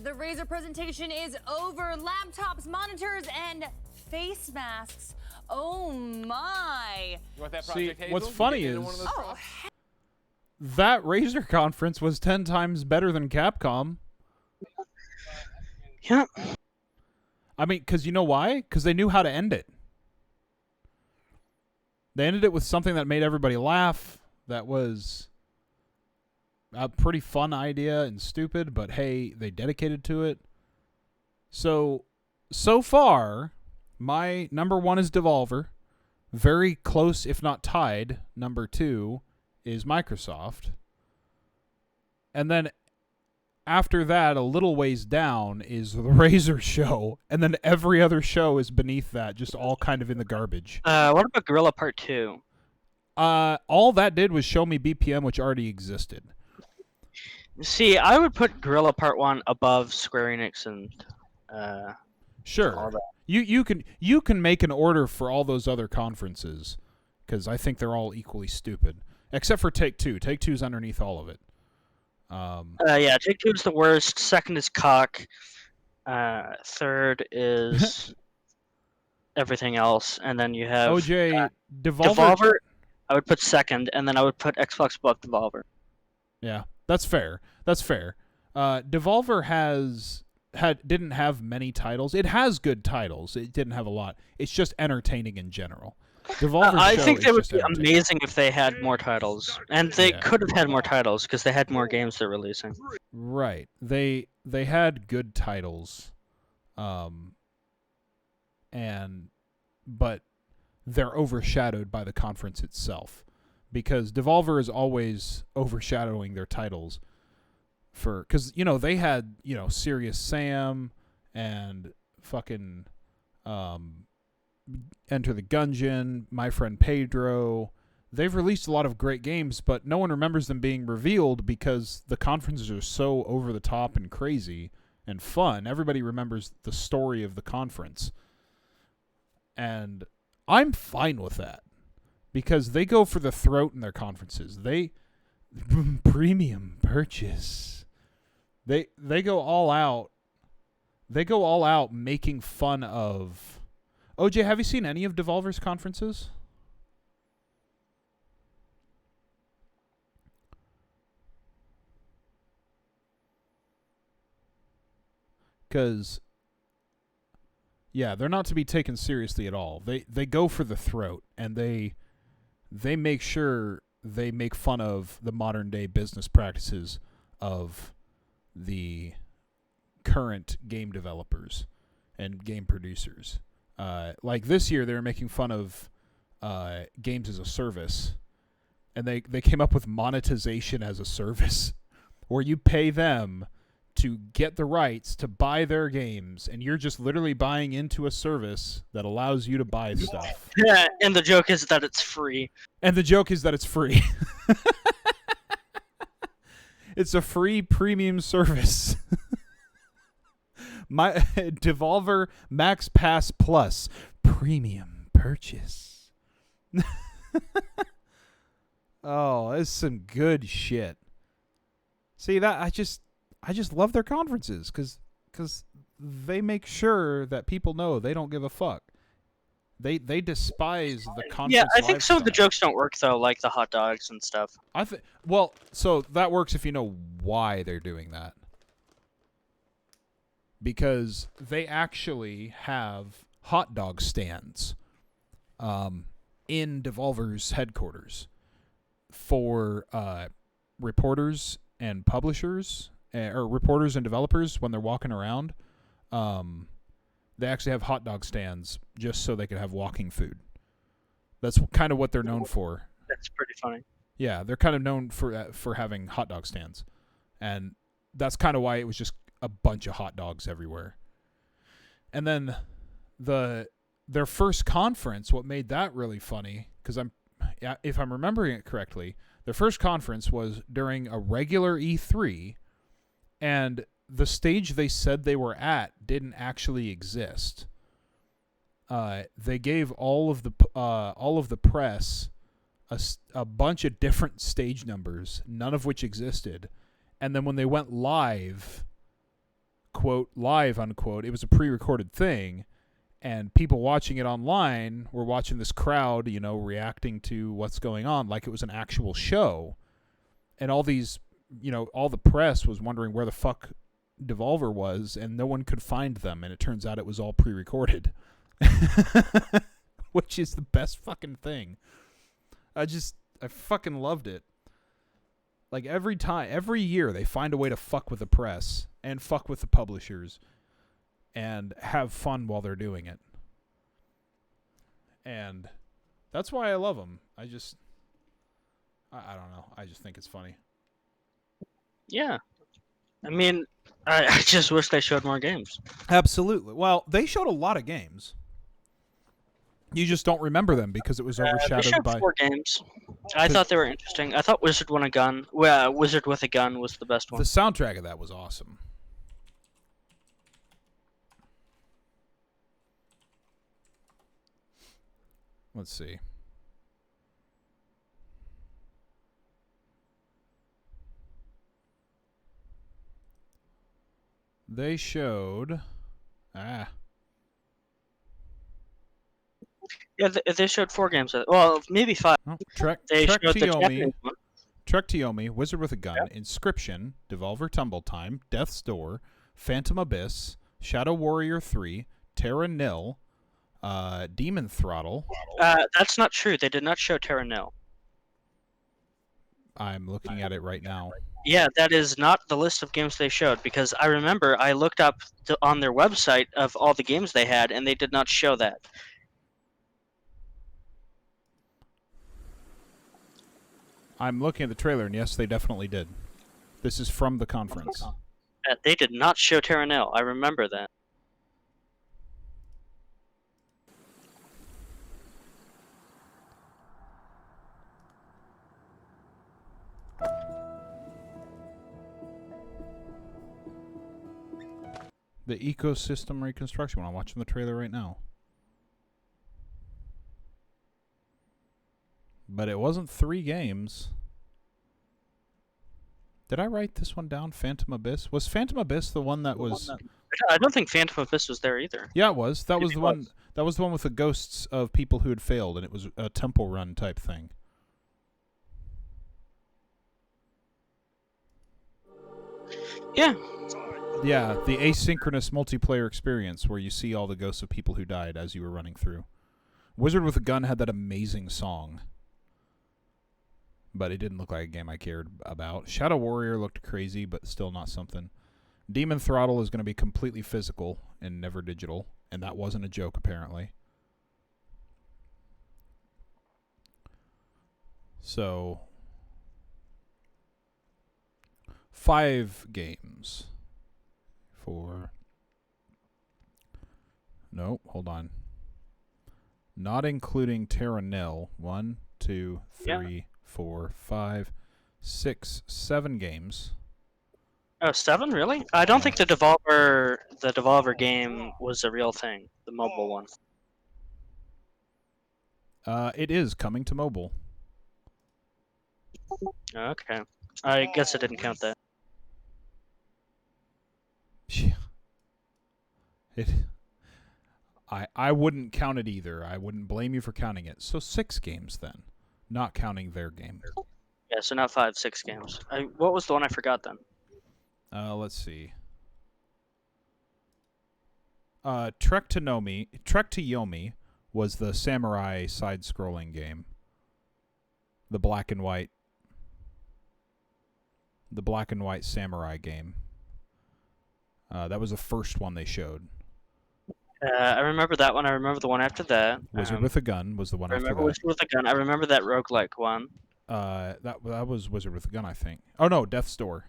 the Razer presentation is over. Laptops, monitors, and face masks. Oh my! You want that See, Project Hazel? what's You funny getting into is- one of those Oh, products? that Razer conference was 10 times better than Capcom. Yeah. I mean, because you know why? Because they knew how to end it. They ended it with something that made everybody laugh. That was a pretty fun idea and stupid, but hey, they dedicated to it. So far, my number 1 is Devolver. Very close, if not tied. Number 2 is Microsoft. And then after that, a little ways down, is the Razer show. And then every other show is beneath that, just all kind of in the garbage. What about Gorilla Part 2? All that did was show me BPM, which already existed. See, I would put Gorilla Part 1 above Square Enix and all Sure. that. You can make an order for all those other conferences, because I think they're all equally stupid. Except for Take-Two. Take-Two's underneath all of it. Yeah, Take-Two is the worst. Second is Cock. Third is everything else. And then you have OJ, Devolver, I would put second, and then I would put Xbox above Devolver. Yeah, that's fair. That's fair. Devolver didn't have many titles. It has good titles. It didn't have a lot. It's just entertaining in general. Devolver's I show think is they would just be entertaining. amazing if they had more titles, and they Yeah. could have had more titles because they had more games they're releasing. Right. They had good titles, but they're overshadowed by the conference itself, because Devolver is always overshadowing their titles. Because they had Serious Sam and fucking Enter the Gungeon, My Friend Pedro. They've released a lot of great games, but no one remembers them being revealed because the conferences are so over the top and crazy and fun. Everybody remembers the story of the conference. And I'm fine with that, because they go for the throat in their conferences. They premium purchase. They go all out. They go all out making fun of. OJ, have you seen any of Devolver's conferences? Because, yeah, they're not to be taken seriously at all. They go for the throat, and they make sure they make fun of the modern day business practices of the current game developers and game producers. Like this year, they were making fun of games as a service, and they came up with monetization as a service, where you pay them to get the rights to buy their games, and you're just literally buying into a service that allows you to buy stuff. Yeah, and the joke is that it's free. And the joke is that it's free. It's a free premium service. My Devolver Max Pass Plus premium purchase. Oh, it's some good shit. See that I just love their conferences because they make sure that people know they don't give a fuck. They despise the conference. Yeah, I think some of the lifestyle. jokes don't work though, like the hot dogs and stuff. Well, so that works if you know why they're doing that. Because they actually have hot dog stands in Devolver's headquarters for reporters and publishers, or reporters and developers when they're walking around. They actually have hot dog stands just so they can have walking food. That's kind of what they're known for. That's pretty funny. Yeah, they're kind of known for having hot dog stands, and that's kind of why it was just a bunch of hot dogs everywhere. And then their first conference, what made that really funny, because if I'm remembering it correctly, their first conference was during a regular E3, and the stage they said they were at didn't actually exist. They gave all of the press a bunch of different stage numbers, none of which existed, and then when they went live, quote live unquote, it was a pre-recorded thing, and people watching it online were watching this crowd, reacting to what's going on like it was an actual show, and all these, all the press was wondering where the fuck Devolver was, and no one could find them, and it turns out it was all pre-recorded. Which is the best fucking thing. I fucking loved it. Like every year they find a way to fuck with the press and fuck with the publishers and have fun while they're doing it. And that's why I love them. I don't know. I just think it's funny. Yeah. I mean, I just wish they showed more games. Absolutely. Well, they showed a lot of games. You just don't remember them because it was overshadowed they showed by 4 games. I thought they were interesting. I thought Wizard with a Gun was the best one. The soundtrack of that was awesome. Let's see. They showed... Yeah, they showed 4 games. Well, maybe 5. Oh, Trek to Yomi, Wizard with a Gun, yep. Inscription, Devolver Tumble Time, Death's Door, Phantom Abyss, Shadow Warrior 3, Terra Nil, Demon Throttle. That's not true. They did not show Terra Nil. I'm looking at it right now. Yeah, that is not the list of games they showed, because I remember I looked up on their website of all the games they had, and they did not show that. I'm looking at the trailer, and yes, they definitely did. This is from the conference. They did not show Terra Nil. I remember that. The ecosystem reconstruction. I'm watching the trailer right now. But it wasn't 3 games. Did I write this one down? Phantom Abyss? Was Phantom Abyss the one that was... I don't think Phantom Abyss was there either. Yeah, it was. That was the one. That was the one with the ghosts of people who had failed, and it was a temple run type thing. Yeah. Yeah, the asynchronous multiplayer experience where you see all the ghosts of people who died as you were running through. Wizard with a Gun had that amazing song. But it didn't look like a game I cared about. Shadow Warrior looked crazy, but still not something. Demon Throttle is going to be completely physical and never digital, and that wasn't a joke, apparently. So, 5 games for... No, hold on. Not including Terra Nil. 1, 2, 3, 4, 5, 6, 7 games. Oh, 7? Really? I don't think the Devolver game was a real thing. The mobile one. It is coming to mobile. Okay. I guess I didn't count that. I wouldn't count it either. I wouldn't blame you for counting it. So 6 games then, not counting their game. Yeah, so not 5, 6 games. What was the one I forgot then? Let's see. Trek to Yomi was the samurai side-scrolling game. The black and white samurai game. That was the first one they showed. I remember that one. I remember the one after that. Wizard with a Gun was the one I after remember that. Wizard with a Gun. I remember that roguelike one. That was Wizard with a Gun, I think. Oh no, Death's Door.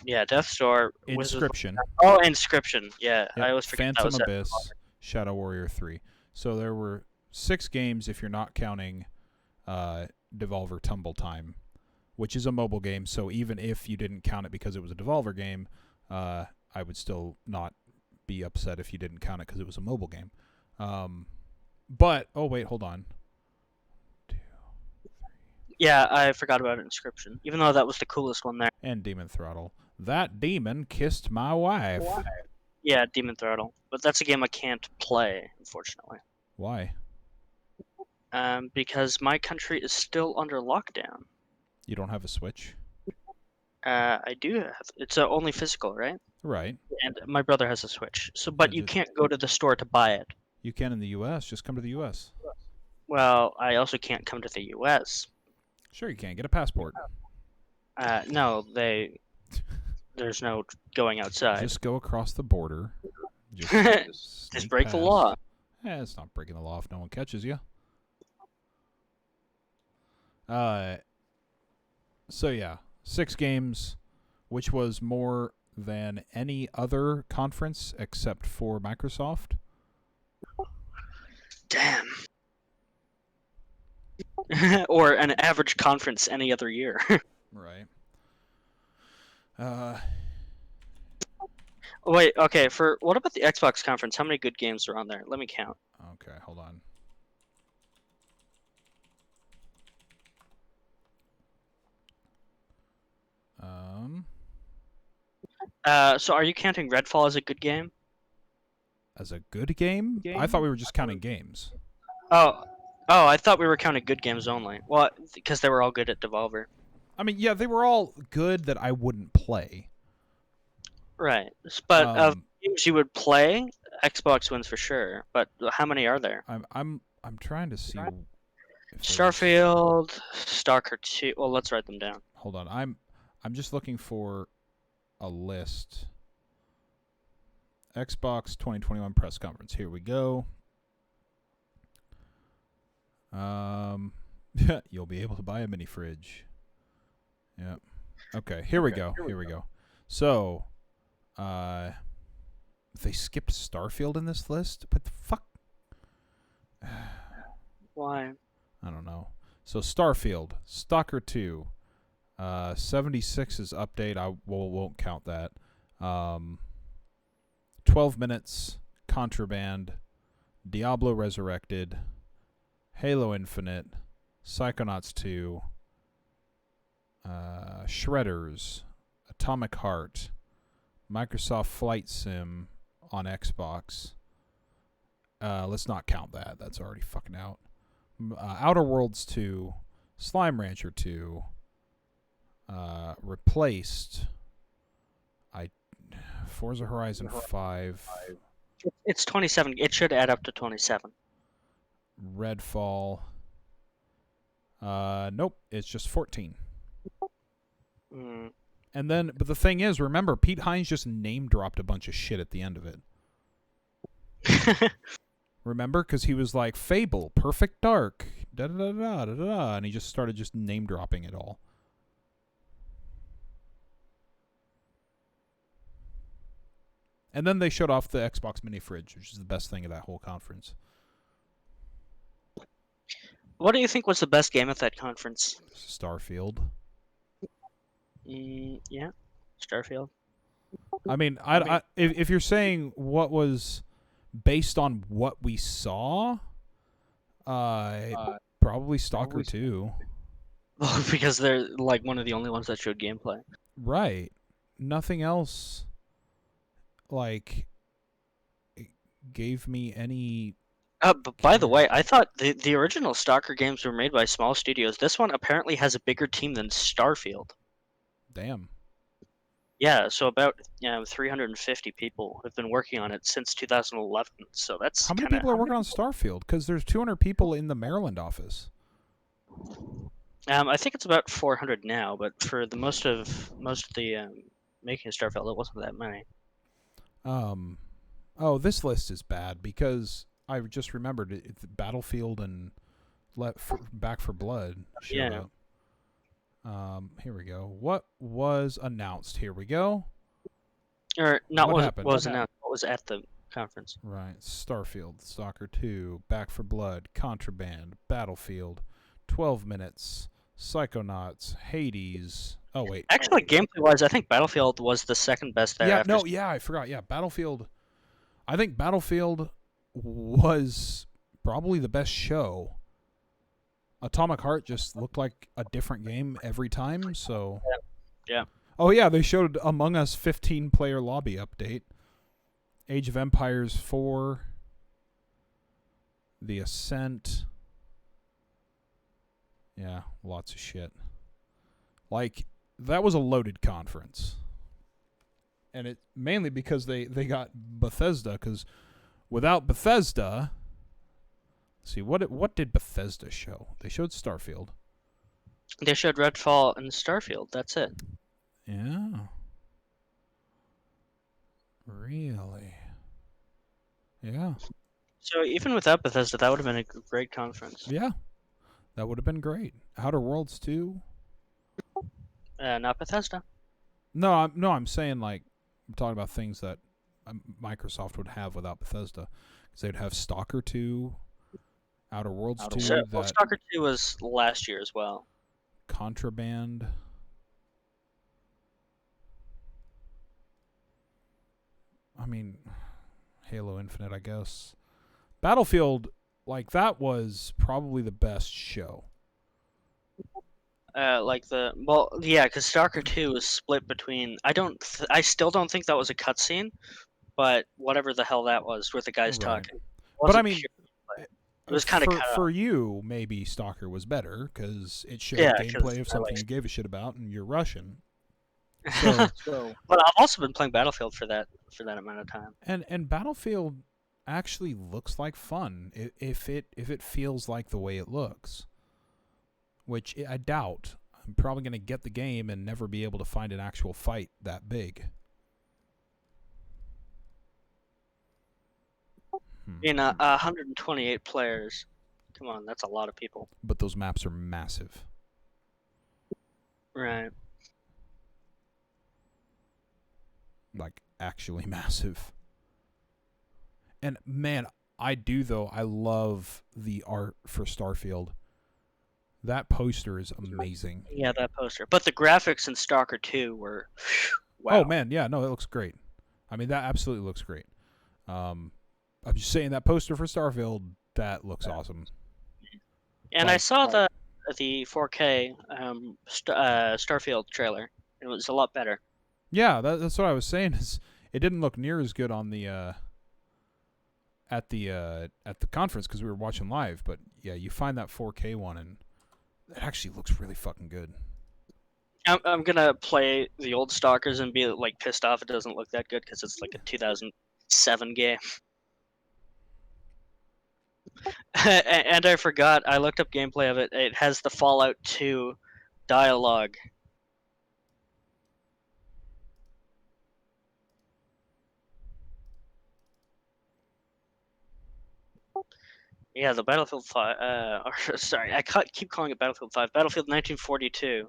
Yeah, Death's Door. Inscription. Oh, Inscription. Yeah, Yep. I always forget Phantom that was Abyss, Shadow Warrior 3. So there were 6 games if you're not counting Devolver Tumble Time, which is a mobile game. So even if you didn't count it because it was a Devolver game, I would still not be upset if you didn't count it because it was a mobile game. But, oh wait, hold on. Yeah, I forgot about Inscription, even though that was the coolest one there. And Demon Throttle. That demon kissed my wife. Yeah, Demon Throttle. But that's a game I can't play, unfortunately. Why? Because my country is still under lockdown. You don't have a Switch? I do have. It's only physical, right? Right. And my brother has a Switch. But you can't go to the store to buy it. You can in the U.S. Just come to the U.S. Well, I also can't come to the U.S. Sure you can. Get a passport. No, there's no going outside. Just go across the border. Just break the law. It's not breaking the law if no one catches you. So yeah, 6 games, which was more than any other conference except for Microsoft. Damn. Or an average conference any other year. Right. Wait, okay, what about the Xbox conference? How many good games are on there? Let me count. Okay, hold on. So are you counting Redfall as a good game? As a good game? I thought we were just counting games. Oh, I thought we were counting good games only. Well, because they were all good at Devolver. I mean, yeah, they were all good that I wouldn't play. Right, but of games you would play, Xbox wins for sure. But how many are there? I'm trying to see. Starfield, Stalker 2. Well, let's write them down. Hold on, I'm just looking for a list. Xbox 2021 press conference. Here we go. You'll be able to buy a mini fridge. Yeah. Okay, here we go. So, they skipped Starfield in this list? What the fuck? Why? I don't know. So, Starfield, Stalker 2, 76's update. I won't count that. 12 minutes, Contraband, Diablo Resurrected, Halo Infinite, Psychonauts 2, Shredders, Atomic Heart, Microsoft Flight Sim on Xbox. Let's not count that. That's already fucking out. Outer Worlds 2, Slime Rancher 2, Replaced, Forza Horizon 5. It's 27. It should add up to 27. Redfall. Nope, it's just 14. Mm. And then, but the thing is, remember, Pete Hines just name dropped a bunch of shit at the end of it. Remember? Because he was like, Fable, Perfect Dark, da-da-da-da-da-da, and he just started just name dropping it all. And then they showed off the Xbox mini fridge, which is the best thing of that whole conference. What do you think was the best game at that conference? Starfield. Yeah, Starfield. I mean, if you're saying what was based on what we saw, Probably Stalker 2. Because they're like one of the only ones that showed gameplay. Right. Nothing else like gave me any. But by the way, I thought the original Stalker games were made by small studios. This one apparently has a bigger team than Starfield. Damn. Yeah, so about 350 people have been working on it since 2011. So that's How many people are working on Starfield? Because there's 200 people in the Maryland office. I think it's about 400 now, but for the most of the making of Starfield, it wasn't that many. Oh, this list is bad because I just remembered Battlefield and Back 4 Blood showed up. Here we go. What was announced? Here we go. Or not what what happened? was announced. What was at the conference? Right. Starfield, Stalker 2, Back 4 Blood, Contraband, Battlefield, 12 Minutes, Psychonauts, Hades. Oh, wait. Actually, gameplay-wise, I think Battlefield was the second best there. I forgot. Yeah, Battlefield. I think Battlefield was probably the best show. Atomic Heart just looked like a different game every time, so... Yeah. Oh, yeah, they showed Among Us 15-player lobby update. Age of Empires 4. The Ascent. Yeah, lots of shit. Like, that was a loaded conference. And it mainly because they got Bethesda, because without Bethesda... See, what did Bethesda show? They showed Starfield. They showed Redfall and Starfield. That's it. Yeah. Really? Yeah. So even without Bethesda, that would have been a great conference. Yeah. That would have been great. Outer Worlds 2? Not Bethesda. No, I'm saying, like, I'm talking about things that Microsoft would have without Bethesda. Because they'd have Stalker 2, Outer Worlds 2. Stalker 2 was last year as well. Contraband. I mean, Halo Infinite, I guess. Battlefield, like, that was probably the best show. Because Stalker 2 was split between. I still don't think that was a cutscene, but whatever the hell that was, with the guys talking. But I mean, it was kind of for you. Maybe Stalker was better because it showed gameplay of something you gave a shit about, and you're Russian. So, but I've also been playing Battlefield for that amount of time. And Battlefield actually looks like fun if it feels like the way it looks, which I doubt. I'm probably going to get the game and never be able to find an actual fight that big. In 128 players, come on, that's a lot of people. But those maps are massive. Right. Like, actually massive. And, man, I love the art for Starfield. That poster is amazing. Yeah, that poster. But the graphics in Stalker 2 were... Wow. Oh, man, yeah, no, it looks great. I mean, that absolutely looks great. I'm just saying that poster for Starfield, that looks awesome. And I saw the 4K Starfield trailer. It was a lot better. Yeah, that's what I was saying. Is it didn't look near as good on the at the conference because we were watching live. But yeah, you find that 4K one, and it actually looks really fucking good. I'm gonna play the old Stalkers and be like pissed off it doesn't look that good because it's like a 2007 game. And I forgot, I looked up gameplay of it. It has the Fallout 2 dialogue. Yeah, the Battlefield 5. Sorry, I keep calling it Battlefield 5. Battlefield 1942.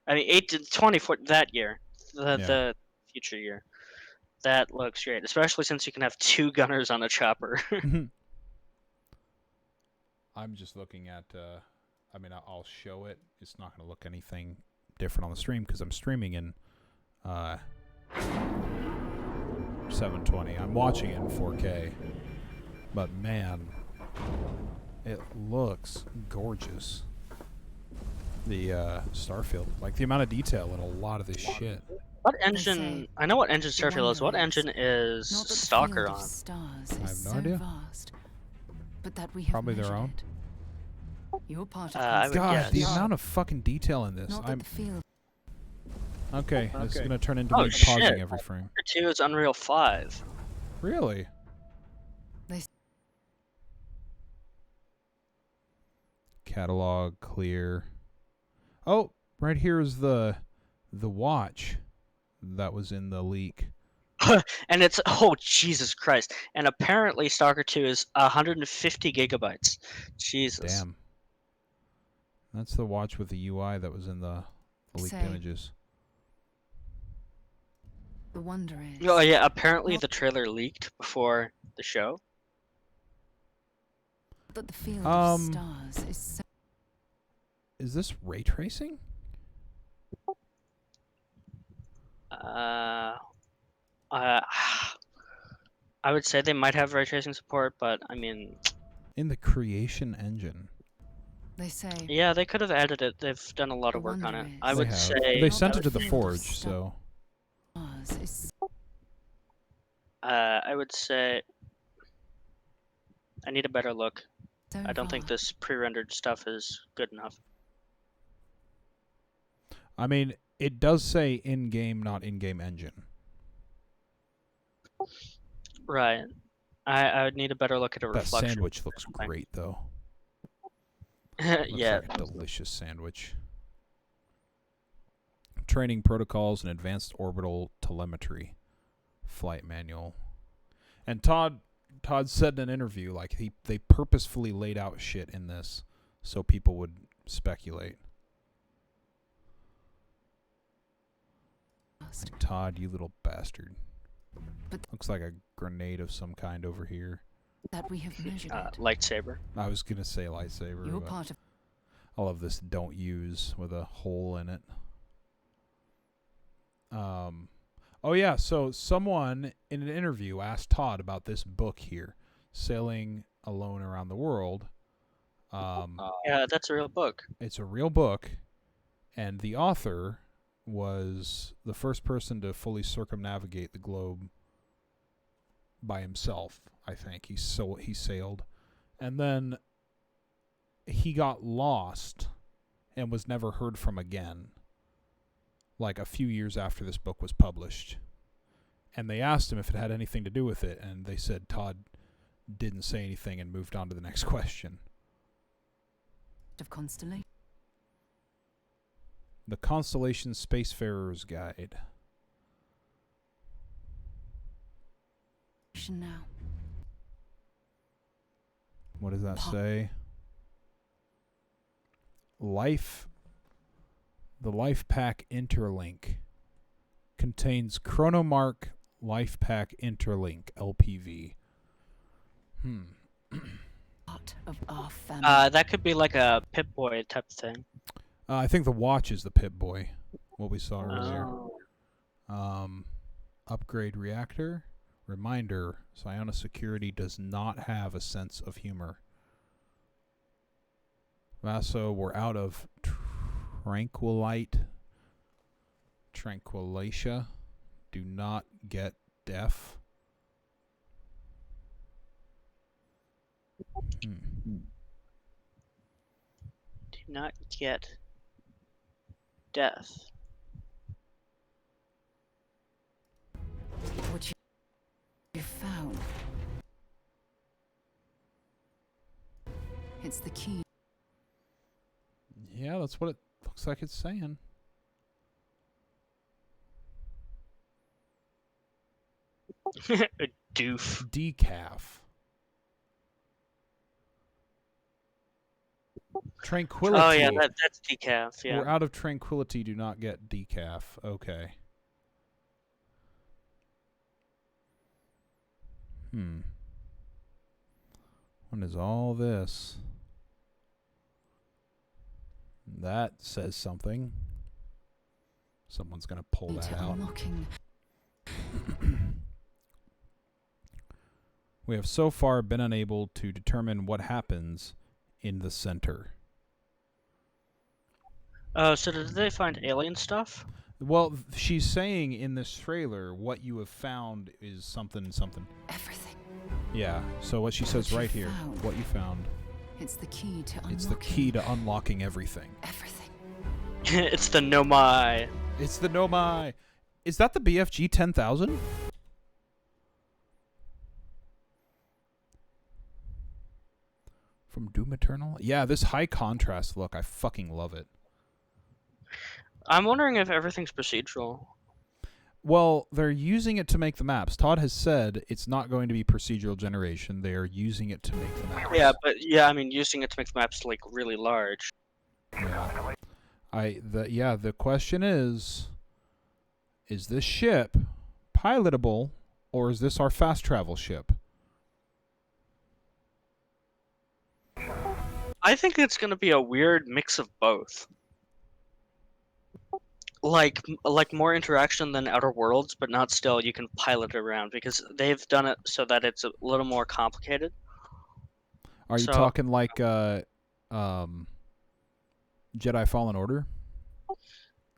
I mean, 24 that year, the future year. That looks great, especially since you can have 2 gunners on a chopper. I'm just looking at. I mean, I'll show it. It's not going to look anything different on the stream because I'm streaming in 720. I'm watching it in 4K, but man, It looks gorgeous. The Starfield, like the amount of detail in a lot of this shit. What engine? I know what engine Starfield is. What engine is Stalker on? I have no idea. But that we have Probably their own. You're part of I would God, guess. the amount of fucking detail in this. Not that I'm the field. okay. This is gonna turn into Oh me shit! pausing every frame. Stalker 2 is Unreal 5. Really? Catalog clear. Oh, right here is the watch that was in the leak. And it's oh Jesus Christ! And apparently Stalker 2 is 150 gigabytes. Jesus. Damn. That's the watch with the UI that was in the leaked images. The wonder is. Oh yeah, apparently the trailer leaked before the show. That the field of stars is so. Is this ray tracing? I would say they might have ray tracing support, but I mean. In the creation engine. They say. Yeah, they could have added it. They've done a lot of work on it. I would say. They sent it to the Forge, so. I would say. I need a better look. I don't think this pre-rendered stuff is good enough. I mean, it does say in-game, not in-game engine. Right. I would need a better look at a That reflection. sandwich looks great, though. Yeah. Looks like a delicious sandwich. Training protocols and advanced orbital telemetry. Flight manual. And Todd said in an interview, like, they purposefully laid out shit in this so people would speculate. Like, Todd, you little bastard. Looks like a grenade of some kind over here. That we have measured it. Lightsaber. I was gonna say lightsaber. You're but part of. I love this "don't use" with a hole in it. Oh yeah, so someone in an interview asked Todd about this book here, Sailing Alone Around the World. Yeah, that's a real book. It's a real book, and the author was the first person to fully circumnavigate the globe by himself, I think. He sailed. And then he got lost and was never heard from again, like a few years after this book was published. And they asked him if it had anything to do with it, and they said Todd didn't say anything and moved on to the next question. Of constellation. The Constellation Spacefarer's Guide. Now. What does that say? The Life Pack Interlink contains Chronomark Life Pack Interlink LPV. Part of our family. That could be like a Pip-Boy type of thing. I think the watch is the Pip-Boy, what we saw earlier. Upgrade reactor. Reminder, Psiona Security does not have a sense of humor. Vaso, we're out of Tranquilatia. Do not get deaf. Do not get death. What you found. It's the key. Yeah, that's what it looks like it's saying. A doof. Decaf. Tranquility. Oh yeah, that's decaf. Yeah. We're out of tranquility. Do not get decaf. Okay. What is all this? That says something. Someone's gonna pull that out. We have so far been unable to determine what happens in the center. So did they find alien stuff? Well, she's saying in this trailer, what you have found is something. Everything. Yeah. So what she says right here, what you found. It's the key to unlocking. It's the key to unlocking everything. Everything. It's the Nomai. It's the Nomai. Is that the BFG 10,000? From Doom Eternal? Yeah, this high contrast look, I fucking love it. I'm wondering if everything's procedural. Well, they're using it to make the maps. Todd has said it's not going to be procedural generation. They are using it to make the maps. Yeah, I mean, using it to make the maps like really large. Yeah. The question is this ship pilotable, or is this our fast travel ship? I think it's going to be a weird mix of both. Like more interaction than Outer Worlds, but not still you can pilot it around, because they've done it so that it's a little more complicated. Are you talking like Jedi Fallen Order?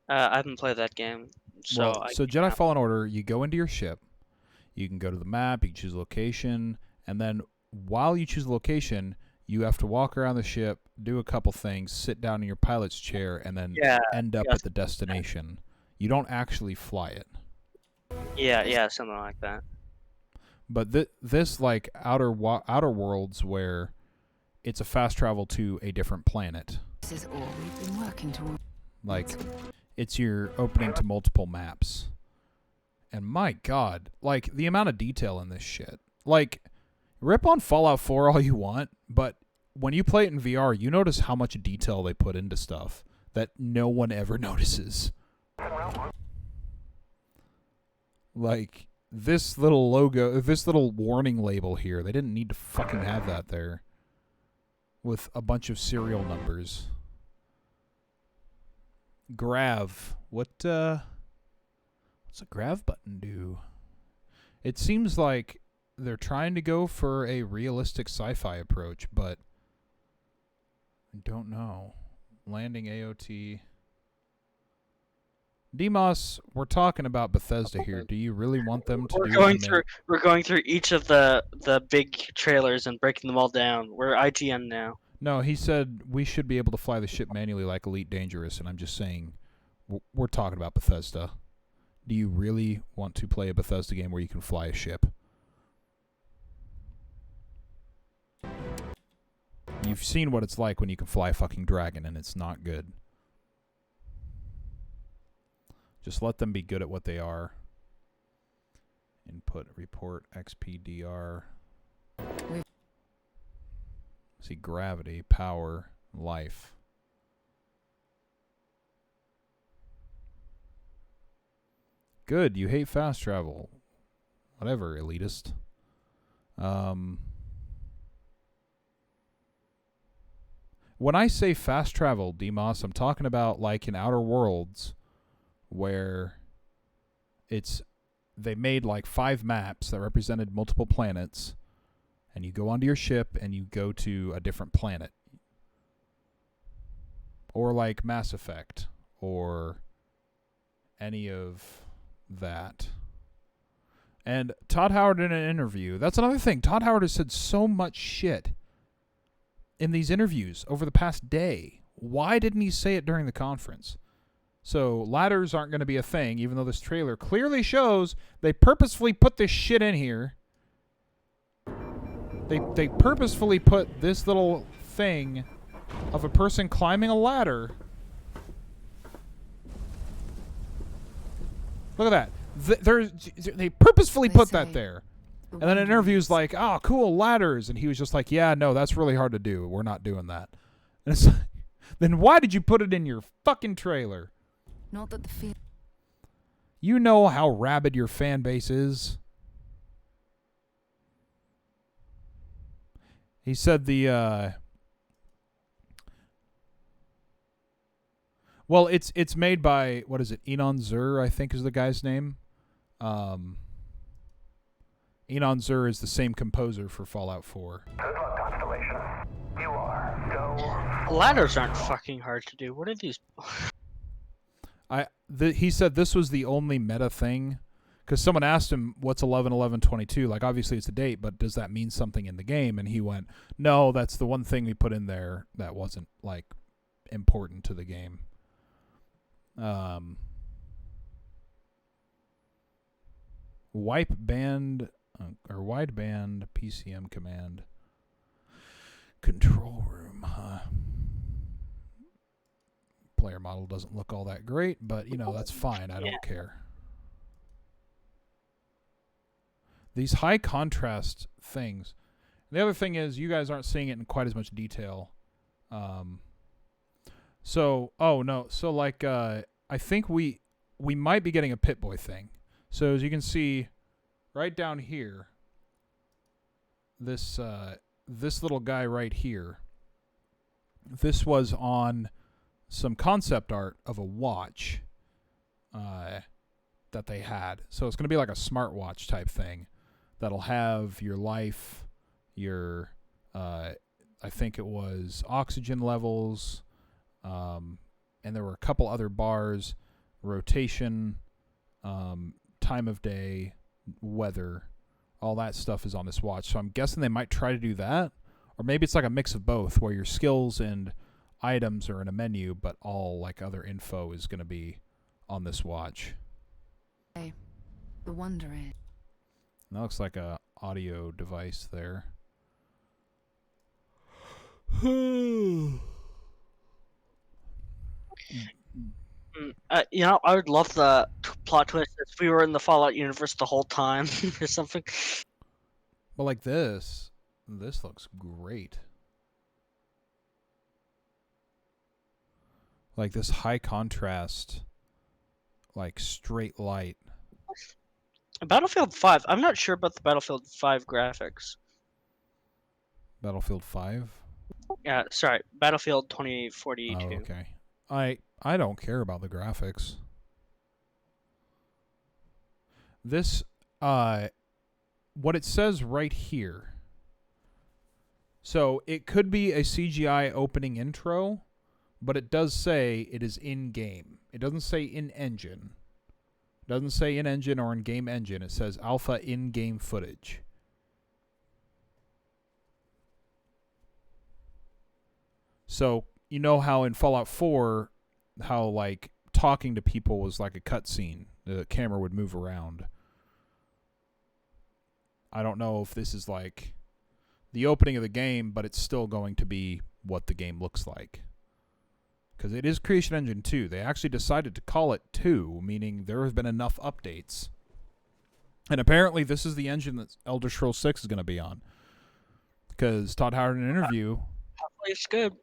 I haven't played that game, so so Jedi Fallen Order, you go into your ship, you can go to the map, you can choose a location, and then while you choose a location, you have to walk around the ship, do a couple things, sit down in your pilot's chair, and then end up at the destination. You don't actually fly it. Yeah, something like that. But this like Outer Worlds, where it's a fast travel to a different planet. This is all we've been working toward. Like, it's your opening to multiple maps. And my God, like, the amount of detail in this shit. Like, rip on Fallout 4 all you want, but when you play it in VR, you notice how much detail they put into stuff that no one ever notices. Like, this little logo, this little warning label here, they didn't need to fucking have that there. With a bunch of serial numbers. Grav. What's a grav button do? It seems like they're trying to go for a realistic sci-fi approach, but I don't know. Landing AOT. Demos, we're talking about Bethesda here. Do you really want them to We're going through each of the big trailers and breaking them all down. We're IGN now. No, he said we should be able to fly the ship manually like Elite Dangerous, and I'm just saying we're talking about Bethesda. Do you really want to play a Bethesda game where you can fly a ship? You've seen what it's like when you can fly a fucking dragon, and it's not good. Just let them be good at what they are. Input, report, XPDR. See, gravity, power, life. Good, you hate fast travel. Whatever, elitist. When I say fast travel, Demos, I'm talking about like in Outer Worlds, where they made like 5 maps that represented multiple planets, and you go onto your ship and you go to a different planet. Or like Mass Effect, or any of that. And Todd Howard in an interview, that's another thing. Todd Howard has said so much shit in these interviews over the past day. Why didn't he say it during the conference? So ladders aren't going to be a thing, even though this trailer clearly shows they purposefully put this shit in here. They purposefully put this little thing of a person climbing a ladder. Look at that. They purposefully put that there. And then an interview's like, oh, cool, ladders. And he was just like, yeah, no, that's really hard to do. We're not doing that. And it's like, then why did you put it in your fucking trailer? Not that the feel. You know how rabid your fan base is. He said well, it's made by, what is it, Enon Zur, I think is the guy's name. Enon Zur is the same composer for Fallout 4. Good luck, Constellation. Ladders aren't fucking hard to do. What are these? He said this was the only meta thing, because someone asked him what's 11/11/22. Like, obviously it's a date, but does that mean something in the game? And he went, no, that's the one thing we put in there that wasn't like important to the game. Wideband PCM command control room, huh? Player model doesn't look all that great, but you know, that's fine. I don't care. These high contrast things. The other thing is you guys aren't seeing it in quite as much detail. So like I think we might be getting a Pip-Boy thing. So as you can see right down here, this little guy right here, this was on some concept art of a watch that they had. So it's going to be like a smartwatch type thing that'll have your life, your I think it was oxygen levels, and there were a couple other bars, rotation, time of day, weather, all that stuff is on this watch. So I'm guessing they might try to do that, or maybe it's like a mix of both, where your skills and items are in a menu, but all like other info is going to be on this watch. The wonder is. That looks like a audio device there. You know, I would love the plot twist if we were in the Fallout universe the whole time or something. But like this looks great. Like this high contrast, like straight light. Battlefield 5. I'm not sure about the Battlefield 5 graphics. Battlefield 5? Yeah, sorry, Battlefield 2042. Oh, okay. I don't care about the graphics. This what it says right here. So it could be a CGI opening intro, but it does say it is in game. It doesn't say in engine. It doesn't say in engine or in game engine. It says alpha in game footage. So you know how in Fallout 4, how like talking to people was like a cutscene. The camera would move around. I don't know if this is like the opening of the game, but it's still going to be what the game looks like. Because it is Creation Engine 2. They actually decided to call it 2, meaning there have been enough updates. And apparently this is the engine that Elder Scrolls 6 is going to be on. Because Todd Howard in an interview... Hopefully it's good.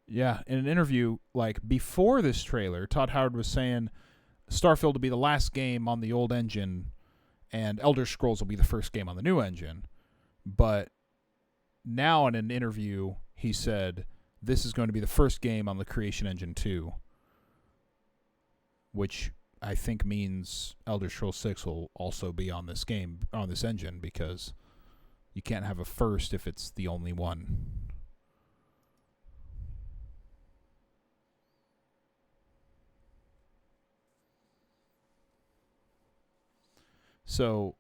Yeah, in an interview, like, before this trailer, Todd Howard was saying Starfield will be the last game on the old engine, and Elder Scrolls will be the first game on the new engine. But now in an interview, he said this is going to be the first game on the Creation Engine 2, which I think means Elder Scrolls 6 will also be on this game, on this engine, because you can't have a first if it's the only one. So,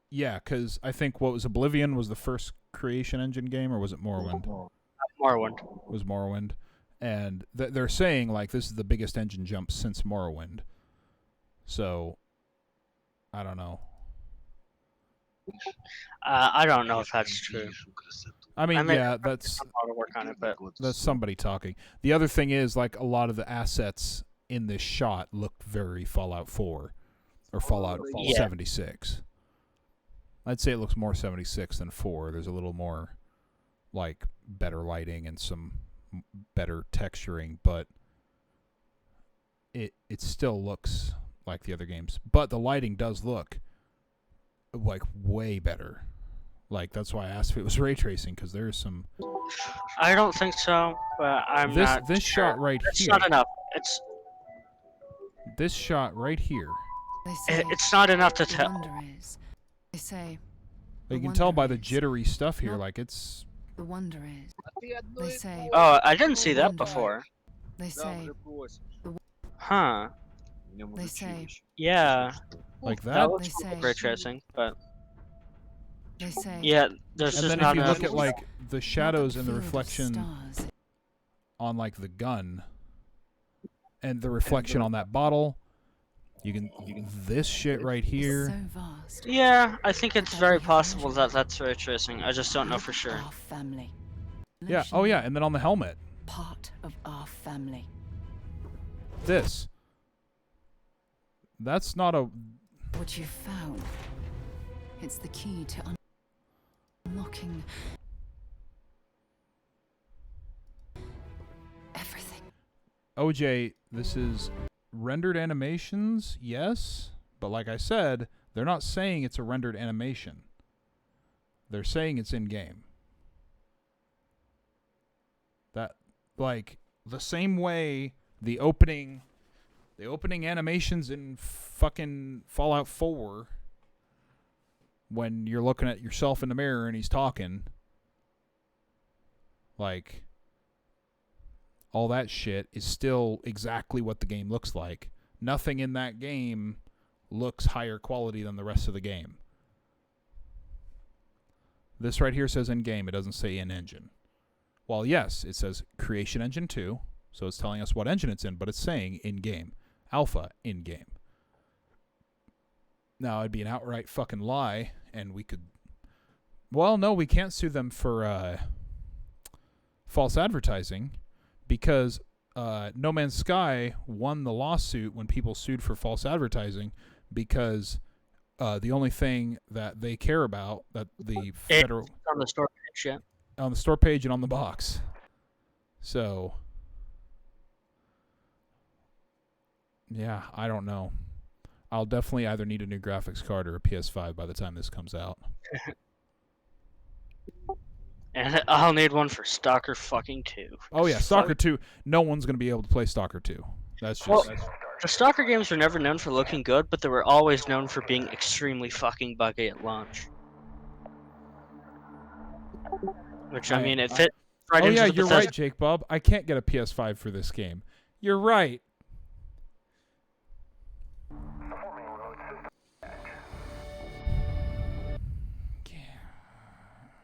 yeah, because I think what was Oblivion was the first Creation Engine game, or was it Morrowind? Morrowind. It was Morrowind. And they're saying, like, this is the biggest engine jump since Morrowind. So, I don't know. I don't know if that's true. I mean, yeah, that's a lot of work on it, but that's somebody talking. The other thing is, like, a lot of the assets in this shot look very Fallout 4 or Fallout 76. I'd say it looks more 76 than 4. There's a little more, like, better lighting and some better texturing, but it still looks like the other games. But the lighting does look, like, way better. Like, that's why I asked if it was ray tracing, because there's some... I don't think so, but I'm not This sure. shot right It's here... not enough. It's... This shot right here... It's not enough to tell. They say You can tell by the jittery stuff here, like, it's The wonder is, they say. Oh, I didn't see that before. They say. Huh. They say. Yeah. Like That that? looks like ray tracing, but They say. yeah, there's And just then not if you enough. look at like the shadows and the field of reflection stars. on like the gun and the reflection on that bottle, you can this shit right here. So vast. Yeah, I think it's very possible that that's ray tracing. I just don't know for sure. Our family. Yeah. Oh yeah, and then on the helmet, Part of our family. this. That's not a. What you found. It's the key to unlocking everything. OJ, this is rendered animations, yes, but like I said, they're not saying it's a rendered animation. They're saying it's in game. That, like, the same way the opening animations in fucking Fallout 4, when you're looking at yourself in the mirror and he's talking, like, all that shit is still exactly what the game looks like. Nothing in that game looks higher quality than the rest of the game. This right here says in-game. It doesn't say in-engine. Well, yes, it says Creation Engine 2, so it's telling us what engine it's in, but it's saying in-game. Alpha, in-game. Now, it'd be an outright fucking lie, and we could... Well, no, we can't sue them for false advertising, because No Man's Sky won the lawsuit when people sued for false advertising, because the only thing that they care about, that the federal... It's on the store page, yeah. On the store page and on the box. So... Yeah, I don't know. I'll definitely either need a new graphics card or a PS5 by the time this comes out. And I'll need one for Stalker fucking 2. Oh yeah, Stalker 2. No one's going to be able to play Stalker 2. That's just... Well, the Stalker games were never known for looking good, but they were always known for being extremely fucking buggy at launch. Which, I mean, it fit right oh into yeah, the you're Bethesda. right, Jake Bob. I can't get a PS5 for this game. You're right.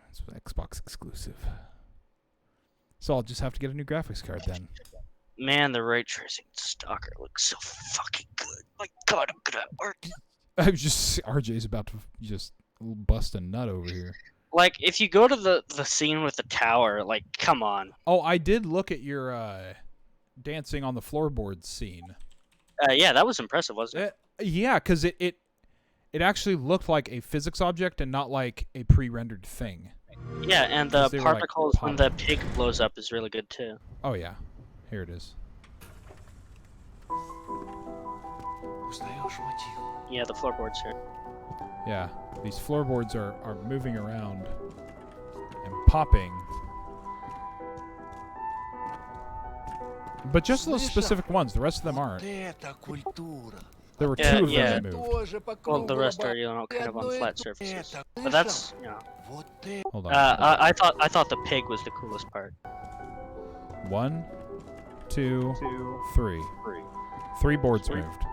It's Xbox exclusive. So I'll just have to get a new graphics card then. Man, the ray tracing Stalker looks so fucking good. My God, I'm good at work. I'm just... RJ's about to just bust a nut over here. Like, if you go to the scene with the tower, like, come on. Oh, I did look at your dancing on the floorboards scene. Yeah, that was impressive, wasn't it? Yeah, because it actually looked like a physics object and not like a pre-rendered thing. Yeah, and the They were, like, particles when the pig blows up is really good too. Oh yeah, here it is. Yeah, the floorboards here. Yeah, these floorboards are moving around and popping. But just those specific ones, the rest of them aren't. There were two of them that moved. Well, the rest are, you know, kind of on flat surfaces. But that's, you know. Hold on. I thought the pig was the coolest part. 1, 2, 3. 3 boards moved.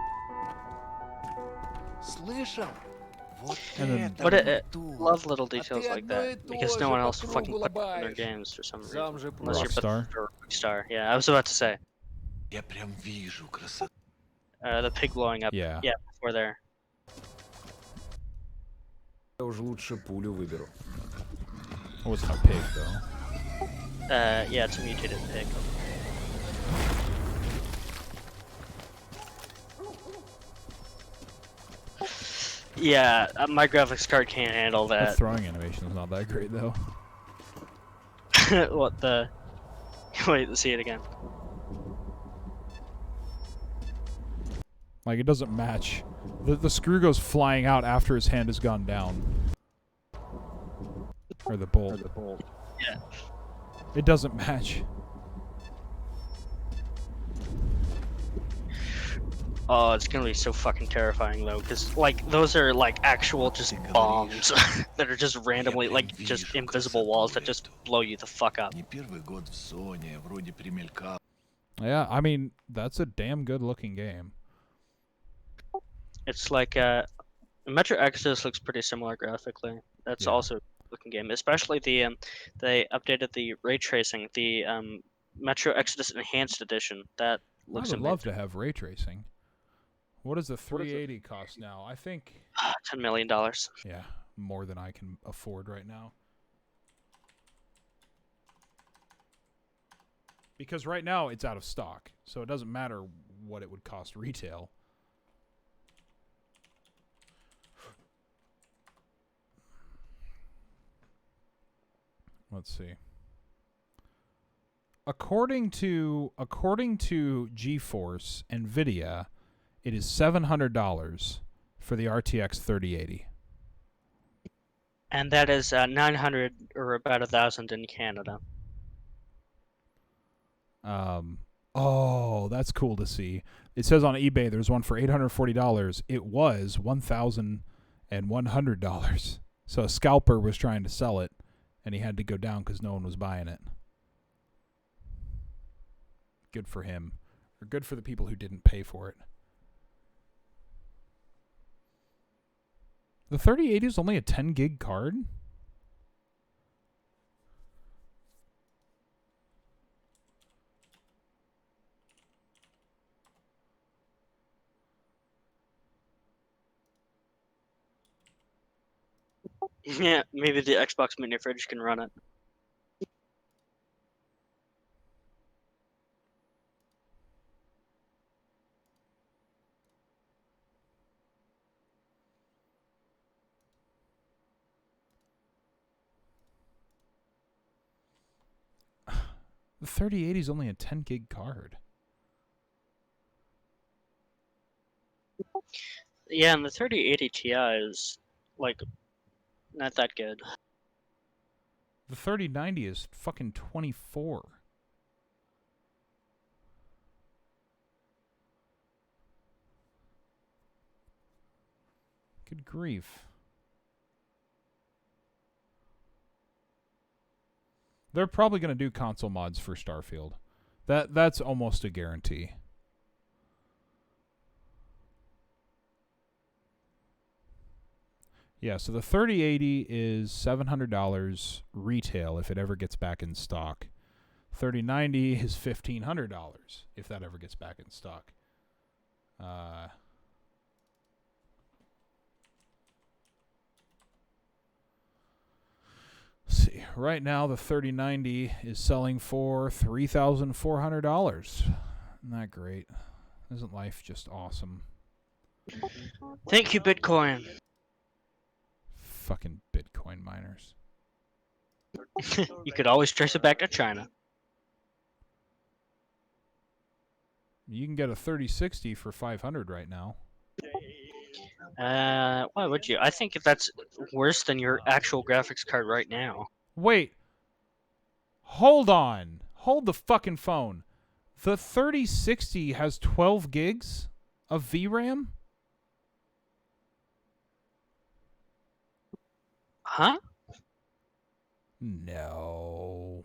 And then, But I love little details like that because no one else fucking puts them in their games for some reason. Unless you're Rockstar. Rockstar. Yeah, I was about to say. The pig blowing up. Yeah. Yeah, before there. Oh, it's not a pig though. Yeah, it's a mutated pig. Yeah, my graphics card can't handle The that. throwing animation is not that great though. What the? Wait, see it again. Like, it doesn't match. The screw goes flying out after his hand has gone down. Or the bolt. Yeah. It doesn't match. Oh, it's gonna be so fucking terrifying though, because like those are like actual just bombs that are just randomly like just invisible walls that just blow you the fuck up. Yeah, I mean that's a damn good looking game. It's like Metro Exodus looks pretty similar graphically. That's also a looking game, especially the they updated the ray tracing, the Metro Exodus Enhanced Edition. That looks I would amazing. love to have ray tracing. What does the 380 cost now? I think $10 million. Yeah, more than I can afford right now. Because right now it's out of stock, so it doesn't matter what it would cost retail. Let's see. According to GeForce Nvidia, it is $700 for the RTX 3080. And that is 900 or about 1,000 in Canada. Oh, that's cool to see. It says on eBay there's one for $840. It was $1,100. So a scalper was trying to sell it, and he had to go down because no one was buying it. Good for him. Or good for the people who didn't pay for it. The 3080 is only a 10 gig card? Yeah, maybe the Xbox Mini Fridge can run it. The 3080 is only a 10 gig card. Yeah, and the 3080 Ti is like not that good. The 3090 is fucking 24. Good grief. They're probably going to do console mods for Starfield. That's almost a guarantee. Yeah, so the 3080 is $700 retail if it ever gets back in stock. 3090 is $1,500 if that ever gets back in stock. See, right now the 3090 is selling for $3,400. Isn't that great? Isn't life just awesome? Thank you, Bitcoin. Fucking Bitcoin miners. You could always trace it back to China. You can get a 3060 for $500 right now. Why would you? I think that's worse than your actual graphics card right now. Wait. Hold on. Hold the fucking phone. The 3060 has 12 gigs of VRAM? Huh? No.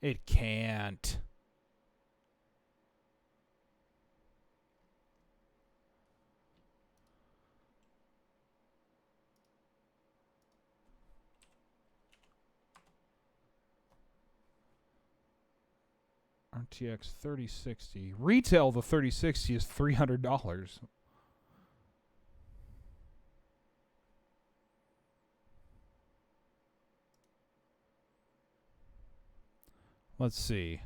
It can't. RTX 3060. Retail the 3060 is $300. Let's see.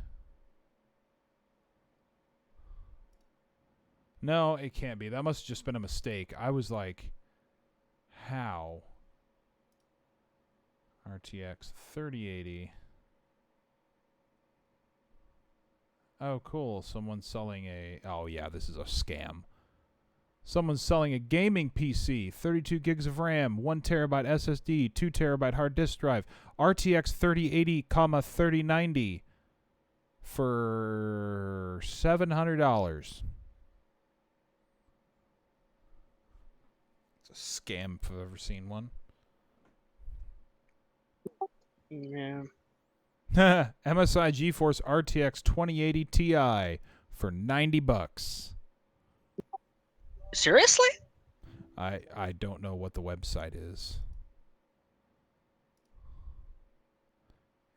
No, it can't be. That must have just been a mistake. I was like, how? RTX 3080. Oh, cool. Someone's selling a... Oh, yeah, this is a scam. Someone's selling a gaming PC, 32 gigs of RAM, 1 terabyte SSD, 2 terabyte hard disk drive, RTX 3080, 3090. for $700. It's a scam if I've ever seen one. Yeah. MSI GeForce RTX 2080 Ti for $90. Seriously? I don't know what the website is.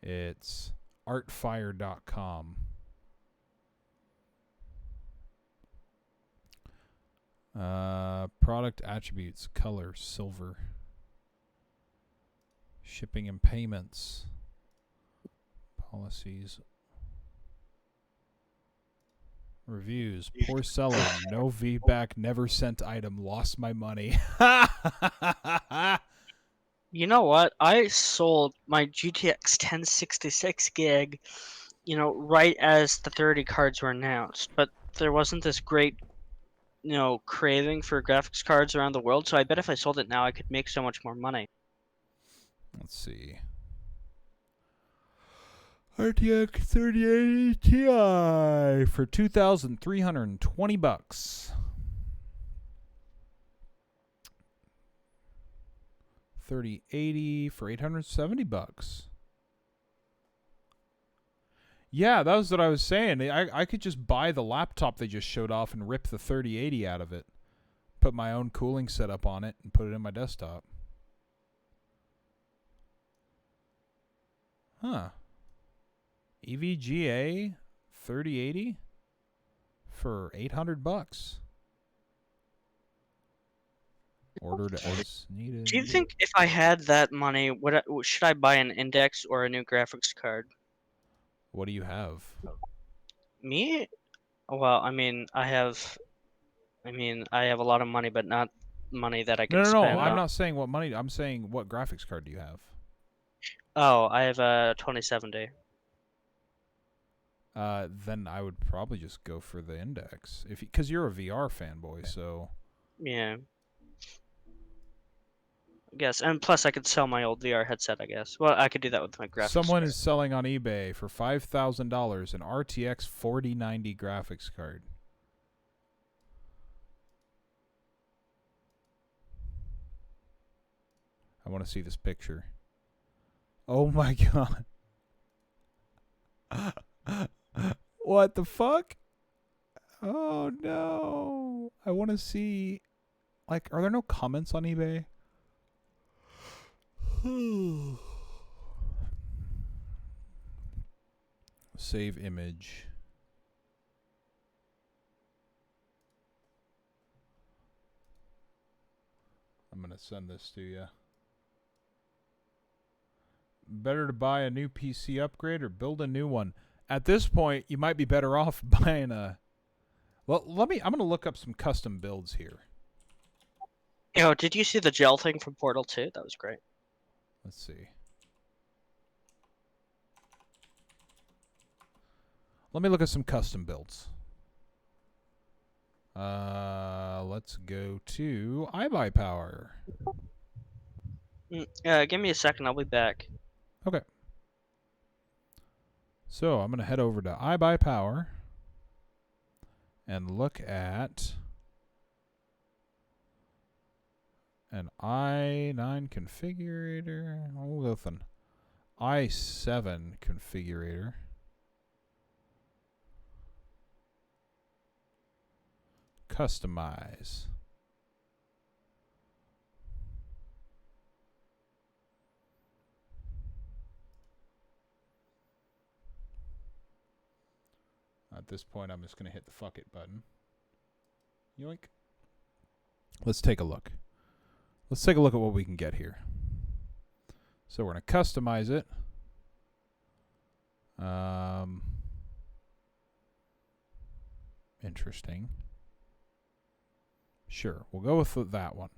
It's artfire.com. Product attributes, color, silver. Shipping and payments. Policies. Reviews. Poor seller. No feedback. Never sent item. Lost my money. You know what? I sold my GTX 1066 gig, right as the 30 cards were announced. But there wasn't this great, craving for graphics cards around the world. So I bet if I sold it now, I could make so much more money. Let's see. RTX 3080 Ti for $2,320. 3080 for $870. Yeah, that was what I was saying. I could just buy the laptop they just showed off and rip the 3080 out of it. Put my own cooling setup on it and put it in my desktop. Huh. EVGA 3080 for $800. Ordered as needed. Do you think if I had that money, should I buy an Index or a new graphics card? What do you have? Me? Well, I have a lot of money, but not money that I can No. spend. I'm not saying what money. I'm saying what graphics card do you have? Oh, I have a 2070. Then I would probably just go for the Index, because you're a VR fanboy. So. Yeah. I guess, and plus I could sell my old VR headset. I guess. Well, I could do that with my graphics. Someone is selling on eBay for $5,000 an RTX 4090 graphics card. I want to see this picture. Oh my god. What the fuck? Oh no. I want to see, like, are there no comments on eBay? Save image. I'm going to send this to you. Better to buy a new PC upgrade or build a new one? At this point, you might be better off buying a... Well, I'm going to look up some custom builds here. Yo, did you see the gel thing from Portal 2? That was great. Let's see. Let me look at some custom builds. Let's go to iBuyPower. Give me a second. I'll be back. Okay. So I'm going to head over to iBuyPower and look at an i9 configurator. We'll go with an i7 configurator. Customize. At this point, I'm just going to hit the fuck it button. Yoink. Let's take a look. Let's take a look at what we can get here. So we're going to customize it. Interesting. Sure, we'll go with that one.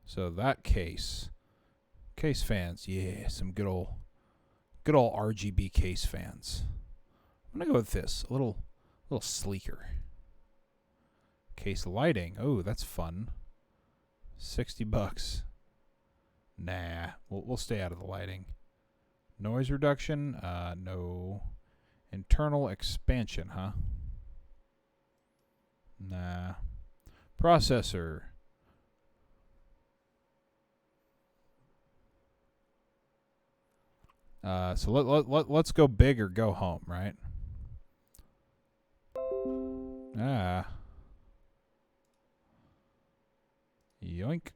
So that case fans, yeah, some good old RGB case fans. I'm gonna go with this, a little sleeker. Case lighting, oh, that's fun. $60. Nah, we'll stay out of the lighting. Noise reduction? No. Internal expansion, huh? Nah. Processor. So let's go big or go home, right? Yoink.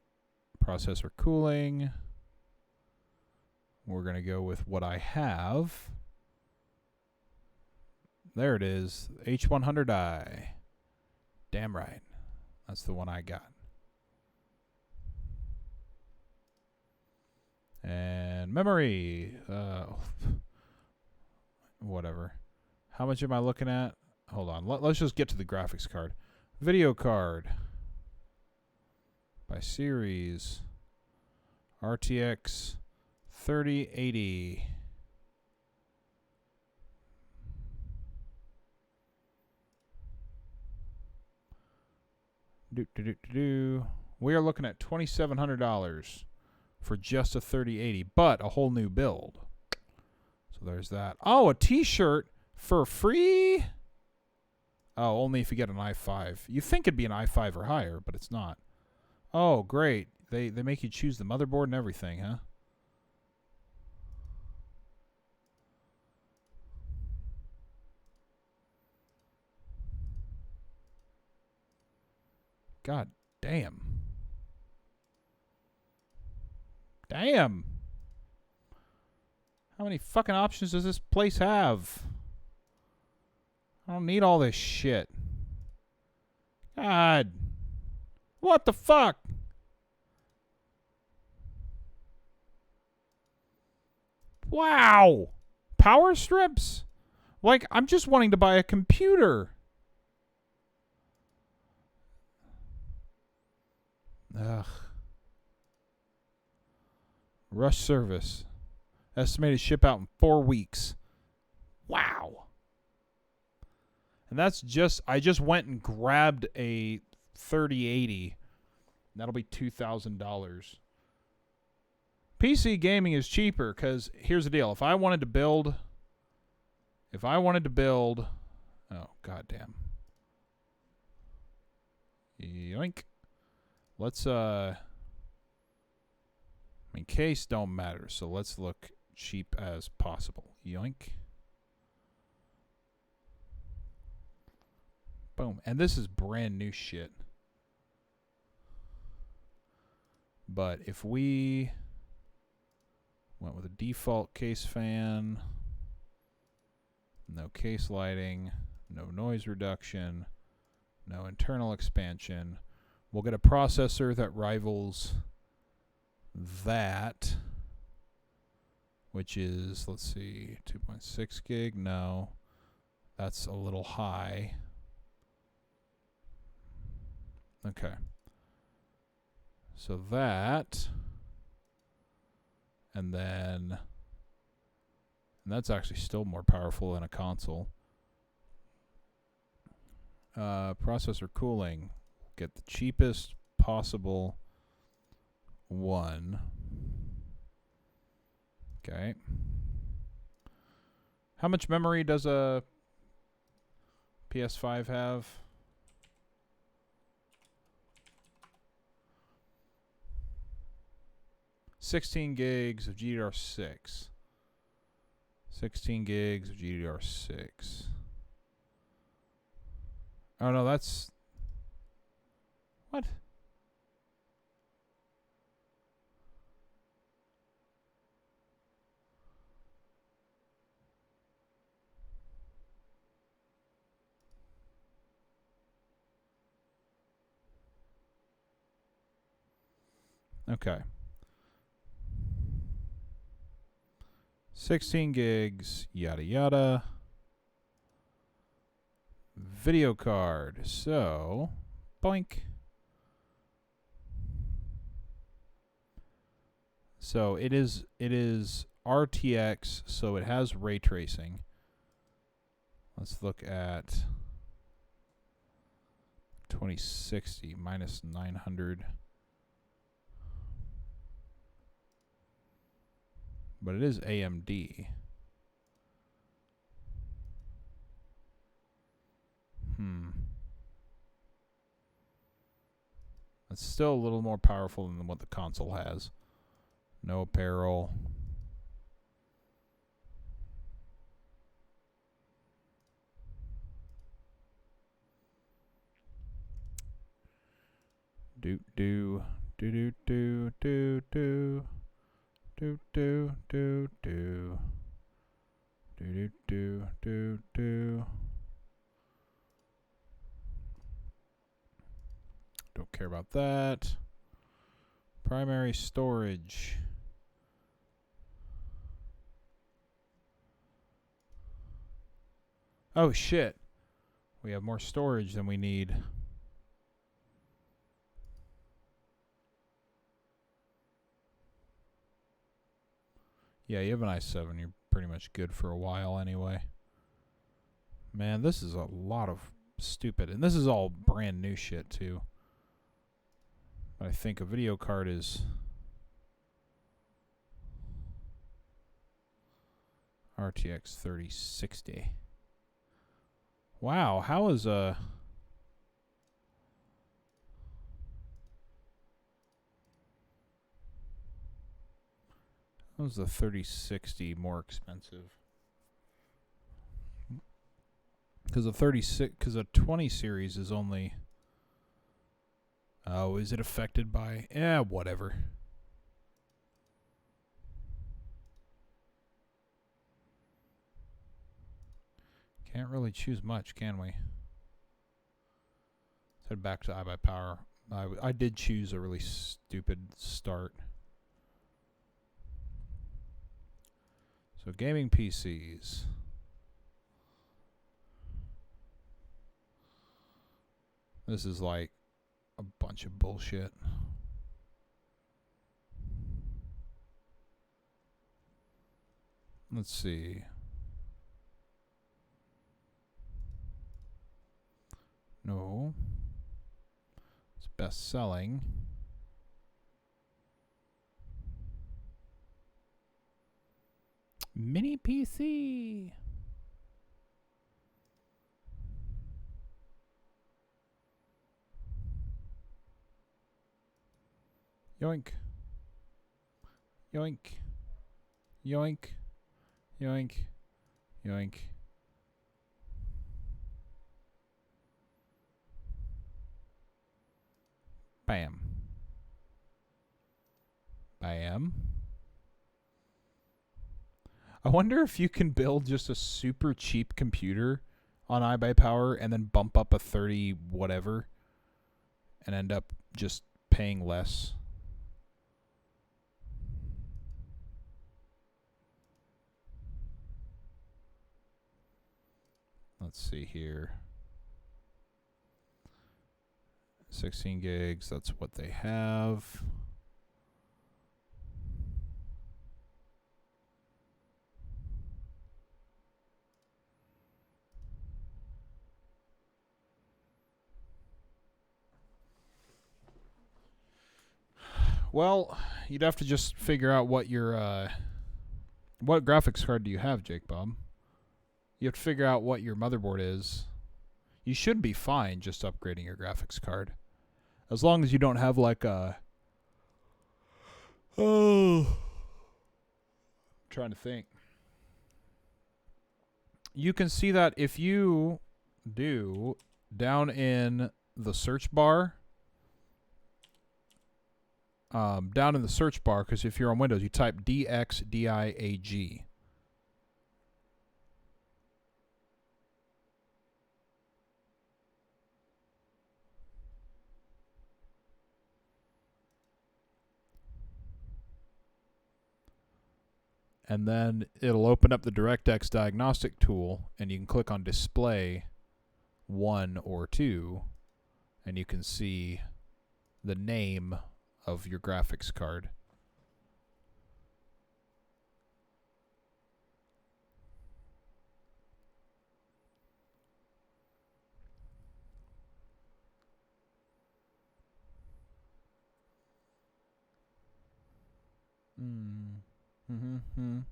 Processor cooling. We're going to go with what I have. There it is. H100i. Damn right. That's the one I got. And memory. Whatever. How much am I looking at? Hold on. Let's just get to the graphics card. Video card. By series. RTX 3080. We are looking at $2,700 for just a 3080, but a whole new build. So there's that. Oh, a t-shirt for free? Oh, only if you get an i5. You think it'd be an i5 or higher, but it's not. Oh, great. They make you choose the motherboard and everything, huh? God damn. Damn. How many fucking options does this place have? I don't need all this shit. God. What the fuck? Wow. Power strips? Like, I'm just wanting to buy a computer. Ugh. Rush service. Estimated ship out in 4 weeks. Wow. And that's just, I just went and grabbed a 3080. That'll be $2,000. PC gaming is cheaper because here's the deal. If I wanted to build, oh, goddamn. Yoink. Let's, I mean, case don't matter, so let's look cheap as possible. Yoink. Boom. And this is brand new shit. But if we went with a default case fan, no case lighting, no noise reduction, no internal expansion, we'll get a processor that rivals that, which is, let's see, 2.6 gig. No, that's a little high. Okay. So that, and then, and that's actually still more powerful than a console. Processor cooling. Get the cheapest possible one. Okay. How much memory does a PS5 have? $16 gigs of GDDR6. 16 gigs of GDDR6. Oh no, that's what? Okay. 16 gigs, yada yada. Video card. So, boink. So it is RTX, so it has ray tracing. Let's look at 2060 minus 900. But it is AMD. It's still a little more powerful than what the console has. No apparel. Do do do do do do do do do do do do do do do. Don't care about that. Primary storage. Oh shit. We have more storage than we need. Yeah, you have an i7. You're pretty much good for a while anyway. Man, this is a lot of stupid. And this is all brand new shit too. I think a video card is RTX 3060. Wow, how is how's the 3060 more expensive? Because the 20 series is only. Oh, is it affected by? Whatever. Can't really choose much, can we? Let's head back to iBuyPower. I did choose a really stupid start. So gaming PCs. This is like a bunch of bullshit. Let's see. No. It's best selling. Mini PC. Yoink. Yoink. Yoink. Yoink. Yoink. Bam. Bam. I wonder if you can build just a super cheap computer on iBuyPower and then bump up a 30 whatever and end up just paying less. Let's see here. 16 gigs, that's what they have. Well, you'd have to just figure out what your what graphics card do you have, Jake Bob? You have to figure out what your motherboard is. You should be fine just upgrading your graphics card. As long as you don't have like a... Oh. I'm trying to think. You can see that if you do down in the search bar. Down in the search bar, because if you're on Windows, you type DXDIAG. And then it'll open up the DirectX diagnostic tool, and you can click on Display 1 or 2, and you can see the name of your graphics card. You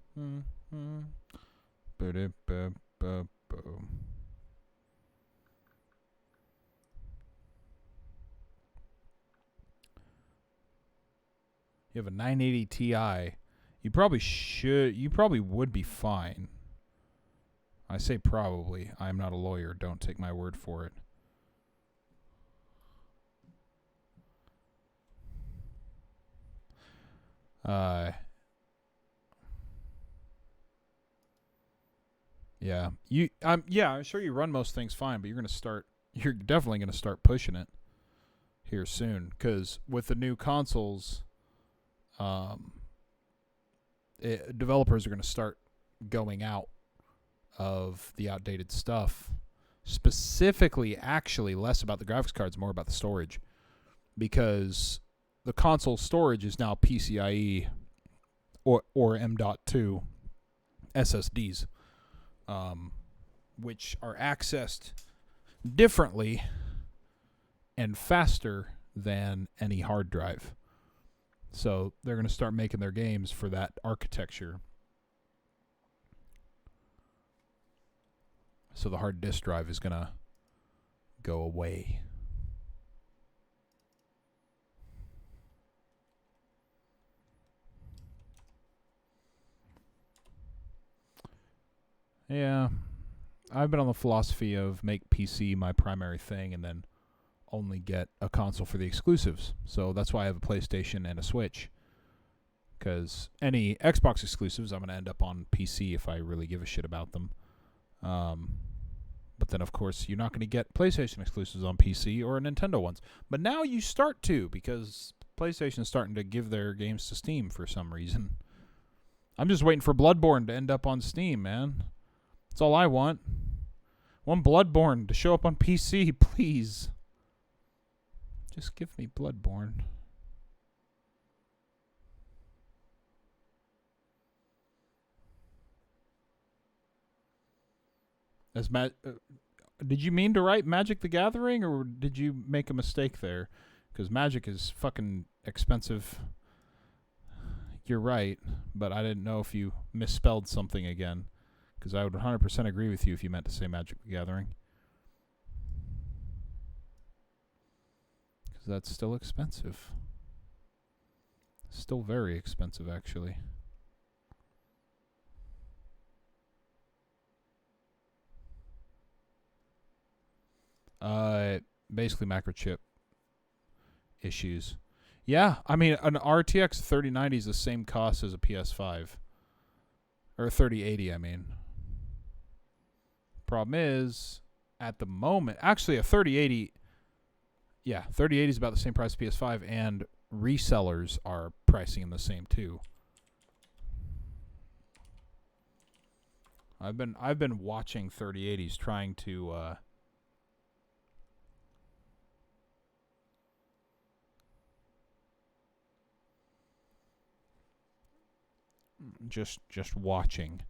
have a 980 Ti. You probably would be fine. I say probably. I'm not a lawyer. Don't take my word for it. Yeah. I'm sure you run most things fine, but you're definitely going to start pushing it here soon, cuz with the new consoles developers are going to start going out of the outdated stuff. Specifically, actually, less about the graphics cards, more about the storage, because the console storage is now PCIe or M.2 SSDs, which are accessed differently and faster than any hard drive. So they're going to start making their games for that architecture. So the hard disk drive is going to go away. Yeah. I've been on the philosophy of make PC my primary thing and then only get a console for the exclusives. So that's why I have a PlayStation and a Switch. Because any Xbox exclusives, I'm going to end up on PC if I really give a shit about them. But then, of course, you're not going to get PlayStation exclusives on PC or Nintendo ones. But now you start to, because PlayStation is starting to give their games to Steam for some reason. I'm just waiting for Bloodborne to end up on Steam, man. That's all I want. One Bloodborne to show up on PC, please. Just give me Bloodborne. Did you mean to write Magic the Gathering, or did you make a mistake there? Because Magic is fucking expensive. You're right, but I didn't know if you misspelled something again. Because I would 100% agree with you if you meant to say Magic the Gathering. Because that's still expensive. Still very expensive, actually. Basically macrochip issues. Yeah, I mean, an RTX 3090 is the same cost as a PS5. Or 3080, I mean. Problem is, at the moment, actually a 3080, yeah, 3080 is about the same price as PS5, and resellers are pricing in the same too. I've been watching 3080s trying to just watching.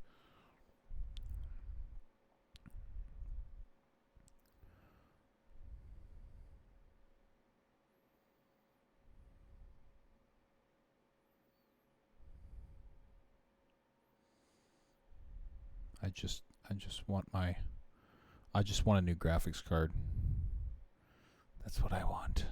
I just want a new graphics card. That's what I want.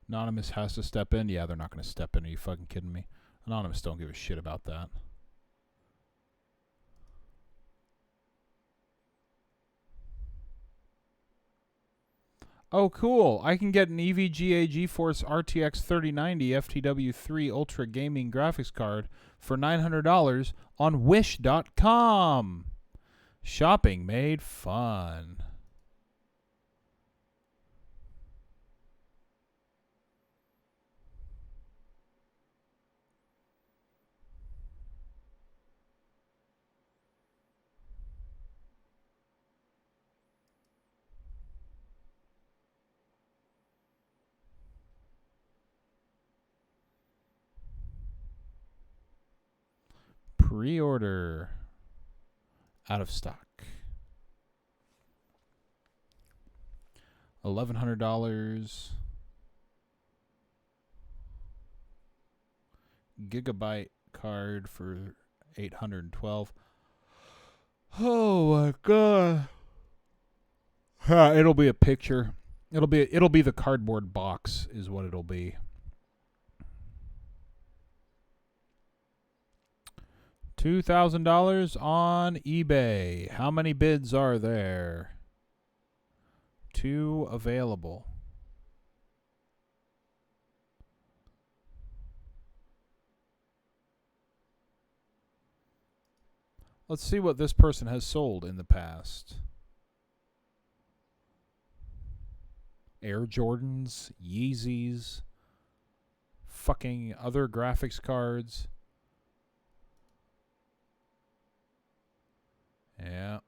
Anonymous has to step in? Yeah, they're not going to step in. Are you fucking kidding me? Anonymous don't give a shit about that. Oh, cool. I can get an EVGA GeForce RTX 3090 FTW3 Ultra Gaming graphics card for $900 on Wish.com. Shopping made fun. Pre-order. Out of stock. $1,100. Gigabyte card for $812. Oh my god. It'll be a picture. It'll be the cardboard box is what it'll be. $2,000 on eBay. How many bids are there? 2 available. Let's see what this person has sold in the past. Air Jordans, Yeezys, fucking other graphics cards. Yeah.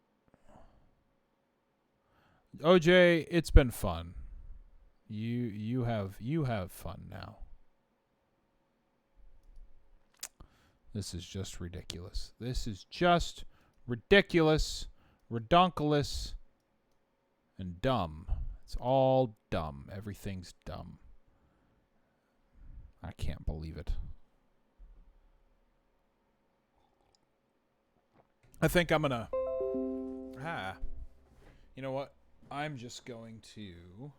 OJ, it's been fun. You have fun now. This is just ridiculous. This is just ridiculous, redonkulous, and dumb. It's all dumb. Everything's dumb. I can't believe it. I think I'm gonna... You know what? I'm just going to...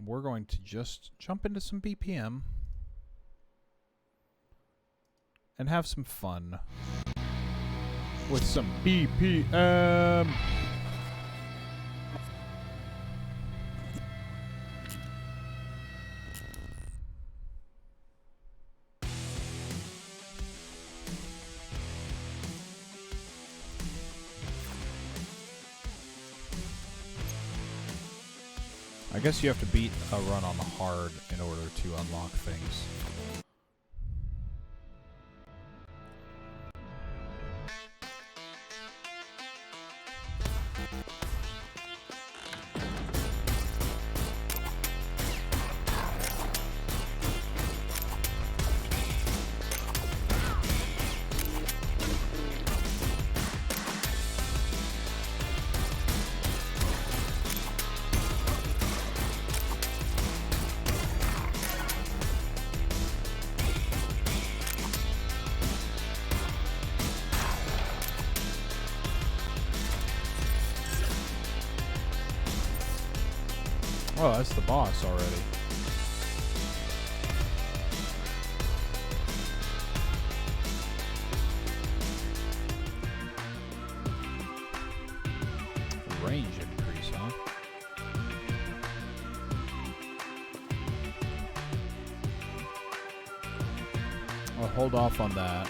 We're going to just jump into some BPM and have some fun with some BPM. I guess you have to beat a run on the hard in order to unlock things. Oh, that's the boss already. Range increase, huh? I'll hold off on that.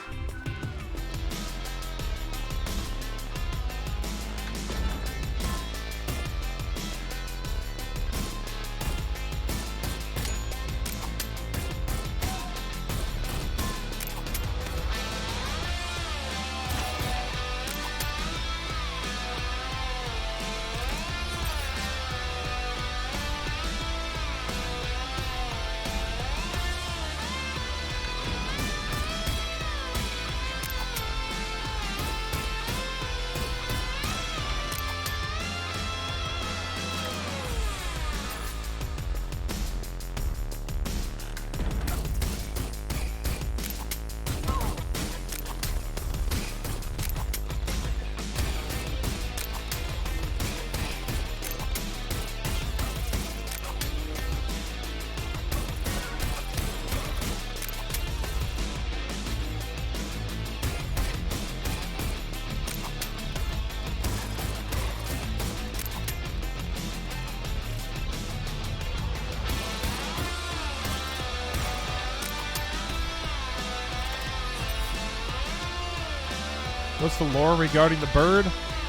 What's the lore regarding the bird?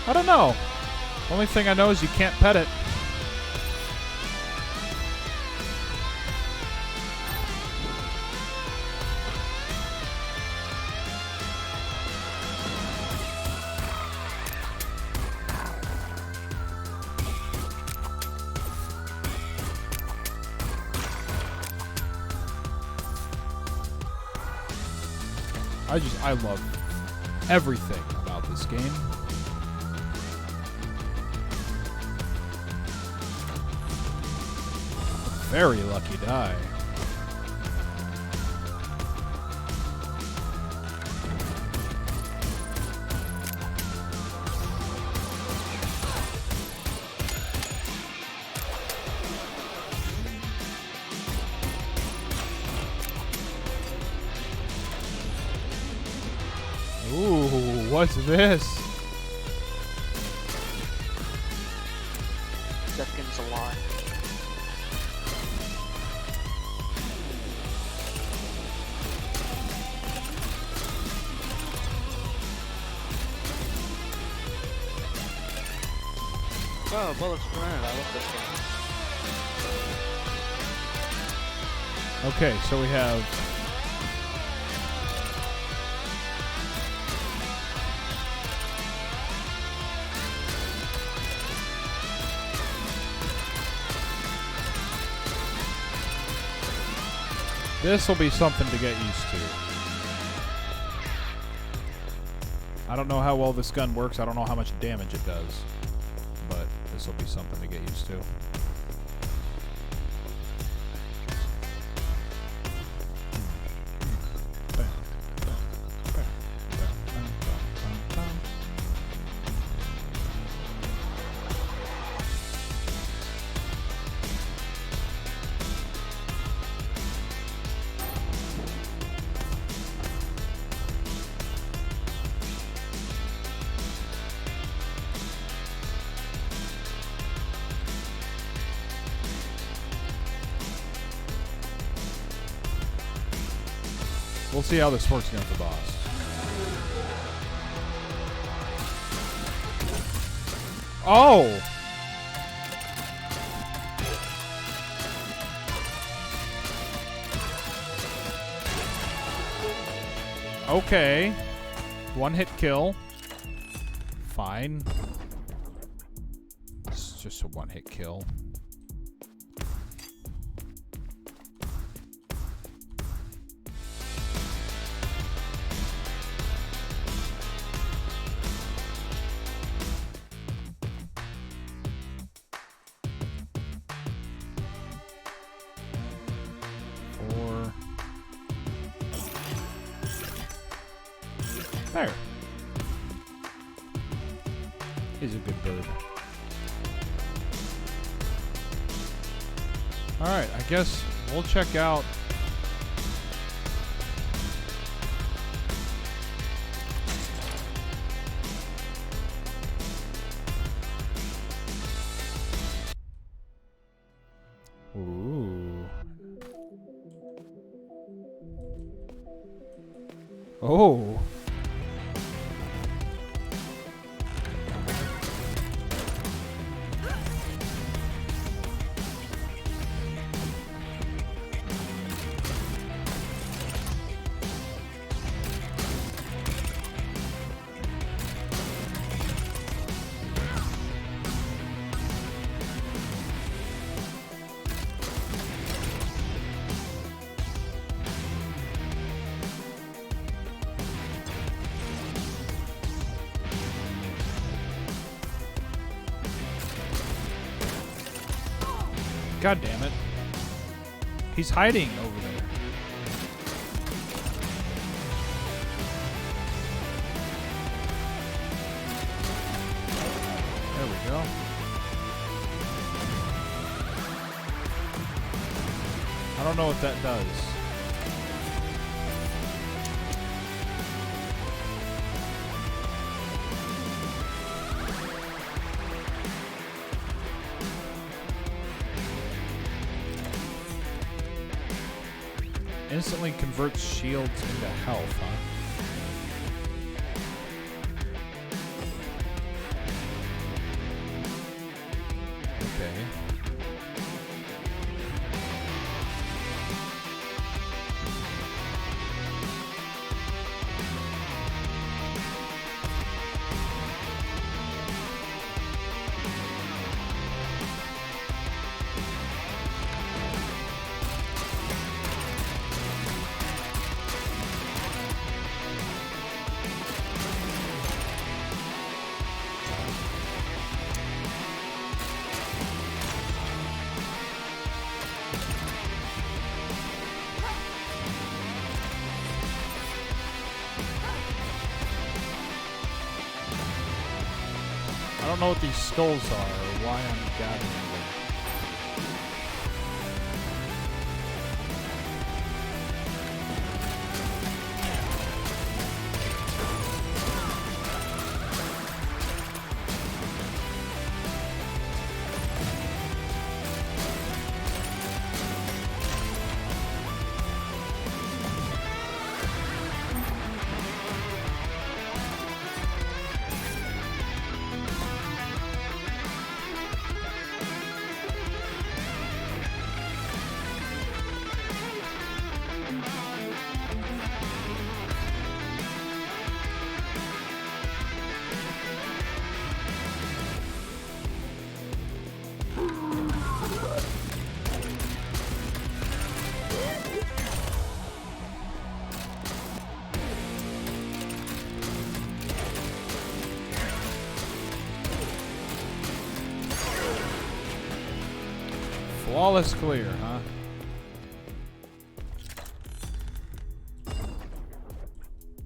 I don't know. The only thing I know is you can't pet it. I love everything about this game. Very lucky die. Ooh, what's this? Zepkin's a lot. Oh, Bullets for Granite. I love this game. Okay, so we have this will be something to get used to. I don't know how well this gun works. I don't know how much damage it does. But this will be something to get used to. We'll see how this works against the boss. Oh! Okay. One hit kill. Fine. It's just a one hit kill. There. He's a good bird. Alright, I guess we'll check out Ooh. Oh. God damn it. He's hiding over there. There we go. I don't know what that does. Instantly converts shields into health, huh? Okay. don't know what these skulls are or why I'm gathering them. Flawless clear, huh?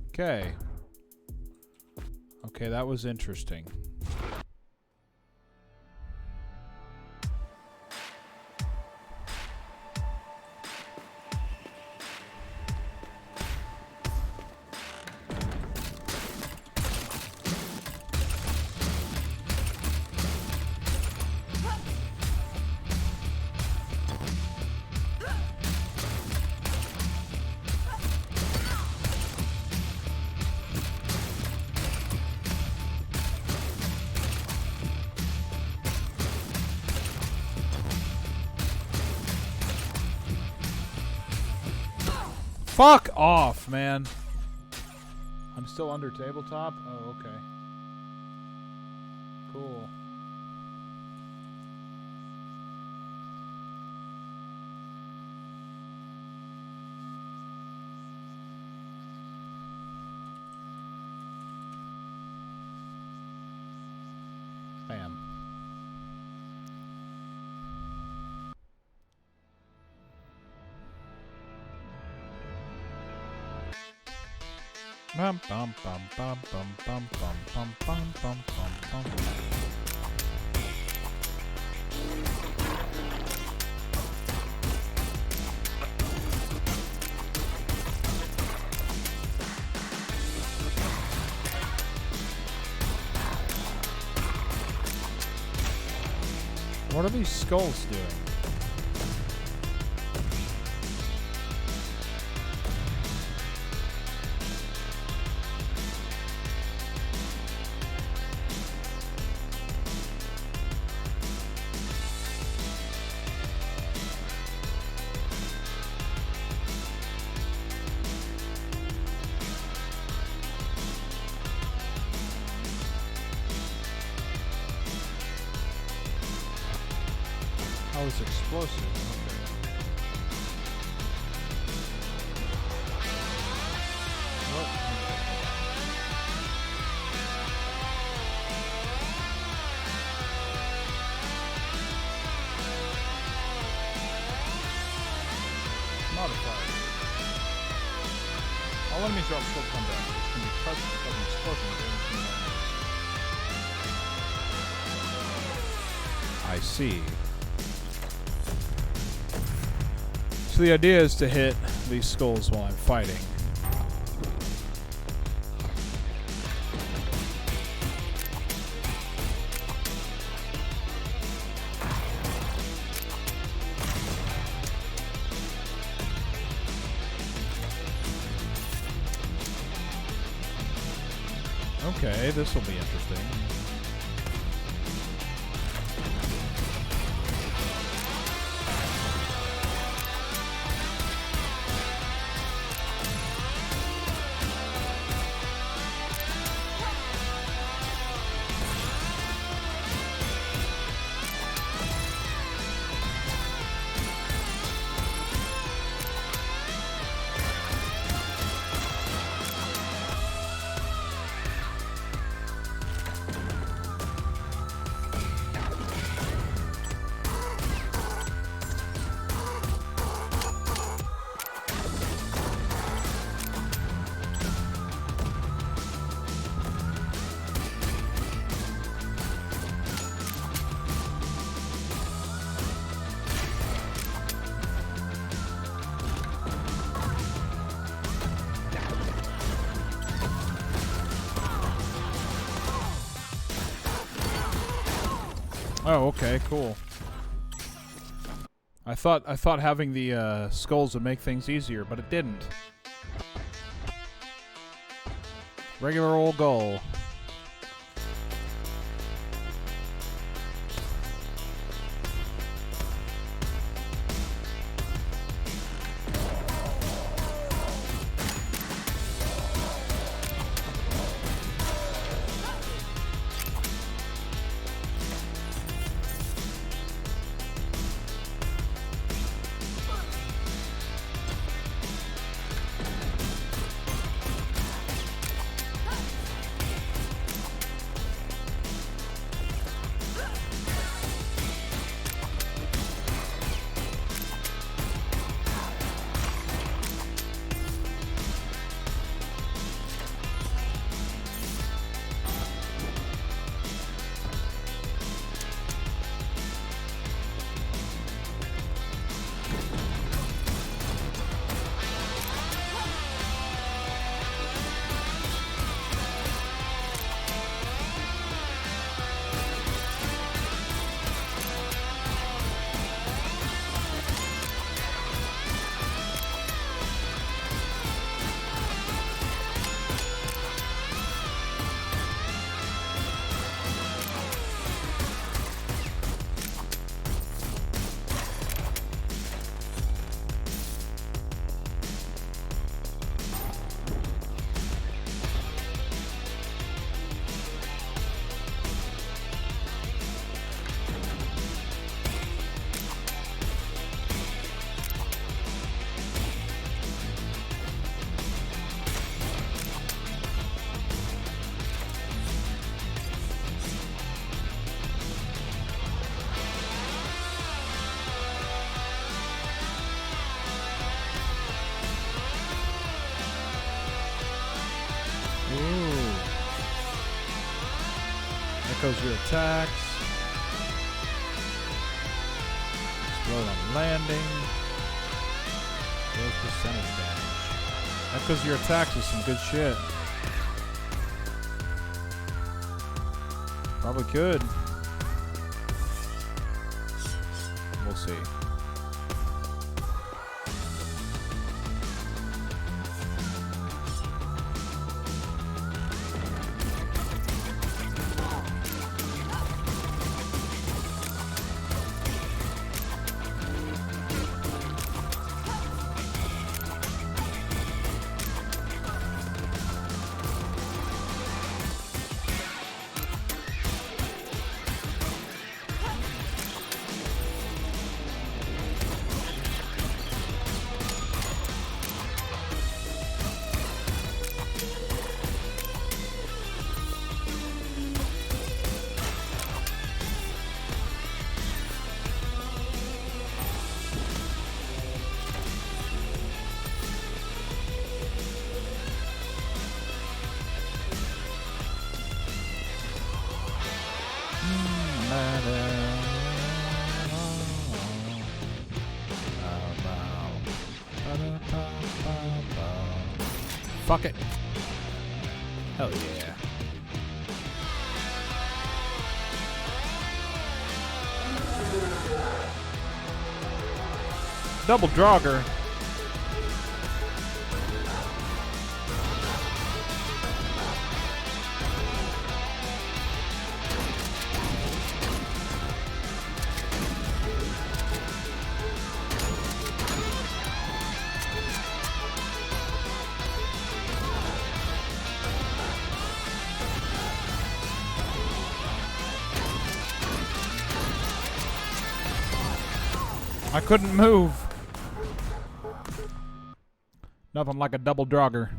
Okay. Okay, that was interesting. Fuck off, man. I'm still under tabletop? Oh, okay. Cool. Bam. Bum bum bum bum bum bum bum bum bum bum bum bum. What are these skulls doing? Oh, it's explosive. Okay. What? Modifier. All enemies drop still come down, which can be present because an explosion is I see. So the idea is to hit these skulls while I'm fighting. Okay, this will be interesting. Oh, okay, cool. I thought having the skulls would make things easier, but it didn't. Regular old goal. Echoes your attacks. Explode on landing. Deals percentage damage. Echoes your attacks is some good shit. Probably could. We'll see. Fuck it. Hell yeah. Double Draugr. I couldn't move. Nothing like a double Draugr.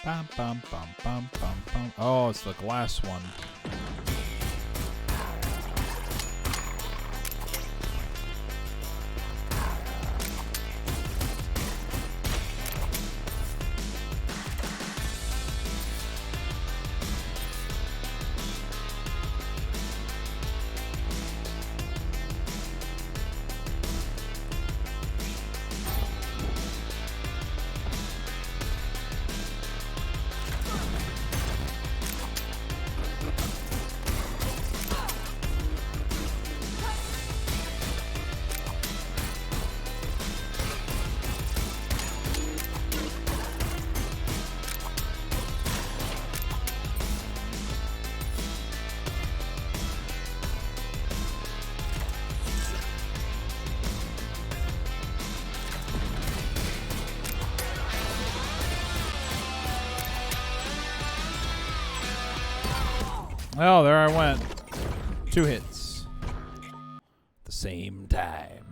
Bum, bum, bum, bum, bum, bum. Oh, it's the glass one. Oh, there I went. 2 hits. At the same time.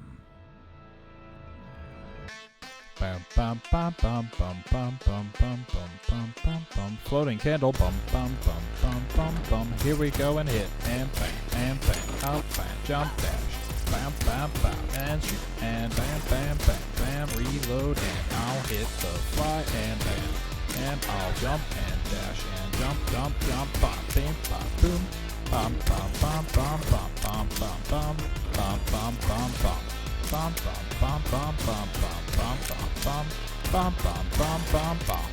Bum bum bum bum bum bum bum bum bum bum bum bum. Floating candle. Bum bum bum bum bum bum. Here we go and hit and bang and bang. Out bang. Jump dash. Bam bam bam and shoot and bam bam bam bam. Reload and I'll hit the fly and bam. And I'll jump and dash and jump jump jump. Bum bam bum boom. Bum bum bum bum bum bum bum bum bum bum bum bum. Bum bum bum bum bum bum bum bum bum bum bum bum bum.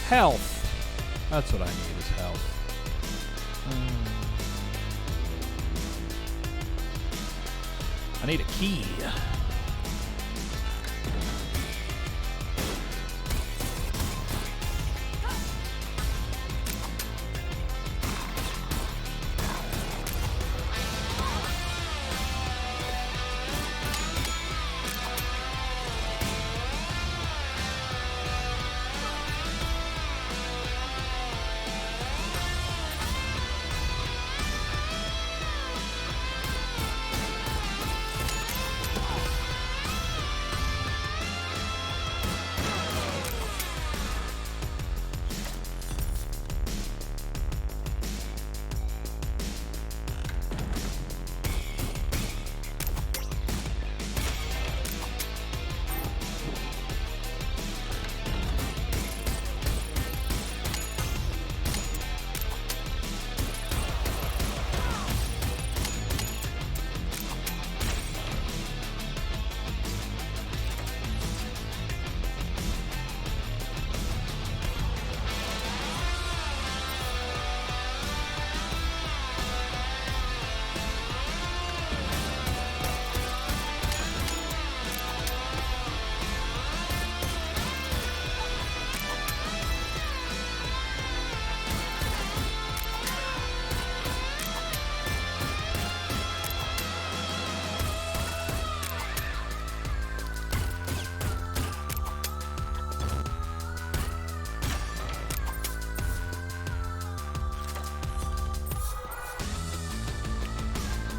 Health. That's what I need is health. I need a key.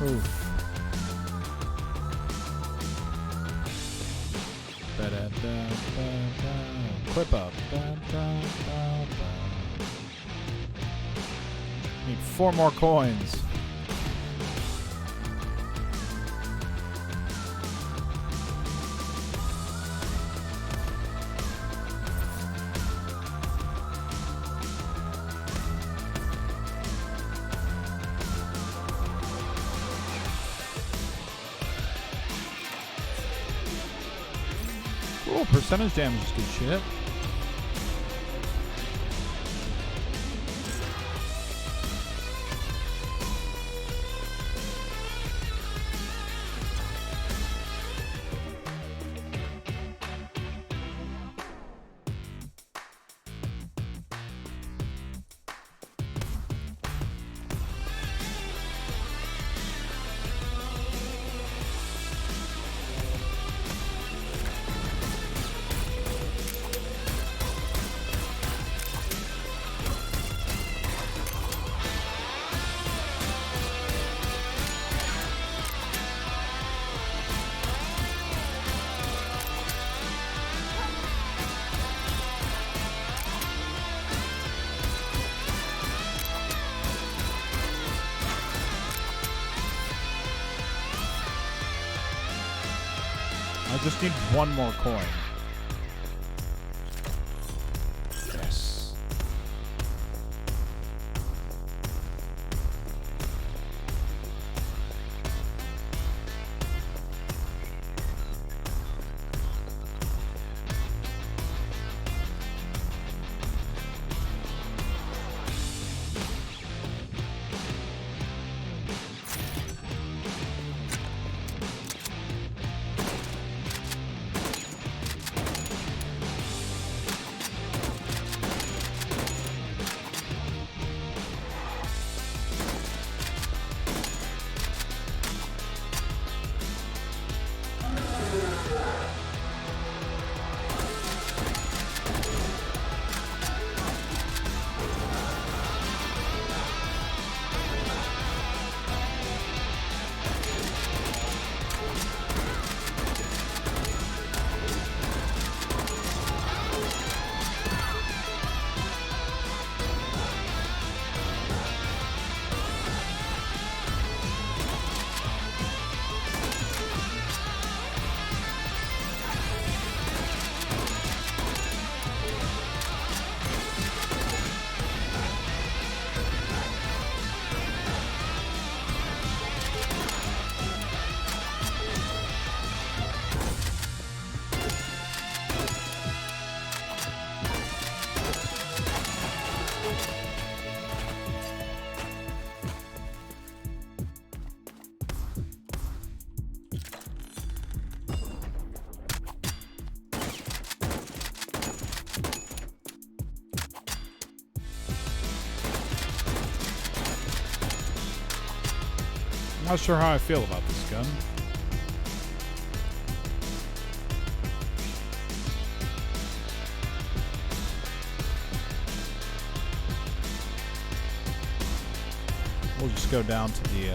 Oof. Clip up. Need 4 more coins. Cool, percentage damage is good shit. I just need 1 more coin. Yes. I'm not sure how I feel about this gun. We'll just go down to the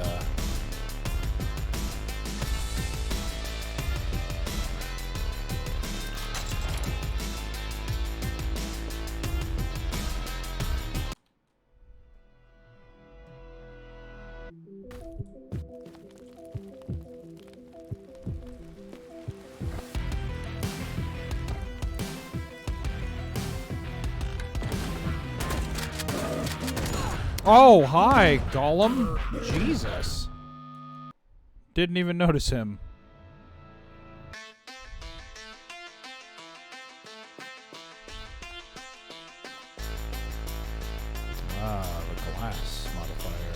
Oh, hi, Gollum. Jesus. Didn't even notice him. Ah, the glass modifier.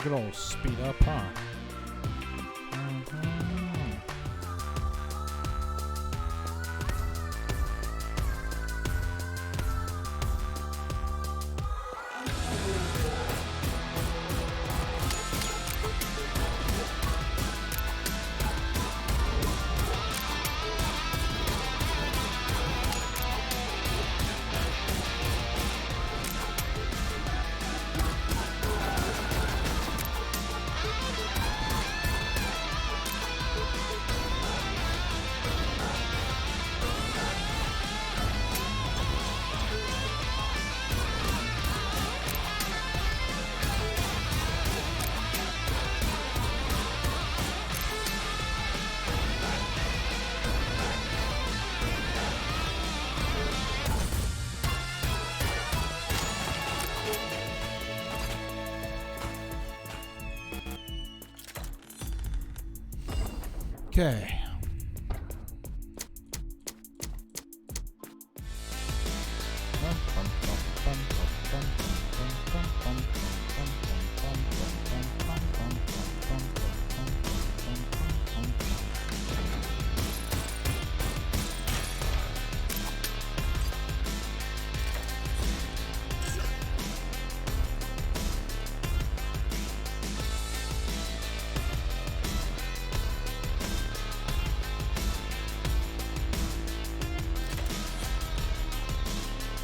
Good old speed up, huh? Okay.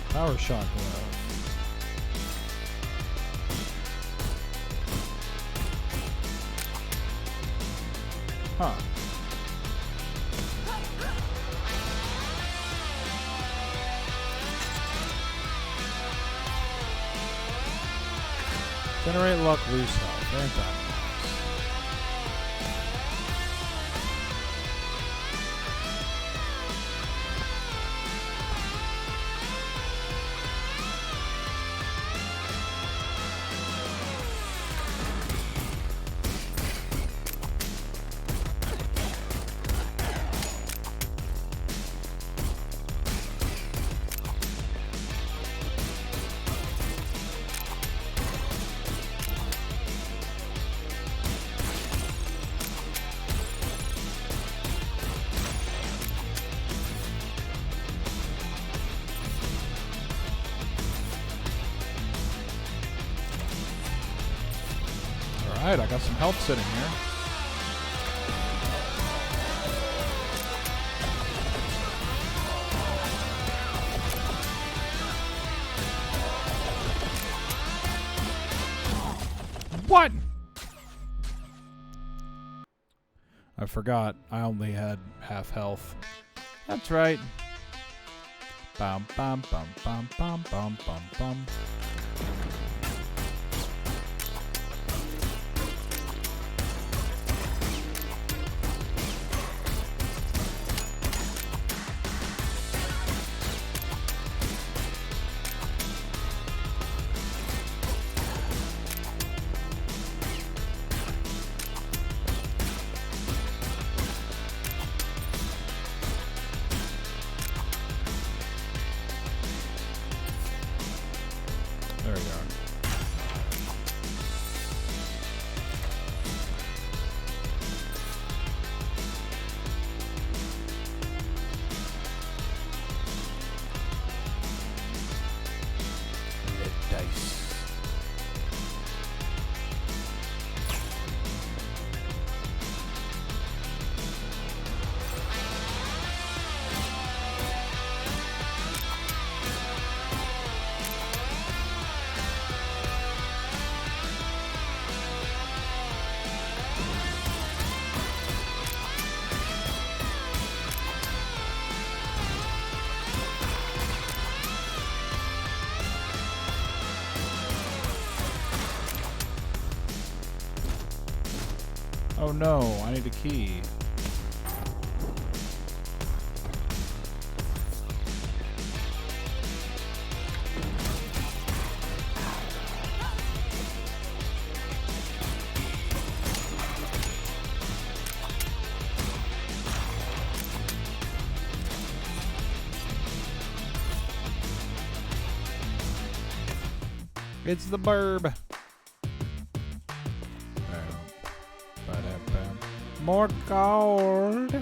Power shot glove. Huh. Generate luck, lose health. Anti-mouse. Alright, I got some health sitting here. What? I forgot. I only had half health. That's right. Bum bum bum bum bum bum bum bum. There we go. Dice. Oh no, I need a key. It's the burb. More gold.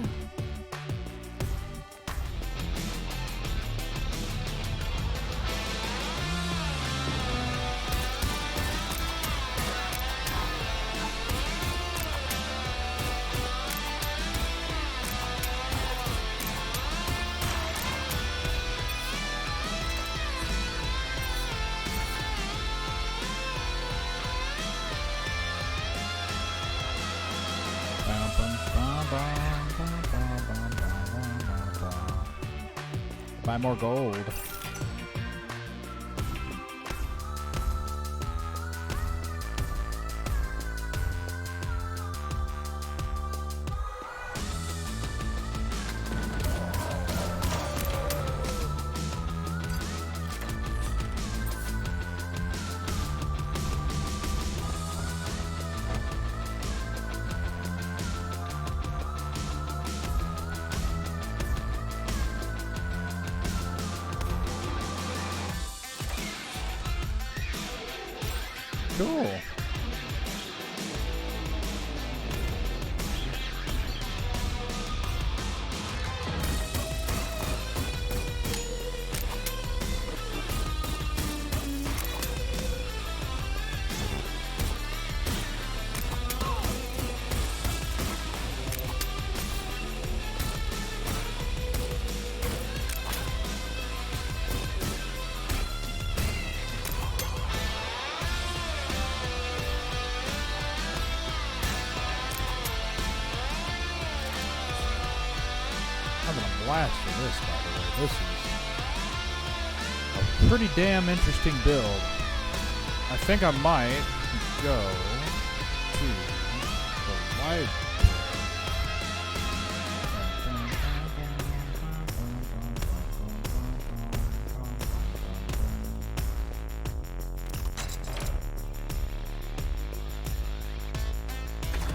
Buy more gold. Cool. Having a blast for this, by the way. This is a pretty damn interesting build. I think I might go to the library.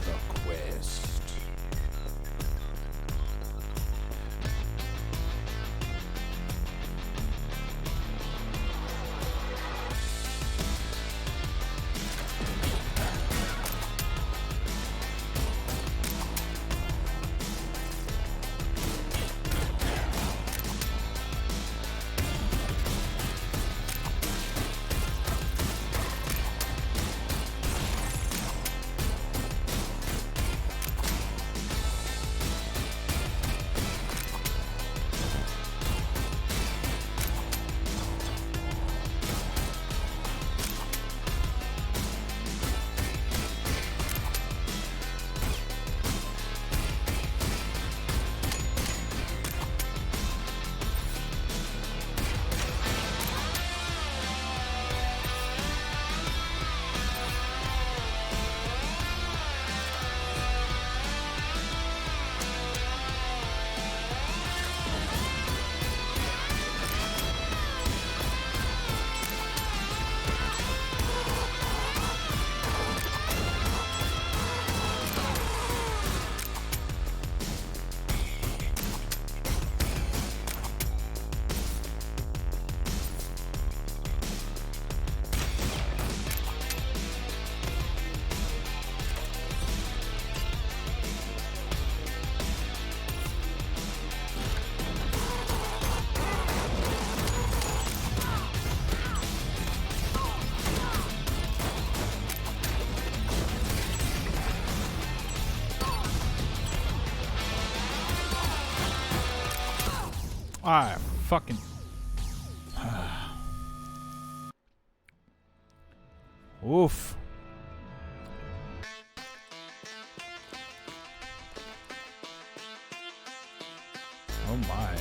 The quest. I fucking. Oof. Oh my.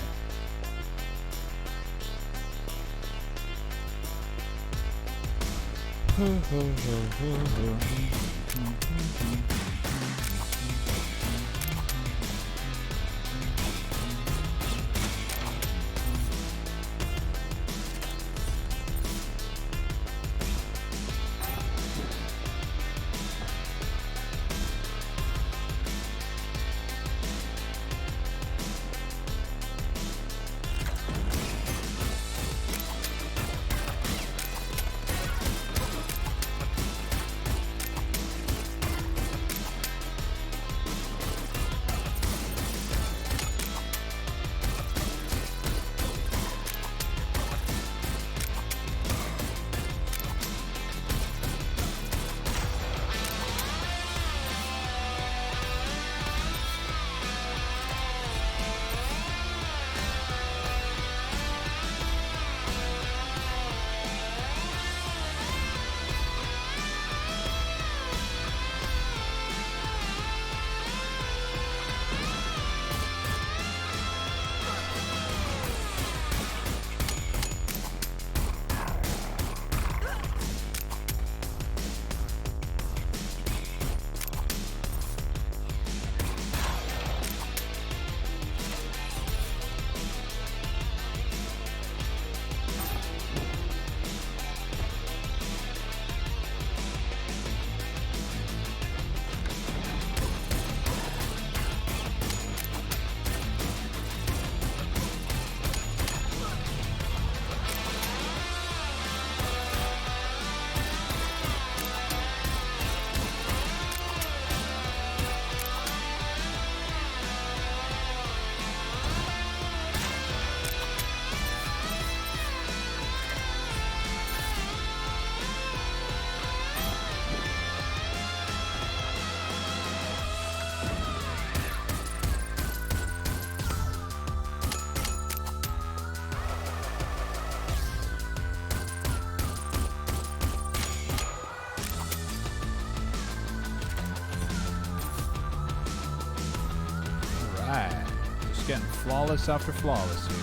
Just getting flawless after flawless here.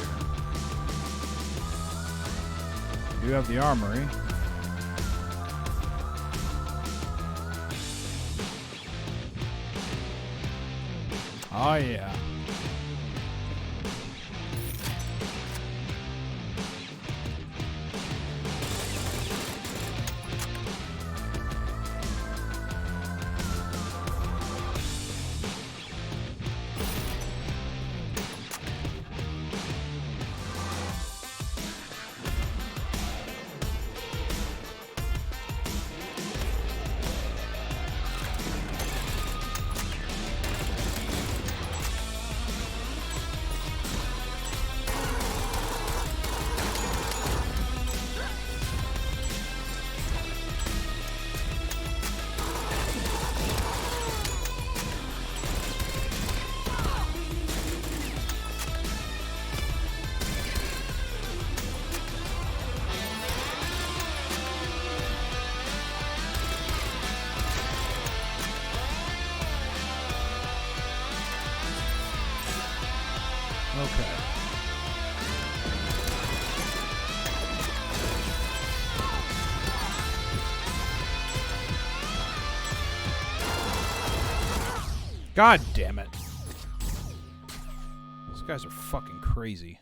We do have the armory. Oh, yeah. Okay. God damn it. These guys are fucking crazy.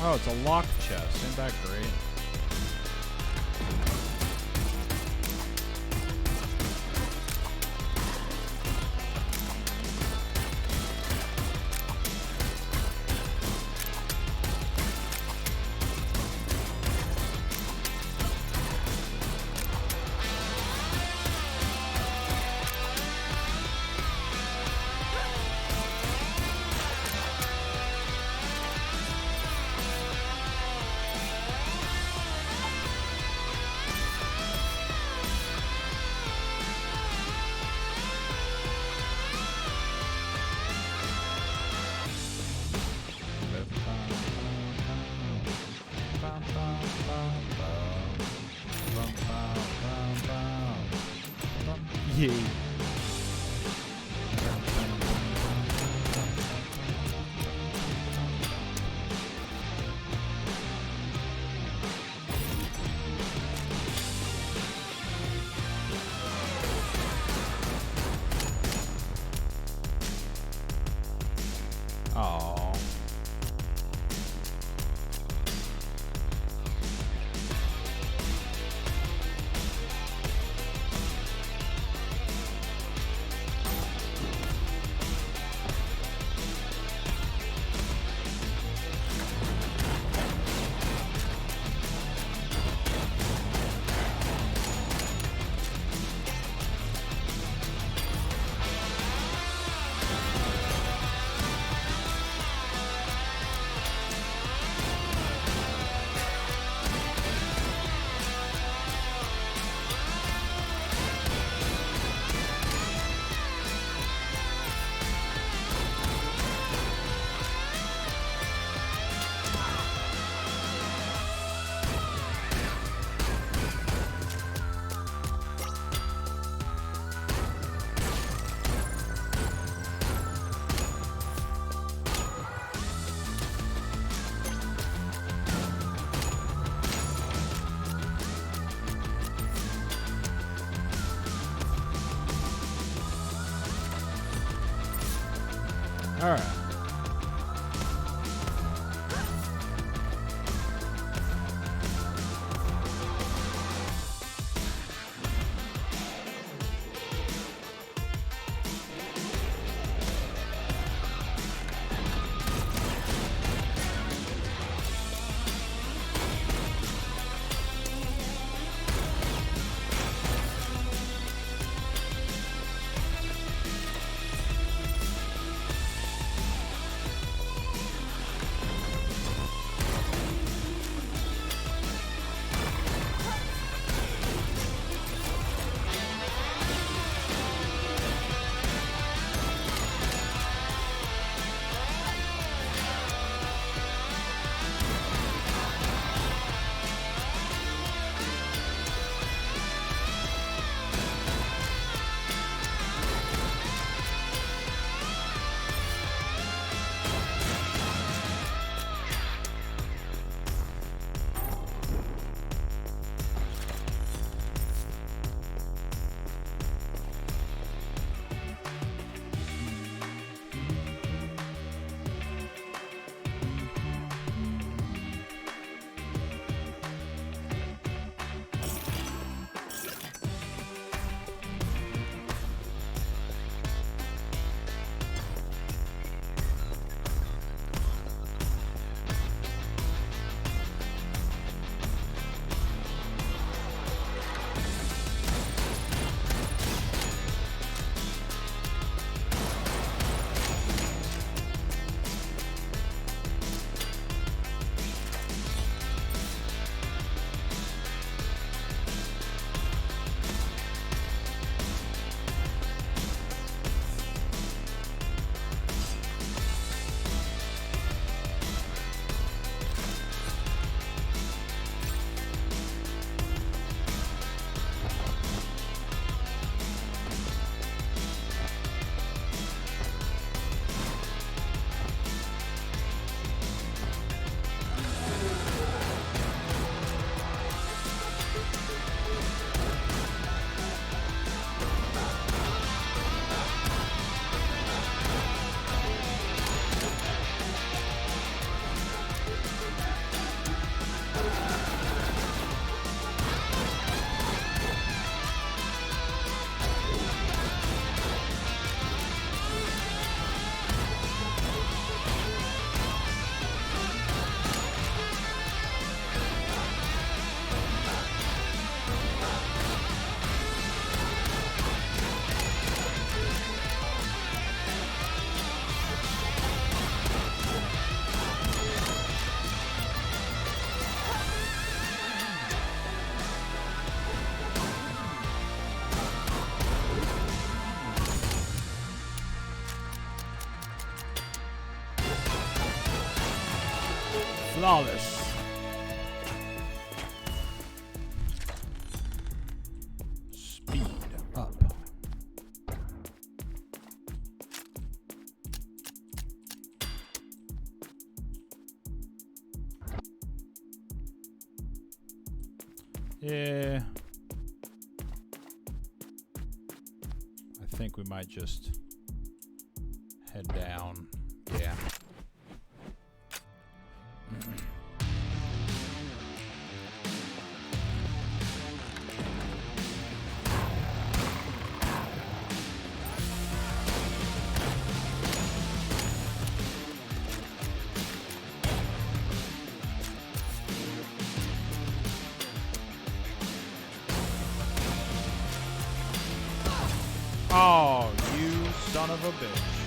Oh, it's a locked chest. Ain't that great? Yay. Aww. All right. Flawless. Speed up. Yeah. I think we might just head down. Yeah. Oh, you son of a bitch.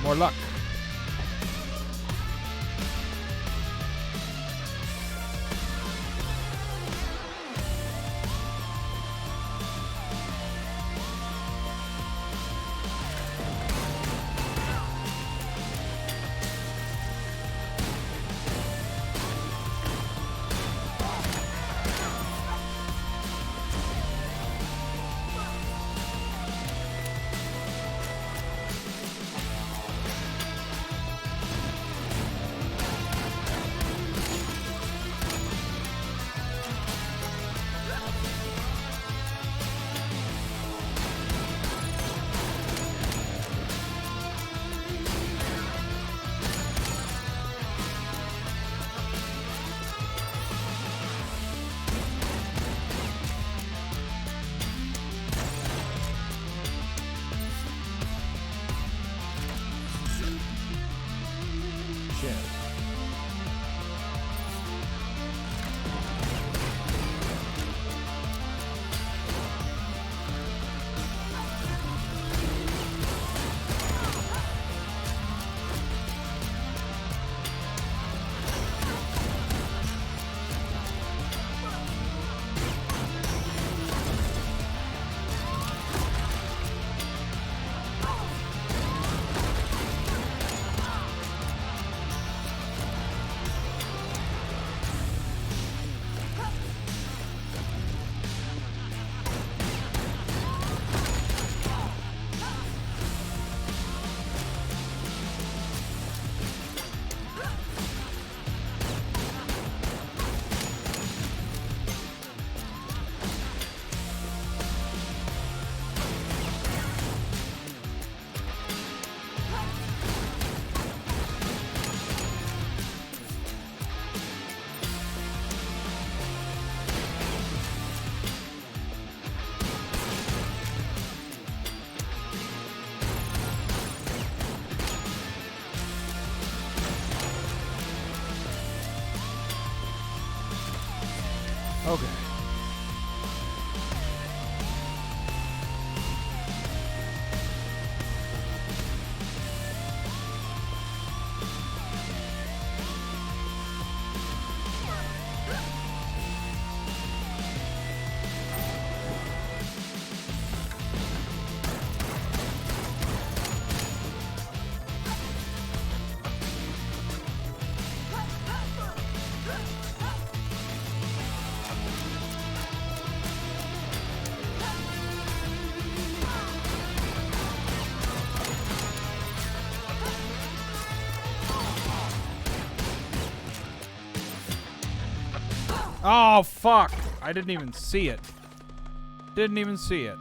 More luck. Okay. Oh, fuck. I didn't even see it. Didn't even see it.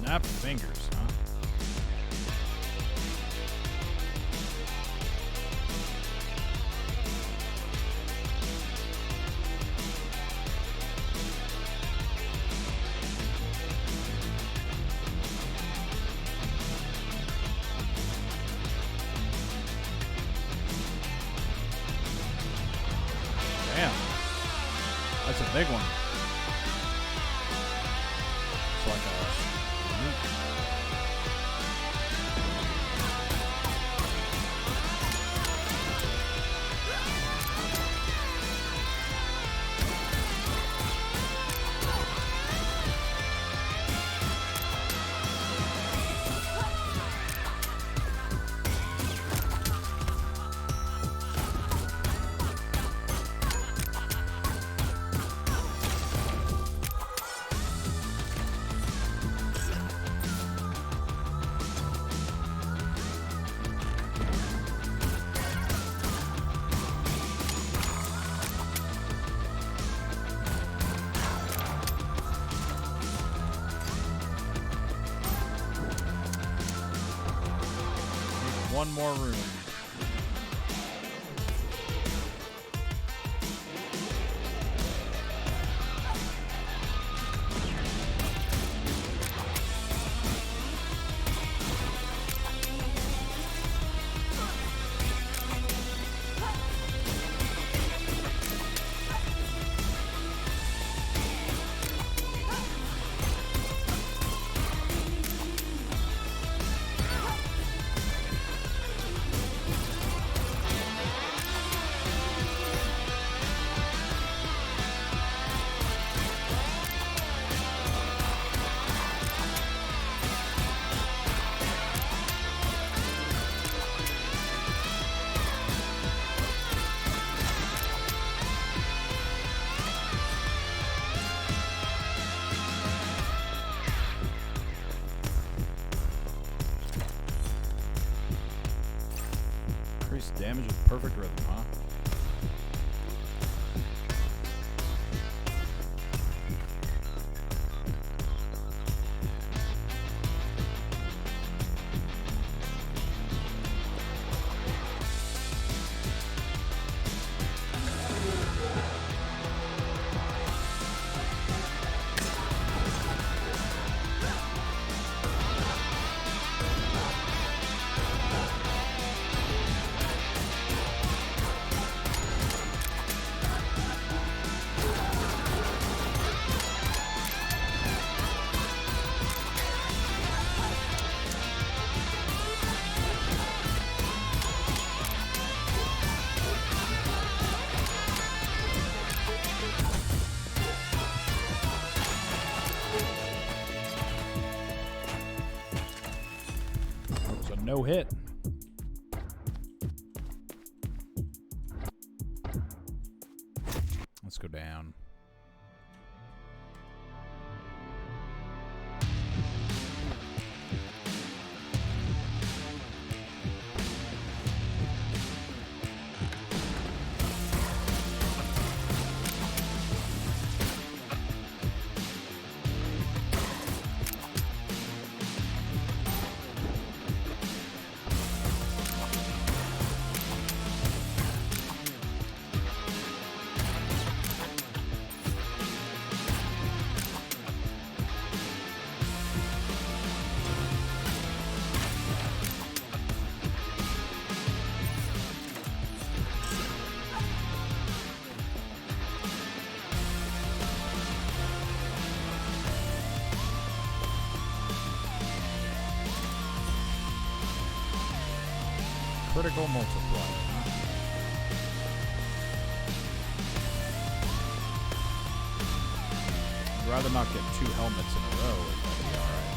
Snap fingers, huh? Damn. That's a big one. It's like a... One more room. Increased damage with perfect rhythm, huh? no hit. Let's go down. Critical multiplier. I'd rather not get 2 helmets in a row if that'd be alright.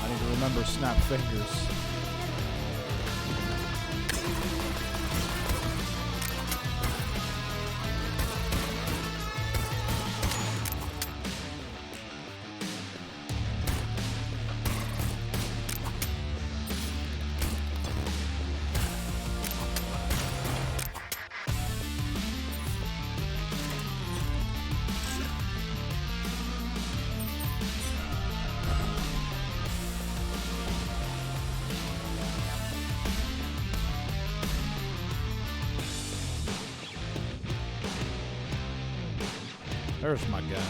I need to remember snap fingers. There's my gun.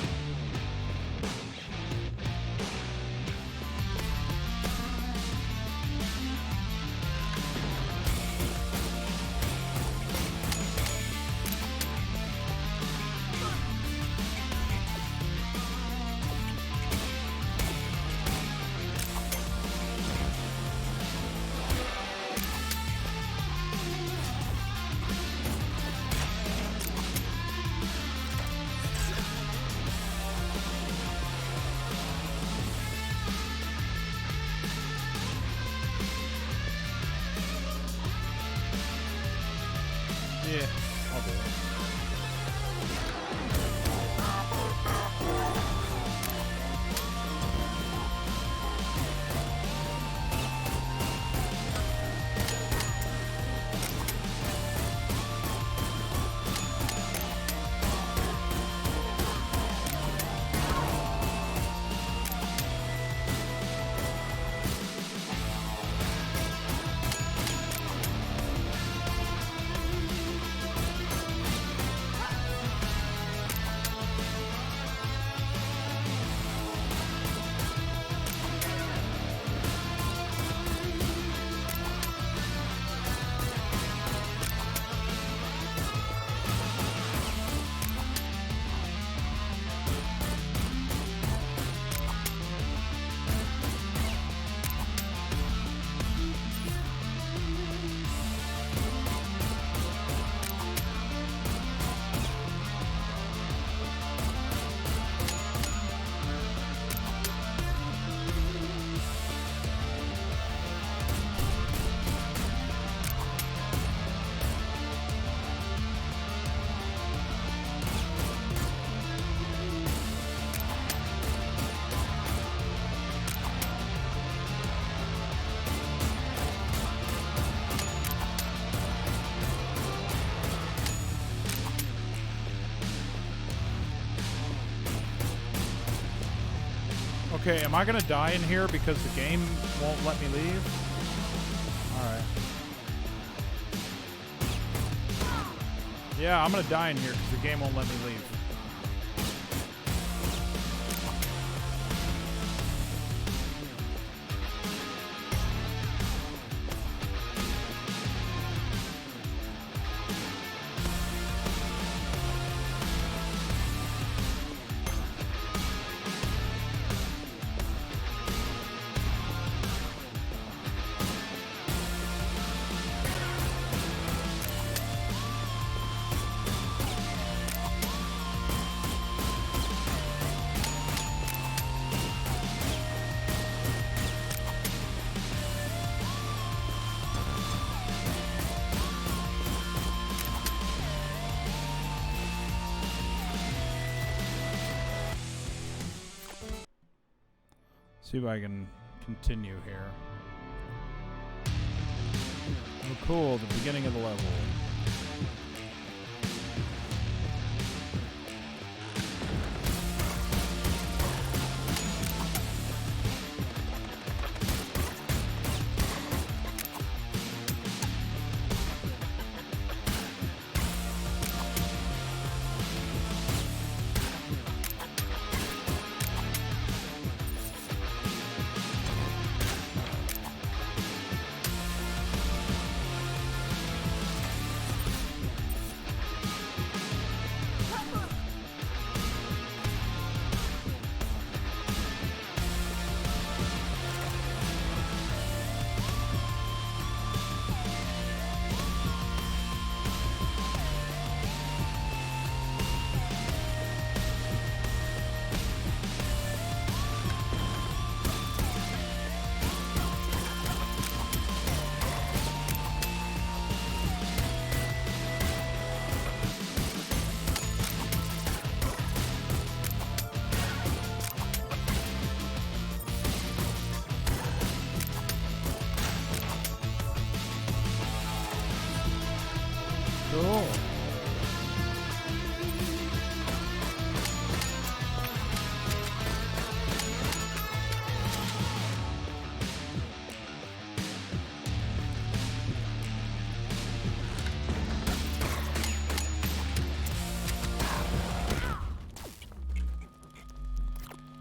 Yeah, I'll do it. Okay, am I gonna die in here because the game won't let me leave? Alright. Yeah, I'm gonna die in here because the game won't let me leave. See if I can continue here. Oh, cool. The beginning of the level. Cool.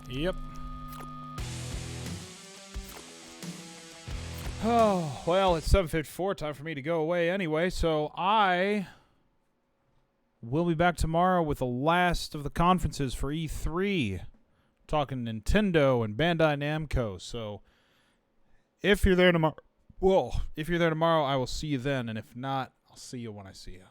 Yep. Oh, well, it's 7:54. Time for me to go away anyway. So I will be back tomorrow with the last of the conferences for E3. Talking Nintendo and Bandai Namco. So if you're there tomorrow, I will see you then. And if not, I'll see you when I see you.